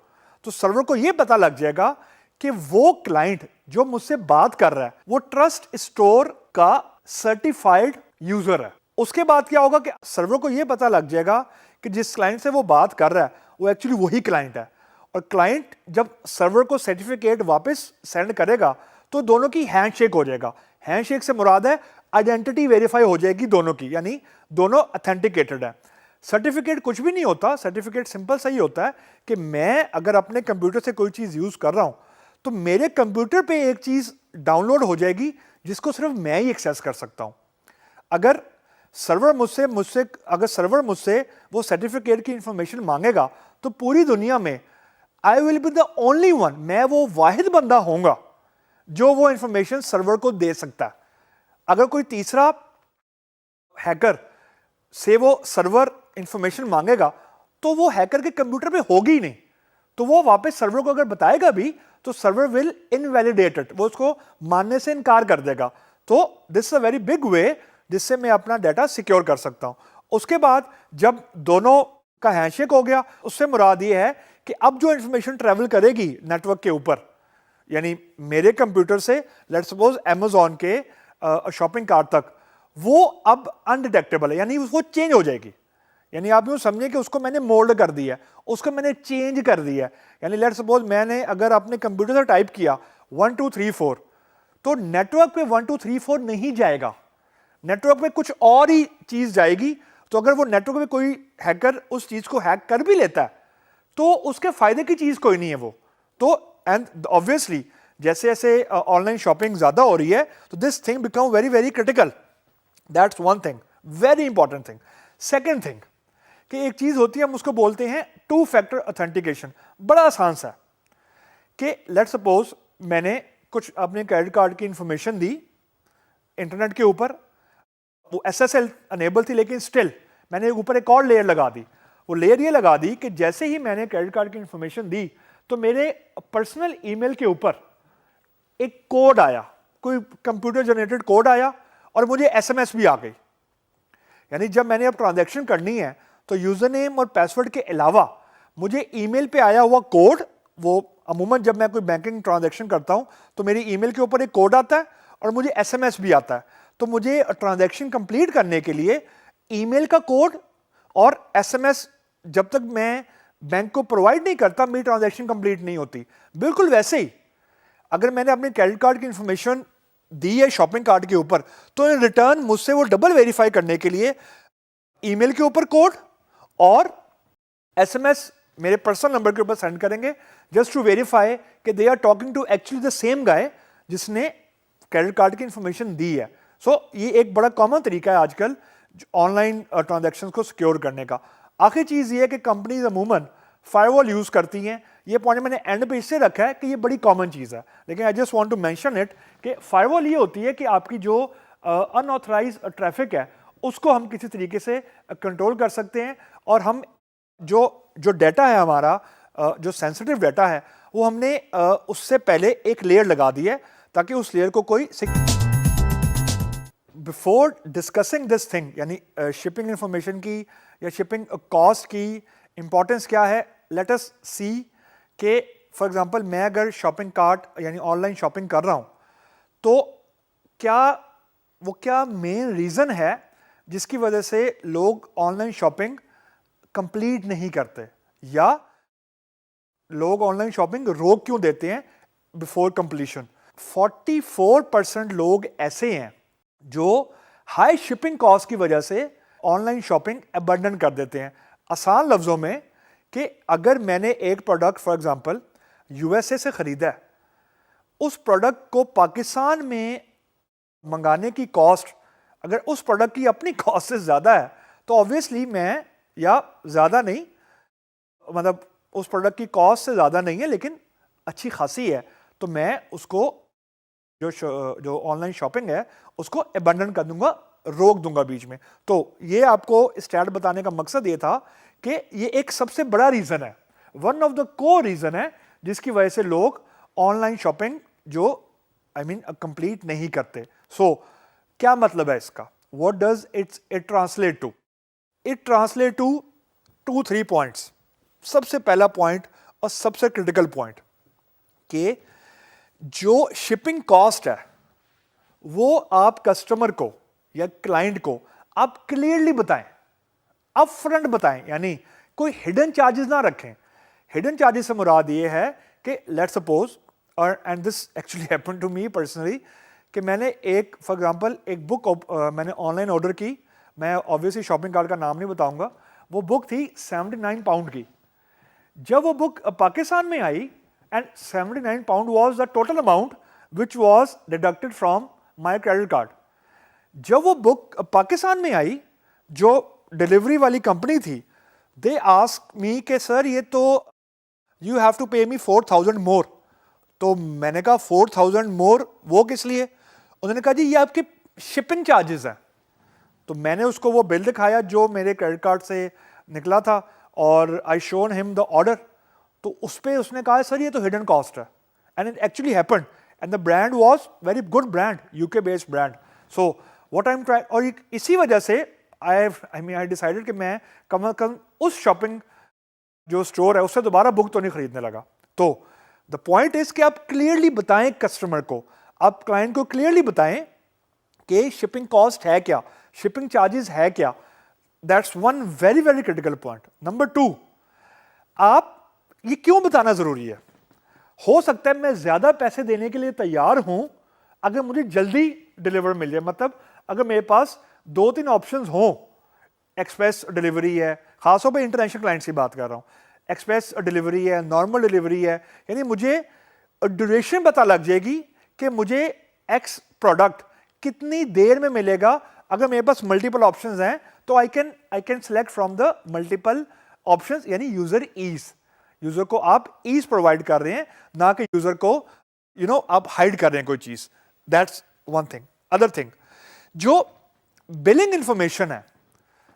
तो सर्वर को ये पता लग जाएगा कि वो क्लाइंट जो मुझसे बात कर रहा है वो ट्रस्ट स्टोर का सर्टिफाइड यूजर है। उसके बाद क्या होगा कि सर्वर को ये पता लग जाएगा कि जिस क्लाइंट से वो बात कर रहा है वो एक्चुअली वही क्लाइंट है, और क्लाइंट जब सर्वर को सर्टिफिकेट वापस सेंड करेगा तो दोनों की हैंडशेक हो जाएगा। हैंडशेक से मुराद है आइडेंटिटी वेरीफाई हो जाएगी दोनों की, यानी दोनों ऑथेंटिकेटेड है। सर्टिफिकेट कुछ भी नहीं होता, सर्टिफिकेट सिंपल सा ही होता है कि मैं अगर अपने कंप्यूटर से कोई चीज यूज कर रहा हूं तो मेरे कंप्यूटर पे एक चीज डाउनलोड हो जाएगी जिसको सिर्फ मैं ही एक्सेस कर सकता हूं। अगर सर्वर मुझसे वो सर्टिफिकेट की इंफॉर्मेशन मांगेगा तो पूरी दुनिया में I will be the only one, मैं वो वाहिद बंदा होऊंगा जो वो इंफॉर्मेशन सर्वर को दे सकता है। अगर कोई तीसरा हैकर से वो सर्वर इंफॉर्मेशन मांगेगा तो वो हैकर के कंप्यूटर पे होगी ही नहीं, तो वो वापस सर्वर को अगर बताएगा भी तो सर्वर विल इनवैलिडेट इट, वो उसको मानने से इनकार कर देगा। तो this is a very big way जिससे मैं अपना डाटा सिक्योर कर सकता हूं। उसके बाद जब दोनों का हैंडशेक हो गया, उससे मुराद ये है कि अब जो इंफॉर्मेशन ट्रैवल करेगी नेटवर्क के ऊपर, यानी मेरे कंप्यूटर से लेट्स सपोज अमेजोन के शॉपिंग कार्ट तक, वो अब अनडिटेक्टेबल है, यानी वो चेंज हो जाएगी। यानी आप यूं समझिए कि उसको मैंने मोल्ड कर दिया है, उसको मैंने चेंज कर दिया है। यानी लेट्स सपोज मैंने अगर अपने कंप्यूटर से टाइप किया 1 2 3 4, तो नेटवर्क पे 1 2 3 4 नहीं जाएगा, नेटवर्क पे कुछ और ही चीज जाएगी। तो अगर वो नेटवर्क पे कोई हैकर उस चीज को हैक कर भी लेता है तो उसके फायदे की चीज कोई नहीं है वो। तो एंड ऑब्वियसली जैसे जैसे ऑनलाइन शॉपिंग ज्यादा हो रही है तो this thing become very very critical. That's one thing, very important thing. Second thing कि एक चीज होती है, हम उसको बोलते हैं 2 फैक्टर ऑथेंटिकेशन। बड़ा आसान सा कि लेट्स सपोज मैंने कुछ अपने क्रेडिट कार्ड की इंफॉर्मेशन दी इंटरनेट के ऊपर, वो एसएसएल अनेबल थी, लेकिन स्टिल मैंने ऊपर एक और लेयर लगा दी। वो लेयर ये लगा दी कि जैसे ही मैंने क्रेडिट कार्ड की इंफॉर्मेशन दी तो मेरे पर्सनल ईमेल के ऊपर एक कोड आया, कोई कंप्यूटर जनरेटेड कोड आया, और मुझे एसएमएस भी आ गई। यानी जब मैंने अब ट्रांजैक्शन करनी है तो यूजर नेम और पासवर्ड के अलावा मुझे ईमेल पे आया हुआ कोड, वो अमूमन जब मैं कोई बैंकिंग ट्रांजैक्शन करता हूं तो मेरी ईमेल के ऊपर एक कोड आता है और मुझे एसएमएस भी आता है। तो मुझे ट्रांजैक्शन कंप्लीट करने के लिए ईमेल का कोड और एसएमएस जब तक मैं बैंक को प्रोवाइड नहीं करता मेरी ट्रांजैक्शन कंप्लीट नहीं होती। बिल्कुल वैसे ही अगर मैंने अपने क्रेडिट कार्ड की इंफॉर्मेशन दी है शॉपिंग कार्ड के ऊपर, तो इन रिटर्न मुझसे वो डबल वेरीफाई करने के लिए ईमेल के ऊपर कोड और एसएमएस मेरे पर्सनल नंबर के ऊपर सेंड करेंगे, जस्ट टू वेरीफाई कि they are talking to actually the same guy जिसने क्रेडिट कार्ड की इंफॉर्मेशन दी है। सो ये एक बड़ा कॉमन तरीका है आजकल ऑनलाइन ट्रांजैक्शंस को सिक्योर करने का। आखिरी चीज़ ये है कि कंपनीज अमूमन फायरवॉल यूज़ करती हैं। ये पॉइंट मैंने एंड पे इससे रखा है कि ये बड़ी कॉमन चीज़ है, लेकिन I just want to mention it कि फायरवॉल ये होती है कि आपकी जो अनऑथराइज ट्रैफिक है उसको हम किसी तरीके से कंट्रोल कर सकते हैं, और हम जो डेटा है हमारा, जो सेंसिटिव डाटा है, वो हमने उससे पहले एक लेयर लगा दी है ताकि उस लेयर को कोई बिफोर डिस्कसिंग दिस थिंग, यानी शिपिंग इंफॉर्मेशन की या शिपिंग कॉस्ट की इंपॉर्टेंस क्या है, लेट अस सी कि फॉर एग्जांपल मैं अगर शॉपिंग कार्ट यानी ऑनलाइन शॉपिंग कर रहा हूं, तो क्या मेन रीज़न है जिसकी वजह से लोग ऑनलाइन शॉपिंग कंप्लीट नहीं करते, या लोग ऑनलाइन शॉपिंग रोक क्यों देते हैं बिफोर कंप्लीशन। 44% लोग ऐसे हैं जो हाई शिपिंग कॉस्ट की वजह से ऑनलाइन शॉपिंग अबंडन कर देते हैं। आसान लफ्ज़ों में कि अगर मैंने एक प्रोडक्ट फॉर एग्जांपल यूएसए से ख़रीदा है, उस प्रोडक्ट को पाकिस्तान में मंगाने की कॉस्ट अगर उस प्रोडक्ट की अपनी कॉस्ट से ज़्यादा है, तो ऑब्वियसली मैं, या ज़्यादा नहीं, मतलब उस प्रोडक्ट की कॉस्ट से ज़्यादा नहीं है लेकिन अच्छी खासी है, तो मैं उसको जो ऑनलाइन शॉपिंग है उसको अबंडन कर दूंगा, रोक दूंगा बीच में। तो ये आपको स्टैट बताने का मकसद ये था कि ये एक सबसे बड़ा रीज़न है, one of the core reason है जिसकी वजह से लोग ऑनलाइन शॉपिंग जो कंप्लीट नहीं करते। सो क्या मतलब है इसका, what does it translate to? It translate to 2-3 points. सबसे पहला पॉइंट और सबसे क्रिटिकल पॉइंट कि जो शिपिंग कॉस्ट है वो आप कस्टमर को या क्लाइंट को आप क्लियरली बताएं, अप फ्रंट बताएं, यानी कोई हिडन चार्जेस ना रखें। हिडन चार्जेस से मुराद ये है कि लेट्स सपोज, और and this actually happened to me personally, कि मैंने एक फॉर एग्जांपल एक बुक मैंने ऑनलाइन ऑर्डर की, मैं ऑब्वियसली शॉपिंग कार्ट का नाम नहीं बताऊंगा, वो बुक थी 79 पाउंड की। जब वो बुक पाकिस्तान में आई and 79 pound was the total amount which was deducted from my credit card. जब वो बुक पाकिस्तान में आई, जो डिलीवरी वाली कंपनी थी, दे आस्क मी कि सर ये तो यू हैव टू पे मी 4000 मोर। तो मैंने कहा 4000 मोर वो किस लिए? उन्होंने कहा जी ये आपके शिपिंग चार्जेस हैं। तो मैंने उसको वो बिल दिखाया जो मेरे क्रेडिट कार्ड से निकला था, और आई शोन हिम द ऑर्डर। तो उस पर उसने कहा सर ये तो हिडन कॉस्ट है, and it actually happened, and the brand was very good brand, UK based brand. So what I am trying, और इसी वजह से आई डिसाइडेड कि मैं कम अज कम उस शॉपिंग जो स्टोर है उससे दोबारा बुक तो नहीं खरीदने लगा। तो द पॉइंट इज कि आप क्लियरली बताएं कस्टमर को, आप क्लाइंट को क्लियरली बताएं कि शिपिंग कॉस्ट है क्या, शिपिंग चार्जेस है क्या। That's one very very critical point. Number 2, आप ये क्यों बताना जरूरी है? हो सकता है मैं ज्यादा पैसे देने के लिए तैयार हूं अगर मुझे जल्दी डिलीवर मिल जाए, मतलब अगर मेरे पास 2-3 ऑप्शंस हों, एक्सप्रेस डिलीवरी है, खासतौर पे इंटरनेशनल क्लाइंट्स की बात कर रहा हूं, एक्सप्रेस डिलीवरी है, नॉर्मल डिलीवरी है, यानी मुझे ड्यूरेशन पता लग जाएगी कि मुझे एक्स प्रोडक्ट कितनी देर में मिलेगा। अगर मेरे पास मल्टीपल ऑप्शंस हैं तो I can select from the multiple options, यानी यूजर ईज, यूजर को आप ईज प्रोवाइड कर रहे हैं, ना कि यूजर को आप हाइड कर रहे हैं कोई चीज। That's one thing. Other thing, जो बिलिंग इंफॉर्मेशन है,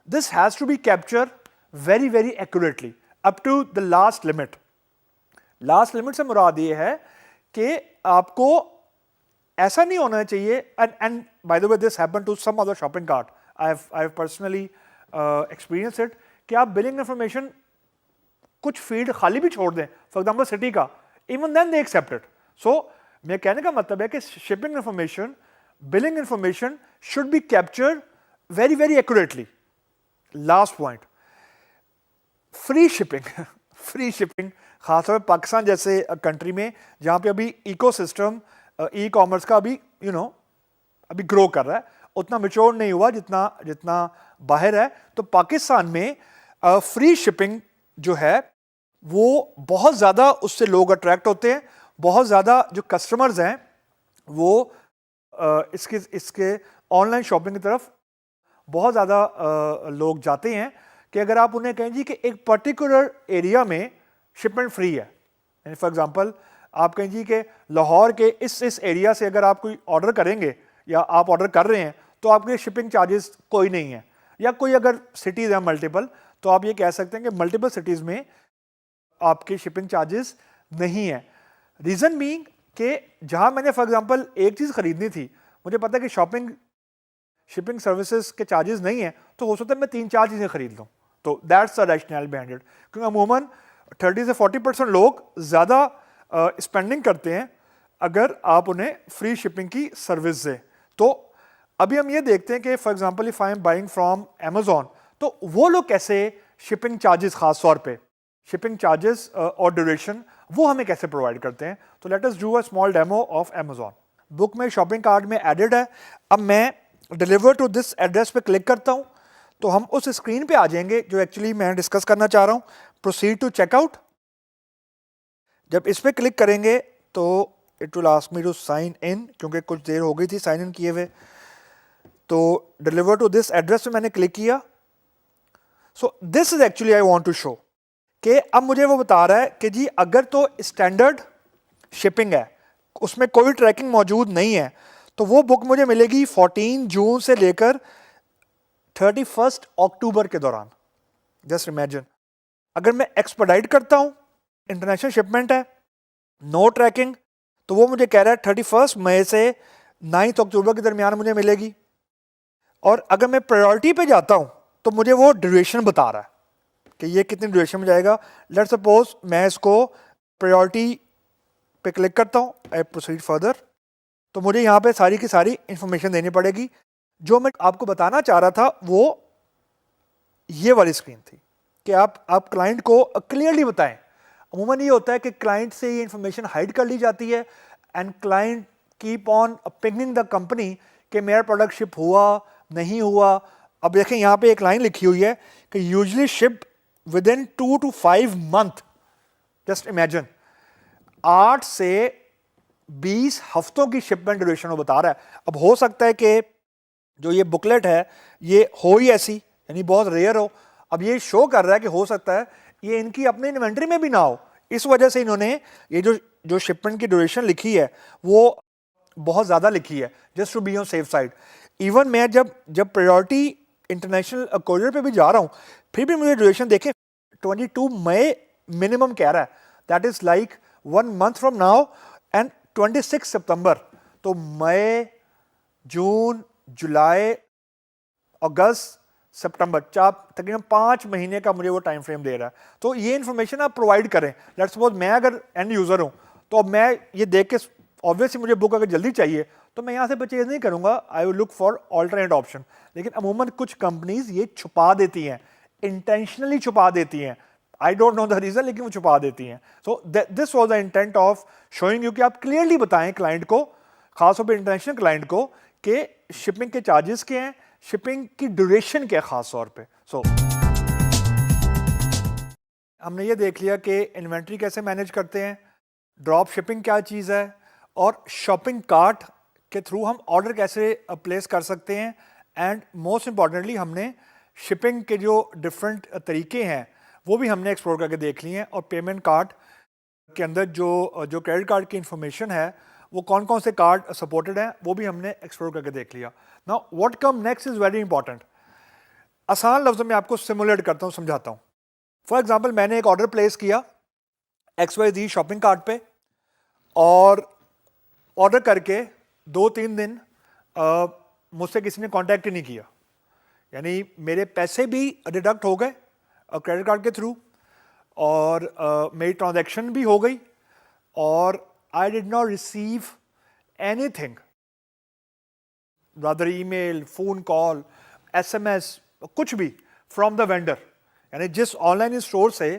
this has to be capture very very accurately up to the last limit. Last limit से मुराद ये है कि आपको ऐसा नहीं होना चाहिए, and by the way this happened to some other shopping cart, I have personally experience it, कि आप बिलिंग इंफॉर्मेशन कुछ फील्ड खाली भी छोड़ दें, फॉर एग्जाम्पल सिटी का, even then they accept it. So मेरे कहने का मतलब है कि shipping information, billing information should be captured very very accurately. Last point, free shipping. Free shipping खासतौर पर पाकिस्तान जैसे कंट्री में जहाँ पे अभी इकोसिस्टम ई कॉमर्स का अभी अभी ग्रो कर रहा है, उतना मैच्योर नहीं हुआ जितना बाहर है। तो पाकिस्तान में फ्री शिपिंग जो है वो बहुत ज़्यादा, उससे लोग अट्रैक्ट होते हैं, बहुत ज़्यादा जो कस्टमर्स हैं वो इसके ऑनलाइन शॉपिंग की तरफ बहुत ज़्यादा लोग जाते हैं कि अगर आप उन्हें कहें जी कि एक पर्टिकुलर एरिया में शिपमेंट फ्री है, यानी फॉर एग्जांपल आप कहें जी कि लाहौर के इस एरिया से अगर आप कोई ऑर्डर करेंगे या आप ऑर्डर कर रहे हैं तो आपके शिपिंग चार्जेस कोई नहीं है, या कोई अगर सिटीज़ हैं मल्टीपल तो आप ये कह सकते हैं कि मल्टीपल सिटीज़ में आपके शिपिंग चार्जेस नहीं है। रीज़न बीइंग कि जहाँ मैंने फॉर एग्जांपल एक चीज़ ख़रीदनी थी, मुझे पता है कि शिपिंग सर्विसेज के चार्जेस नहीं है, तो हो सकता है मैं 3-4 चीज़ें खरीद लूँ, तो that's the rational behind it. क्योंकि अमूमन 30 से 40% लोग ज़्यादा स्पेंडिंग करते हैं अगर आप उन्हें फ्री शिपिंग की सर्विस दें। तो अभी हम ये देखते हैं कि for example if I am buying from Amazon, तो वो लोग कैसे शिपिंग चार्जेस, ख़ास तौर पे शिपिंग चार्जेस और ड्यूरेशन वो हमें कैसे प्रोवाइड करते हैं। तो let us do a small demo of Amazon. Book में शॉपिंग कार्ट में एडेड है। अब मैं डिलीवर टू दिस एड्रेस पे क्लिक करता हूँ तो हम उस स्क्रीन पे आ जाएंगे जो एक्चुअली मैं डिस्कस करना चाह रहा हूँ। Proceed to checkout. जब इस पे क्लिक करेंगे तो it will ask me to sign in, क्योंकि कुछ देर हो गई थी साइन इन किए हुए। तो डिलीवर टू दिस एड्रेस पे मैंने क्लिक किया। So this is actually I want to show कि अब मुझे वो बता रहा है कि जी अगर तो स्टैंडर्ड शिपिंग है, उसमें कोई ट्रैकिंग मौजूद नहीं है, तो वो बुक मुझे मिलेगी 14 जून से लेकर 31 अक्टूबर के दौरान। जस्ट इमेजिन, अगर मैं एक्सपेडाइट करता हूँ, इंटरनेशनल शिपमेंट है, नो ट्रैकिंग, तो वो मुझे कह रहा है 31 मई से 9 अक्टूबर के दरमियान मुझे मिलेगी। और अगर मैं प्रायोरिटी पे जाता हूँ तो मुझे वो ड्यूरेशन बता रहा है कि ये कितनी ड्यूरेशन में जाएगा। लेट्स सपोज मैं इसको प्रायोरिटी पे क्लिक करता हूँ, आई प्रोसीड फर्दर, तो मुझे यहाँ पे सारी की सारी इंफॉर्मेशन देनी पड़ेगी। जो मैं आपको बताना चाह रहा था वो ये वाली स्क्रीन थी कि आप क्लाइंट को क्लियरली बताएं। अमूमन ये होता है कि क्लाइंट से ये इंफॉर्मेशन हाइड कर ली जाती है and client keep on pinging the company कि मेरा प्रोडक्ट शिप हुआ नहीं हुआ। अब देखें यहाँ पे एक लाइन लिखी हुई है कि usually ship with in 2 to 5 month. Just imagine, 8 से 20 हफ्तों की शिपमेंट ड्यूरेशन वो बता रहा है। अब हो सकता है कि जो ये बुकलेट है ये हो ही ऐसी, यानी बहुत रेयर हो। अब ये शो कर रहा है कि हो सकता है ये इनकी अपने इन्वेंट्री में भी ना हो, इस वजह से इन्होंने ये जो शिपमेंट की ड्यूरेशन लिखी है वो बहुत ज़्यादा लिखी है, just to be on safe side. Even मैं जब प्रायोरिटी इंटरनेशनल कोरियर पे भी जा रहा हूँ, फिर भी मुझे ड्यूरेशन देखें 22 मई मिनिमम कह रहा है, that is like 1 month from now and 26 सितंबर। तो मई, जून, जुलाई, अगस्त, सितंबर, तकरीबन 5 महीने का मुझे वो टाइम फ्रेम दे रहा है। तो ये इन्फॉर्मेशन आप प्रोवाइड करें। लेट्स सपोज मैं अगर एंड यूज़र हूँ तो अब मैं ये देख के ऑब्वियसली मुझे बुक अगर जल्दी चाहिए तो मैं यहाँ से परचेज नहीं करूँगा, I will look for alternate option. लेकिन अमूमन कुछ कंपनीज ये छुपा देती हैं, इंटेंशनली छुपा देती हैं। I don't know the reason, लेकिन वो छुपा देती हैं। So this was the intent of showing you कि आप क्लियरली बताएं क्लाइंट को, खासतौर पर इंटरनेशनल क्लाइंट को, कि शिपिंग के चार्जेस क्या हैं, शिपिंग की ड्यूरेशन क्या है खास तौर पे। सो हमने ये देख लिया कि इन्वेंट्री कैसे मैनेज करते हैं, ड्रॉप शिपिंग क्या चीज़ है, और शॉपिंग कार्ट के थ्रू हम ऑर्डर कैसे प्लेस कर सकते हैं, एंड मोस्ट इम्पॉर्टेंटली हमने शिपिंग के जो डिफरेंट तरीके हैं वो भी हमने एक्सप्लोर करके देख लिए हैं। और पेमेंट कार्ड के अंदर जो क्रेडिट कार्ड की इंफॉर्मेशन है वो कौन कौन से कार्ड सपोर्टेड हैं वो भी हमने एक्सप्लोर करके देख लिया। Now what come next is very important. आसान लफ्ज़ों में आपको सिमुलेट करता हूँ, समझाता हूँ। फॉर एग्जांपल मैंने एक ऑर्डर प्लेस किया XYZ शॉपिंग कार्ट पे, और ऑर्डर करके 2-3 दिन मुझसे किसी ने कांटेक्ट ही नहीं किया, यानी मेरे पैसे भी डिडक्ट हो गए क्रेडिट कार्ड के थ्रू, और मेरी ट्रांजैक्शन भी हो गई, और I did not receive anything, rather email, phone call, SMS, कुछ भी फ्रॉम द वेंडर। यानी जिस ऑनलाइन स्टोर से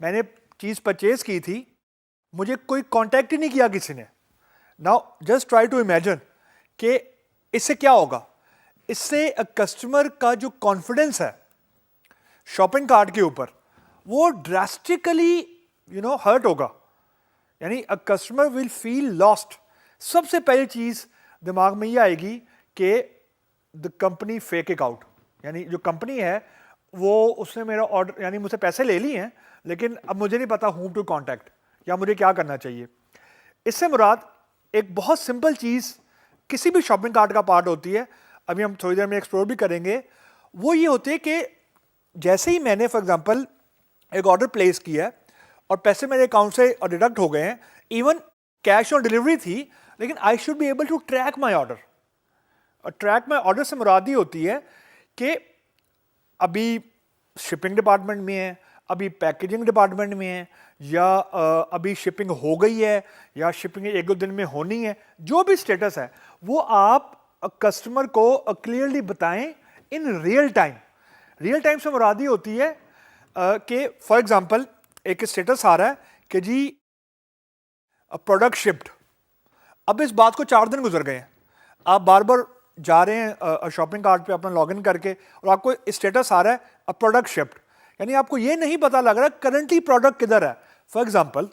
मैंने चीज़ परचेज की थी मुझे कोई कांटेक्ट ही नहीं किया किसी ने। Now just try to imagine कि इससे क्या होगा। इससे कस्टमर का जो कॉन्फिडेंस है शॉपिंग कार्ट के ऊपर वो ड्रास्टिकली हर्ट होगा, यानी a customer will feel lost. सबसे पहली चीज़ दिमाग में ये आएगी कि the company fake it out, यानी जो कंपनी है वो उसने मेरा ऑर्डर यानी मुझसे पैसे ले लिए हैं, लेकिन अब मुझे नहीं पता हूम टू कॉन्टैक्ट या मुझे क्या करना चाहिए। इससे मुराद एक बहुत सिंपल चीज़ किसी भी शॉपिंग कार्ट का पार्ट होती है, अभी हम थोड़ी देर में एक्सप्लोर भी करेंगे। वो ये होती है कि जैसे ही मैंने फॉर एग्जांपल एक ऑर्डर प्लेस किया है और पैसे मेरे अकाउंट से डिडक्ट हो गए हैं, इवन कैश ऑन डिलीवरी थी, लेकिन I should be able to track my order. और ट्रैक माई ऑर्डर से मुराद ये होती है कि अभी शिपिंग डिपार्टमेंट में है, अभी पैकेजिंग डिपार्टमेंट में है, या अभी शिपिंग हो गई है, या शिपिंग 1-2 दिन में होनी है, जो भी स्टेटस है वो आप कस्टमर को क्लियरली बताएं in real time. Real time से मुराद ये होती है कि फॉर एग्जांपल एक स्टेटस आ रहा है कि जी प्रोडक्ट शिप्ड। अब इस बात को 4 दिन गुजर गए हैं, आप बार बार जा रहे हैं शॉपिंग कार्ट पे अपना लॉगिन करके और आपको स्टेटस आ रहा है प्रोडक्ट शिप्ड, यानी आपको ये नहीं पता लग रहा करंटली प्रोडक्ट किधर है। फॉर एग्जांपल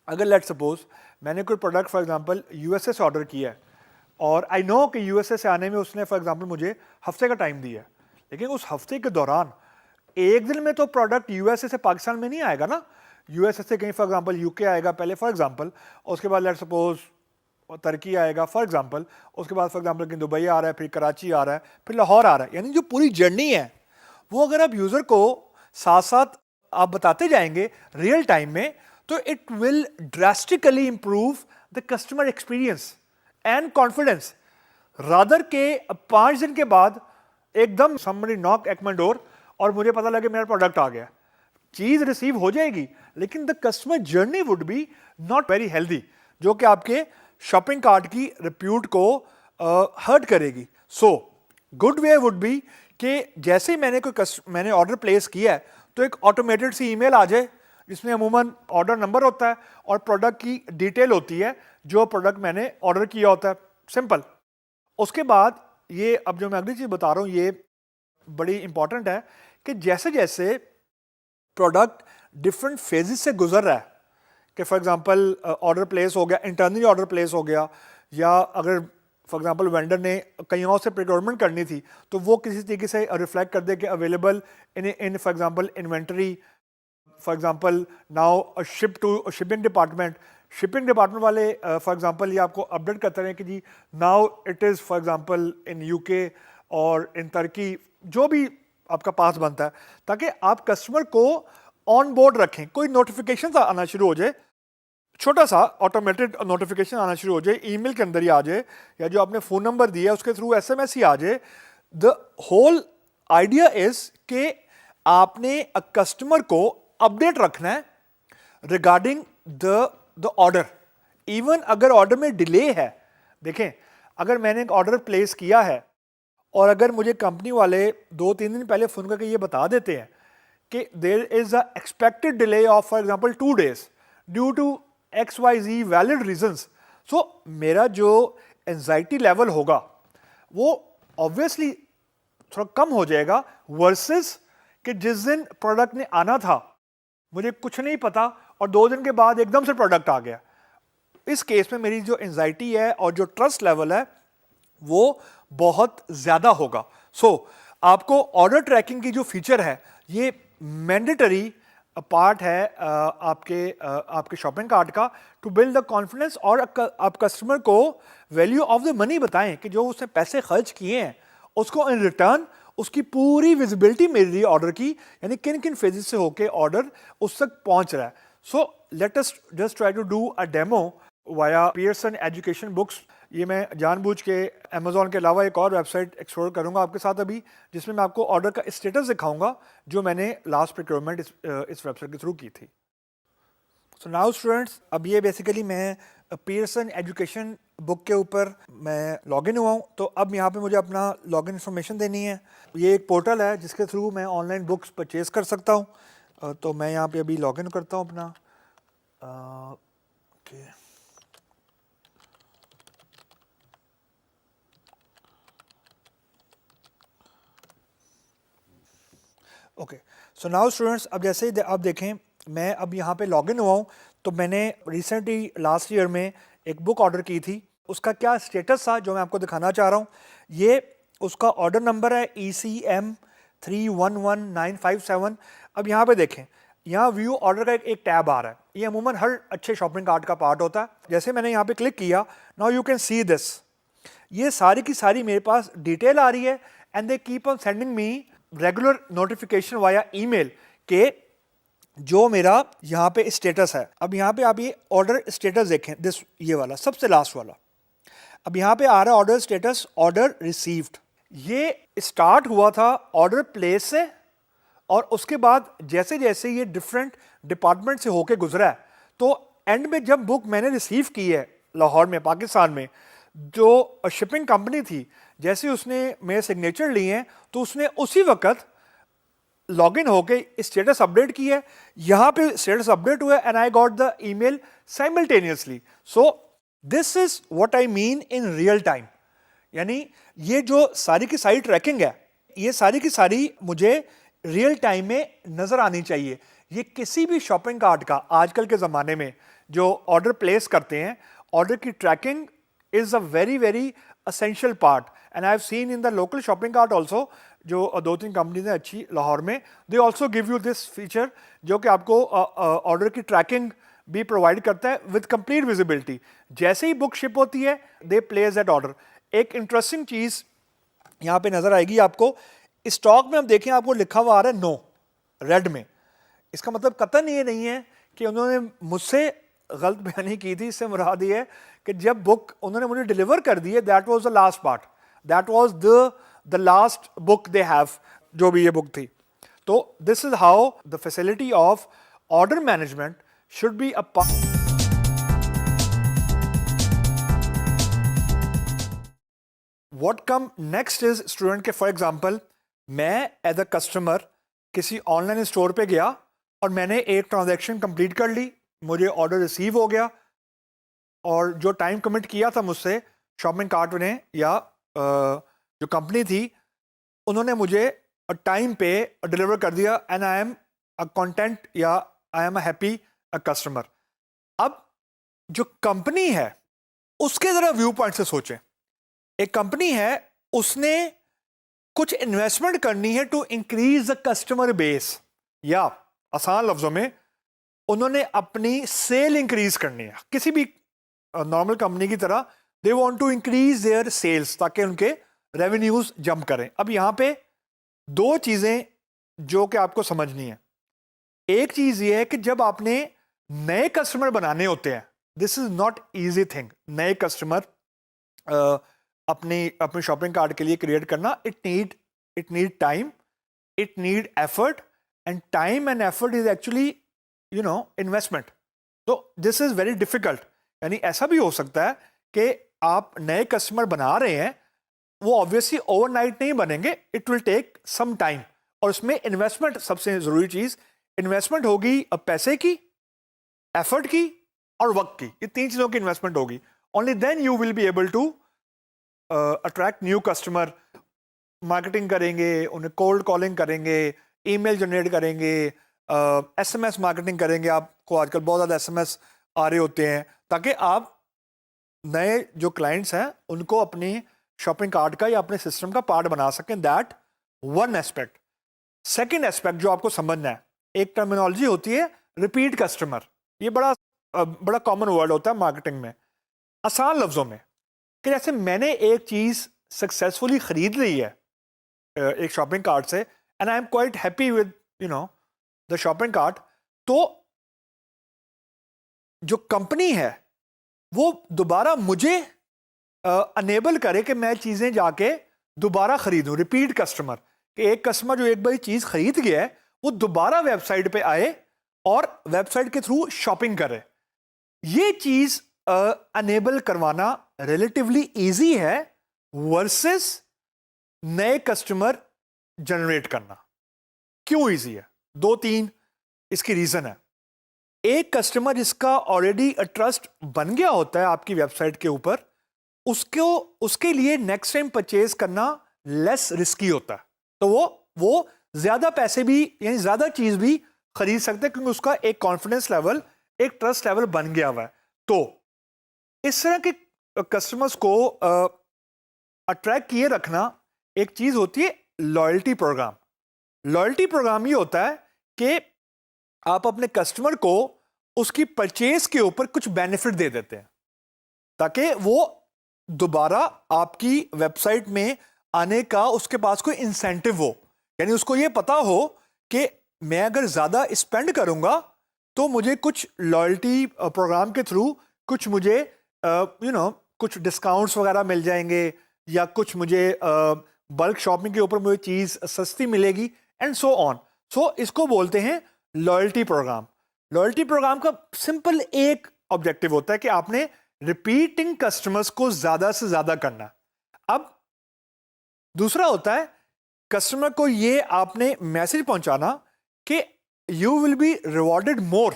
अगर लेट सपोज मैंने कोई प्रोडक्ट फॉर एग्जांपल यूएसए से ऑर्डर किया है और आई नो कि यूएसए से आने में उसने फॉर एग्जांपल मुझे हफ्ते का टाइम दिया है, लेकिन उस हफ्ते के दौरान एक दिन में तो प्रोडक्ट यूएसए से पाकिस्तान में नहीं आएगा ना, यूएसए से कहीं फॉर एग्जांपल यूके आएगा पहले फॉर एग्जांपल, उसके बाद लेट सपोज तुर्की आएगा फॉर एग्जांपल, उसके बाद फॉर एग्जांपल कहीं दुबई आ रहा है, फिर कराची आ रहा है, फिर लाहौर आ रहा है। यानी जो पूरी जर्नी है वो अगर आप यूज़र को साथ साथ आप बताते जाएंगे रियल टाइम में, तो it will drastically improve the customer experience and confidence, rather के 5 दिन के बाद एकदम somebody knock at my door और मुझे पता लगे मेरा प्रोडक्ट आ गया। चीज़ रिसीव हो जाएगी लेकिन the customer journey would be not very healthy, जो कि आपके शॉपिंग कार्ट की रिप्यूट को हर्ट करेगी। So good way would be कि जैसे ही मैंने ऑर्डर प्लेस किया है तो एक ऑटोमेटेड सी ईमेल आ जाए जिसमें अमूमन ऑर्डर नंबर होता है और प्रोडक्ट की डिटेल होती है जो प्रोडक्ट मैंने ऑर्डर किया होता है, सिंपल। उसके बाद ये अब जो मैं अगली चीज़ बता रहा हूँ ये बड़ी इंपॉर्टेंट है कि जैसे जैसे प्रोडक्ट डिफरेंट फेजेस से गुजर रहा है कि फॉर एग्जांपल ऑर्डर प्लेस हो गया, इंटरनली ऑर्डर प्लेस हो गया, या अगर फॉर एग्जांपल वेंडर ने कहीं और से प्रिक्योरमेंट करनी थी तो वो किसी तरीके से रिफ्लेक्ट कर दे कि available in for example inventory, for example now ship to shipping department वाले फॉर एग्जांपल ये आपको अपडेट करते रहे कि जी now it is for example in UK और इन तुर्की, जो भी आपका पास बनता है, ताकि आप कस्टमर को ऑन बोर्ड रखें। कोई नोटिफिकेशन आना शुरू हो जाए, छोटा सा ऑटोमेटेड नोटिफिकेशन आना शुरू हो जाए, ईमेल के अंदर ही आ जाए, या जो आपने फ़ोन नंबर दिया है उसके थ्रू एसएमएस ही आ जाए। द होल आइडिया इज़ कि आपने कस्टमर को अपडेट रखना है रिगार्डिंग द ऑर्डर। इवन अगर ऑर्डर में डिले है, देखें अगर मैंने एक ऑर्डर प्लेस किया है और अगर मुझे कंपनी वाले 2-3 दिन पहले फ़ोन करके ये बता देते हैं कि there is a expected delay of for example 2 days due to XYZ valid reasons, so मेरा जो एंजाइटी लेवल होगा वो ऑब्वियसली थोड़ा कम हो जाएगा वर्सेस कि जिस दिन प्रोडक्ट ने आना था मुझे कुछ नहीं पता और 2 दिन के बाद एकदम से प्रोडक्ट आ गया। इस केस में मेरी जो एंजाइटी है और जो ट्रस्ट लेवल है वो बहुत ज़्यादा होगा। सो आपको ऑर्डर ट्रैकिंग की जो फीचर है ये मैंडेटरी पार्ट है आपके शॉपिंग कार्ट का, टू बिल्ड द कॉन्फिडेंस, और आप कस्टमर को वैल्यू ऑफ द मनी बताएं कि जो उसने पैसे खर्च किए हैं उसको इन रिटर्न उसकी पूरी विजिबिलिटी मिल रही है ऑर्डर की, यानी किन किन फेजेस से होके ऑर्डर उस तक पहुंच रहा है। So let us just try to do a demo via Pearson Education books. ये मैं जानबूझ के अमेज़ॉन के अलावा एक और वेबसाइट एक्सप्लोर करूंगा आपके साथ अभी, जिसमें मैं आपको ऑर्डर का स्टेटस दिखाऊंगा जो मैंने लास्ट प्रिक्योरमेंट इस वेबसाइट के थ्रू की थी। सो नाउ स्टूडेंट्स, अब ये बेसिकली मैं पियर्सन एजुकेशन बुक के ऊपर मैं लॉगिन हुआ हूँ, तो अब यहाँ पे मुझे अपना लॉगिन इन्फॉर्मेशन देनी है। ये एक पोर्टल है जिसके थ्रू मैं ऑनलाइन बुक्स परचेज कर सकता हूँ। तो मैं यहाँ पे अभी लॉगिन करता हूँ अपना। ओके, ओके, सो नाउ स्टूडेंट्स, अब जैसे आप देखें मैं अब यहाँ पे लॉगिन हुआ हूँ, तो मैंने रिसेंटली लास्ट ईयर में एक बुक ऑर्डर की थी, उसका क्या स्टेटस था जो मैं आपको दिखाना चाह रहा हूँ। ये उसका ऑर्डर नंबर है ECM311957। अब यहाँ पे देखें, यहाँ व्यू ऑर्डर का एक टैब आ रहा है। ये अमूमन हर अच्छे शॉपिंग कार्ट का पार्ट होता है। जैसे मैंने यहाँ पे क्लिक किया, now you can see this, ये सारी की सारी मेरे पास डिटेल आ रही है and they keep on sending me regular notification via email के जो मेरा यहाँ पे स्टेटस है। अब यहाँ पे आप ये ऑर्डर स्टेटस देखें, दिस ये वाला सबसे लास्ट वाला। अब यहाँ पे आ रहा है ऑर्डर स्टेटस, ऑर्डर रिसीव्ड। ये स्टार्ट हुआ था ऑर्डर प्लेस से और उसके बाद जैसे जैसे ये डिफरेंट डिपार्टमेंट से होके गुजरा है, तो एंड में जब बुक मैंने रिसीव की है लाहौर में, पाकिस्तान में, जो शिपिंग कंपनी थी, जैसे उसने मेरे सिग्नेचर लिए हैं तो उसने उसी वक्त लॉगिन होके स्टेटस अपडेट की है। यहाँ पे स्टेटस अपडेट हुआ and I got the email simultaneously. So this is what I mean in real time. यानी ये जो सारी की सारी ट्रैकिंग है, ये सारी की सारी मुझे रियल टाइम में नजर आनी चाहिए। ये किसी भी शॉपिंग कार्ट का आजकल के ज़माने में जो ऑर्डर प्लेस करते हैं, ऑर्डर की tracking is a very very essential part. And I have seen in the local shopping cart also, जो 2-3 कंपनीज हैं अच्छी लाहौर में, they also give you this feature जो कि आपको ऑर्डर की ट्रैकिंग भी प्रोवाइड करता है विद कंप्लीट विजिबिलिटी। जैसे ही बुक शिप होती है, दे प्लेस दैट ऑर्डर। एक इंटरेस्टिंग चीज़ यहाँ पे नजर आएगी आपको, स्टॉक में हम देखें आपको लिखा हुआ आ रहा है नो, रेड में। इसका मतलब कतई ये नहीं है कि उन्होंने मुझसे गलत बयानी की थी। इससे मुराद ये है कि जब बुक उन्होंने मुझे डिलीवर कर दी है, that was the last part, that was the last book they have, जो भी ये बुक थी। तो this is how the facility of order management should be a what come next is student के, फॉर एग्जांपल मैं as a customer किसी online store पे गया और मैंने एक ट्रांजैक्शन कंप्लीट कर ली, मुझे ऑर्डर रिसीव हो गया और जो टाइम कमिट किया था मुझसे शॉपिंग कार्ट ने या जो कंपनी थी, उन्होंने मुझे टाइम पे डिलीवर कर दिया and I am a content या I am a happy a customer. अब जो कंपनी है उसके जरा व्यू पॉइंट से सोचें। एक कंपनी है, उसने कुछ इन्वेस्टमेंट करनी है to increase the customer base, या आसान लफ्जों में उन्होंने अपनी सेल इंक्रीज करनी है। किसी भी नॉर्मल कंपनी की तरह they want to increase their sales ताकि उनके रेवेन्यूज जंप करें। अब यहां पे दो चीजें जो कि आपको समझनी है। एक चीज ये है कि जब आपने नए कस्टमर बनाने होते हैं, this is not easy thing. नए कस्टमर अपनी शॉपिंग कार्ट के लिए क्रिएट करना, it need time, it need effort, and time and effort is actually investment. तो दिस इज वेरी डिफिकल्ट। यानी ऐसा भी हो सकता है कि आप नए कस्टमर बना रहे हैं, वो ऑब्वियसली ओवरनाइट नहीं बनेंगे, it will take some time. और उसमें इन्वेस्टमेंट सबसे जरूरी चीज, इन्वेस्टमेंट होगी पैसे की, एफर्ट की और वक्त की। ये तीन चीजों की इन्वेस्टमेंट होगी। Only then you will be able to attract new customer. Marketing करेंगे, उन्हें कोल्ड कॉलिंग करेंगे, ईमेल जनरेट करेंगे, एसएमएस मार्केटिंग करेंगे। आपको आजकल बहुत ज़्यादा एसएमएस आ रहे होते हैं ताकि आप नए जो क्लाइंट्स हैं उनको अपनी शॉपिंग कार्ट का या अपने सिस्टम का पार्ट बना सकें। That one aspect. Second aspect जो आपको समझना है, एक टर्मिनोलॉजी होती है रिपीट कस्टमर। ये बड़ा कॉमन वर्ड होता है मार्केटिंग में। आसान लफ्जों में कि जैसे मैंने एक चीज सक्सेसफुली खरीद ली है एक शॉपिंग कार्ट से, and I am quite happy with the shopping cart, तो जो कंपनी है वो दोबारा मुझे अनेबल करे कि मैं चीजें जाके दोबारा खरीदूं। रिपीट कस्टमर, कि एक कस्टमर जो एक बार चीज खरीद गया है वो दोबारा वेबसाइट पे आए और वेबसाइट के थ्रू शॉपिंग करे। ये चीज अनेबल करवाना रिलेटिवली इजी है वर्सेस नए कस्टमर जनरेट करना। क्यों इजी है? 2-3 इसकी रीजन है। एक कस्टमर जिसका ऑलरेडी ट्रस्ट बन गया होता है आपकी वेबसाइट के ऊपर, उसके लिए नेक्स्ट टाइम परचेज करना लेस रिस्की होता है। तो वो ज्यादा पैसे भी यानी ज्यादा चीज भी खरीद सकते हैं क्योंकि उसका एक कॉन्फिडेंस लेवल, एक ट्रस्ट लेवल बन गया हुआ है। तो इस तरह के कस्टमर्स को अट्रैक्ट किए रखना एक चीज होती है लॉयल्टी प्रोग्राम। लॉयल्टी प्रोग्राम ये होता है कि आप अपने कस्टमर को उसकी परचेज के ऊपर कुछ बेनिफिट दे देते हैं ताकि वो दोबारा आपकी वेबसाइट में आने का उसके पास कोई इंसेंटिव हो। यानी उसको ये पता हो कि मैं अगर ज़्यादा स्पेंड करूंगा तो मुझे कुछ लॉयल्टी प्रोग्राम के थ्रू कुछ मुझे कुछ डिस्काउंट्स वगैरह मिल जाएंगे, या कुछ मुझे बल्क शॉपिंग के ऊपर मुझे चीज़ सस्ती मिलेगी एंड सो ऑन। सो इसको बोलते हैं लॉयल्टी प्रोग्राम। लॉयल्टी प्रोग्राम का सिंपल एक ऑब्जेक्टिव होता है कि आपने रिपीटिंग कस्टमर्स को ज़्यादा से ज़्यादा करना। अब दूसरा होता है कस्टमर को ये आपने मैसेज पहुंचाना कि you will be rewarded more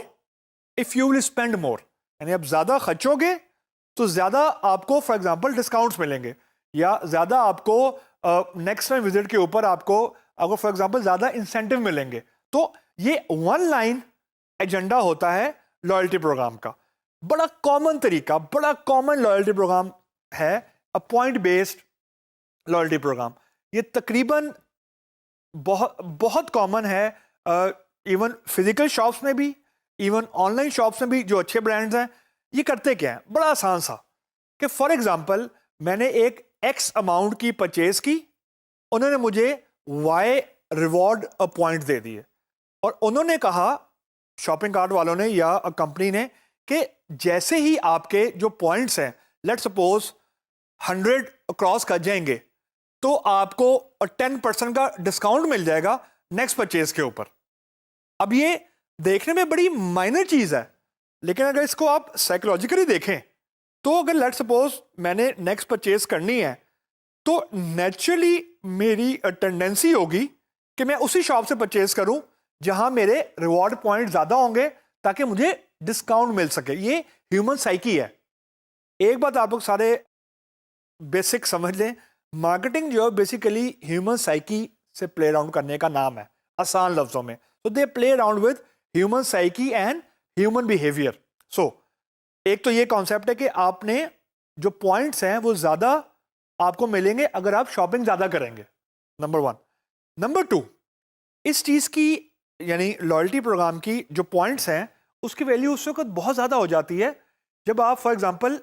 if you will spend more. यानी आप ज्यादा खर्चोगे तो ज्यादा आपको फॉर एग्जांपल डिस्काउंट्स मिलेंगे, या ज्यादा आपको नेक्स्ट टाइम विजिट के ऊपर आपको फॉर एग्जांपल ज्यादा इंसेंटिव मिलेंगे। तो ये वन लाइन एजेंडा होता है लॉयल्टी प्रोग्राम का। बड़ा कॉमन तरीका, बड़ा कॉमन लॉयल्टी प्रोग्राम है a point based loyalty program. ये तकरीबन बहुत कॉमन है, इवन फिजिकल शॉप्स में भी, इवन ऑनलाइन शॉप्स में भी। जो अच्छे ब्रांड्स हैं ये करते क्या है, बड़ा आसान सा कि फॉर एग्जांपल मैंने एक एक्स अमाउंट की परचेज की, उन्होंने मुझे वाई रिवॉर्ड पॉइंट दे दिए, और उन्होंने कहा शॉपिंग कार्ट वालों ने या कंपनी ने कि जैसे ही आपके जो पॉइंट्स हैं लेट्स सपोज 100 क्रॉस कर जाएंगे तो आपको 10% का डिस्काउंट मिल जाएगा नेक्स्ट परचेज के ऊपर। अब ये देखने में बड़ी माइनर चीज है, लेकिन अगर इसको आप साइकोलॉजिकली देखें तो अगर लेट सपोज मैंने नेक्स्ट परचेज करनी है तो नेचुरली मेरी टेंडेंसी होगी कि मैं उसी शॉप से परचेज करूं जहां मेरे रिवॉर्ड पॉइंट ज्यादा होंगे ताकि मुझे डिस्काउंट मिल सके। ये ह्यूमन साइकी है। एक बात आप लोग सारे बेसिक समझ लें, मार्केटिंग जो है बेसिकली ह्यूमन साइकी से प्ले अराउंड करने का नाम है, आसान लफ्जों में। तो they play around with human psyche and human behaviour. So एक तो ये कॉन्सेप्ट है कि आपने जो पॉइंट्स हैं वो ज्यादा आपको मिलेंगे अगर आप शॉपिंग ज्यादा करेंगे, नंबर 1। नंबर 2, इस चीज की यानी लॉयल्टी प्रोग्राम की जो पॉइंट्स हैं उसकी वैल्यू उस वक्त बहुत ज्यादा हो जाती है जब आप फॉर एग्जांपल,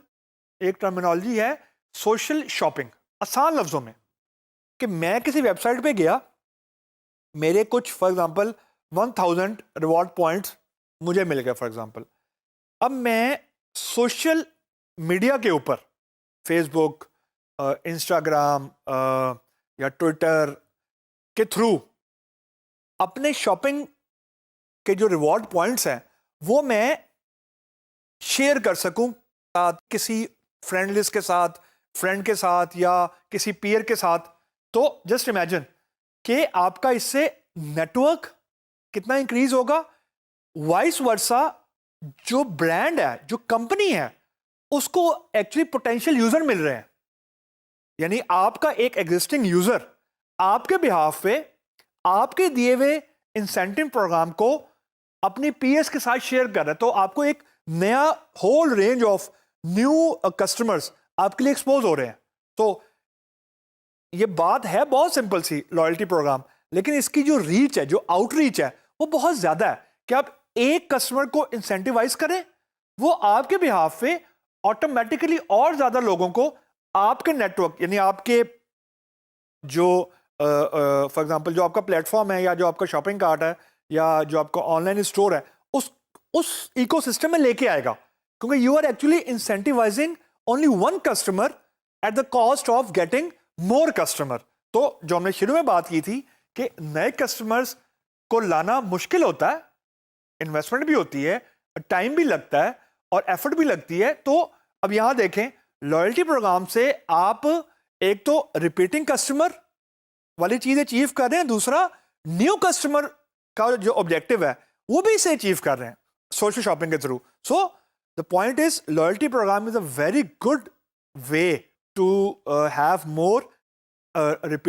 एक टर्मिनोलॉजी है सोशल शॉपिंग, आसान लफ्जों में कि मैं किसी वेबसाइट पे गया, मेरे कुछ फॉर एग्जांपल 1000 रिवॉर्ड पॉइंट्स मुझे मिल गए फॉर एग्जांपल। अब मैं सोशल मीडिया के ऊपर फेसबुक, इंस्टाग्राम या ट्विटर के थ्रू अपने शॉपिंग के जो रिवॉर्ड पॉइंट्स हैं वो मैं शेयर कर सकूं किसी फ्रेंड लिस्ट के साथ, फ्रेंड के साथ या किसी पीयर के साथ। तो जस्ट इमेजिन कि आपका इससे नेटवर्क कितना इंक्रीज होगा। वाइस वर्सा जो ब्रांड है, जो कंपनी है, उसको एक्चुअली पोटेंशियल यूजर मिल रहे हैं। यानी आपका एक एग्जिस्टिंग यूजर आपके बिहाफ पे आपके दिए हुए इंसेंटिव प्रोग्राम को अपनी पीएस के साथ शेयर कर रहा है। तो आपको एक नया whole range of new customers आपके लिए एक्सपोज हो रहे हैं। तो ये बात है बहुत सिंपल सी लॉयल्टी प्रोग्राम, लेकिन इसकी जो रीच है, जो आउटरीच है, वो बहुत ज्यादा है कि आप एक कस्टमर को इंसेंटिवाइज करें, वो आपके बिहाफ पे ऑटोमेटिकली और ज्यादा लोगों को आपके नेटवर्क यानी आपके जो फॉर एग्जांपल जो आपका प्लेटफॉर्म है या जो आपका शॉपिंग कार्ट है या जो आपका ऑनलाइन स्टोर है उस इकोसिस्टम में लेके आएगा, क्योंकि you are actually incentivising only one customer at the cost of getting more customer. तो जो हमने शुरू में बात की थी कि नए कस्टमर्स को लाना मुश्किल होता है, इन्वेस्टमेंट भी होती है, टाइम भी लगता है और एफर्ट भी लगती है। तो अब यहां देखें, लॉयल्टी प्रोग्राम से आप एक तो रिपीटिंग कस्टमर वाली चीज अचीव कर रहे हैं, दूसरा न्यू कस्टमर का जो ऑब्जेक्टिव है वो भी इसे अचीव कर रहे हैं सोशल शॉपिंग के through. So the point is loyalty program is a very good way to have more repeat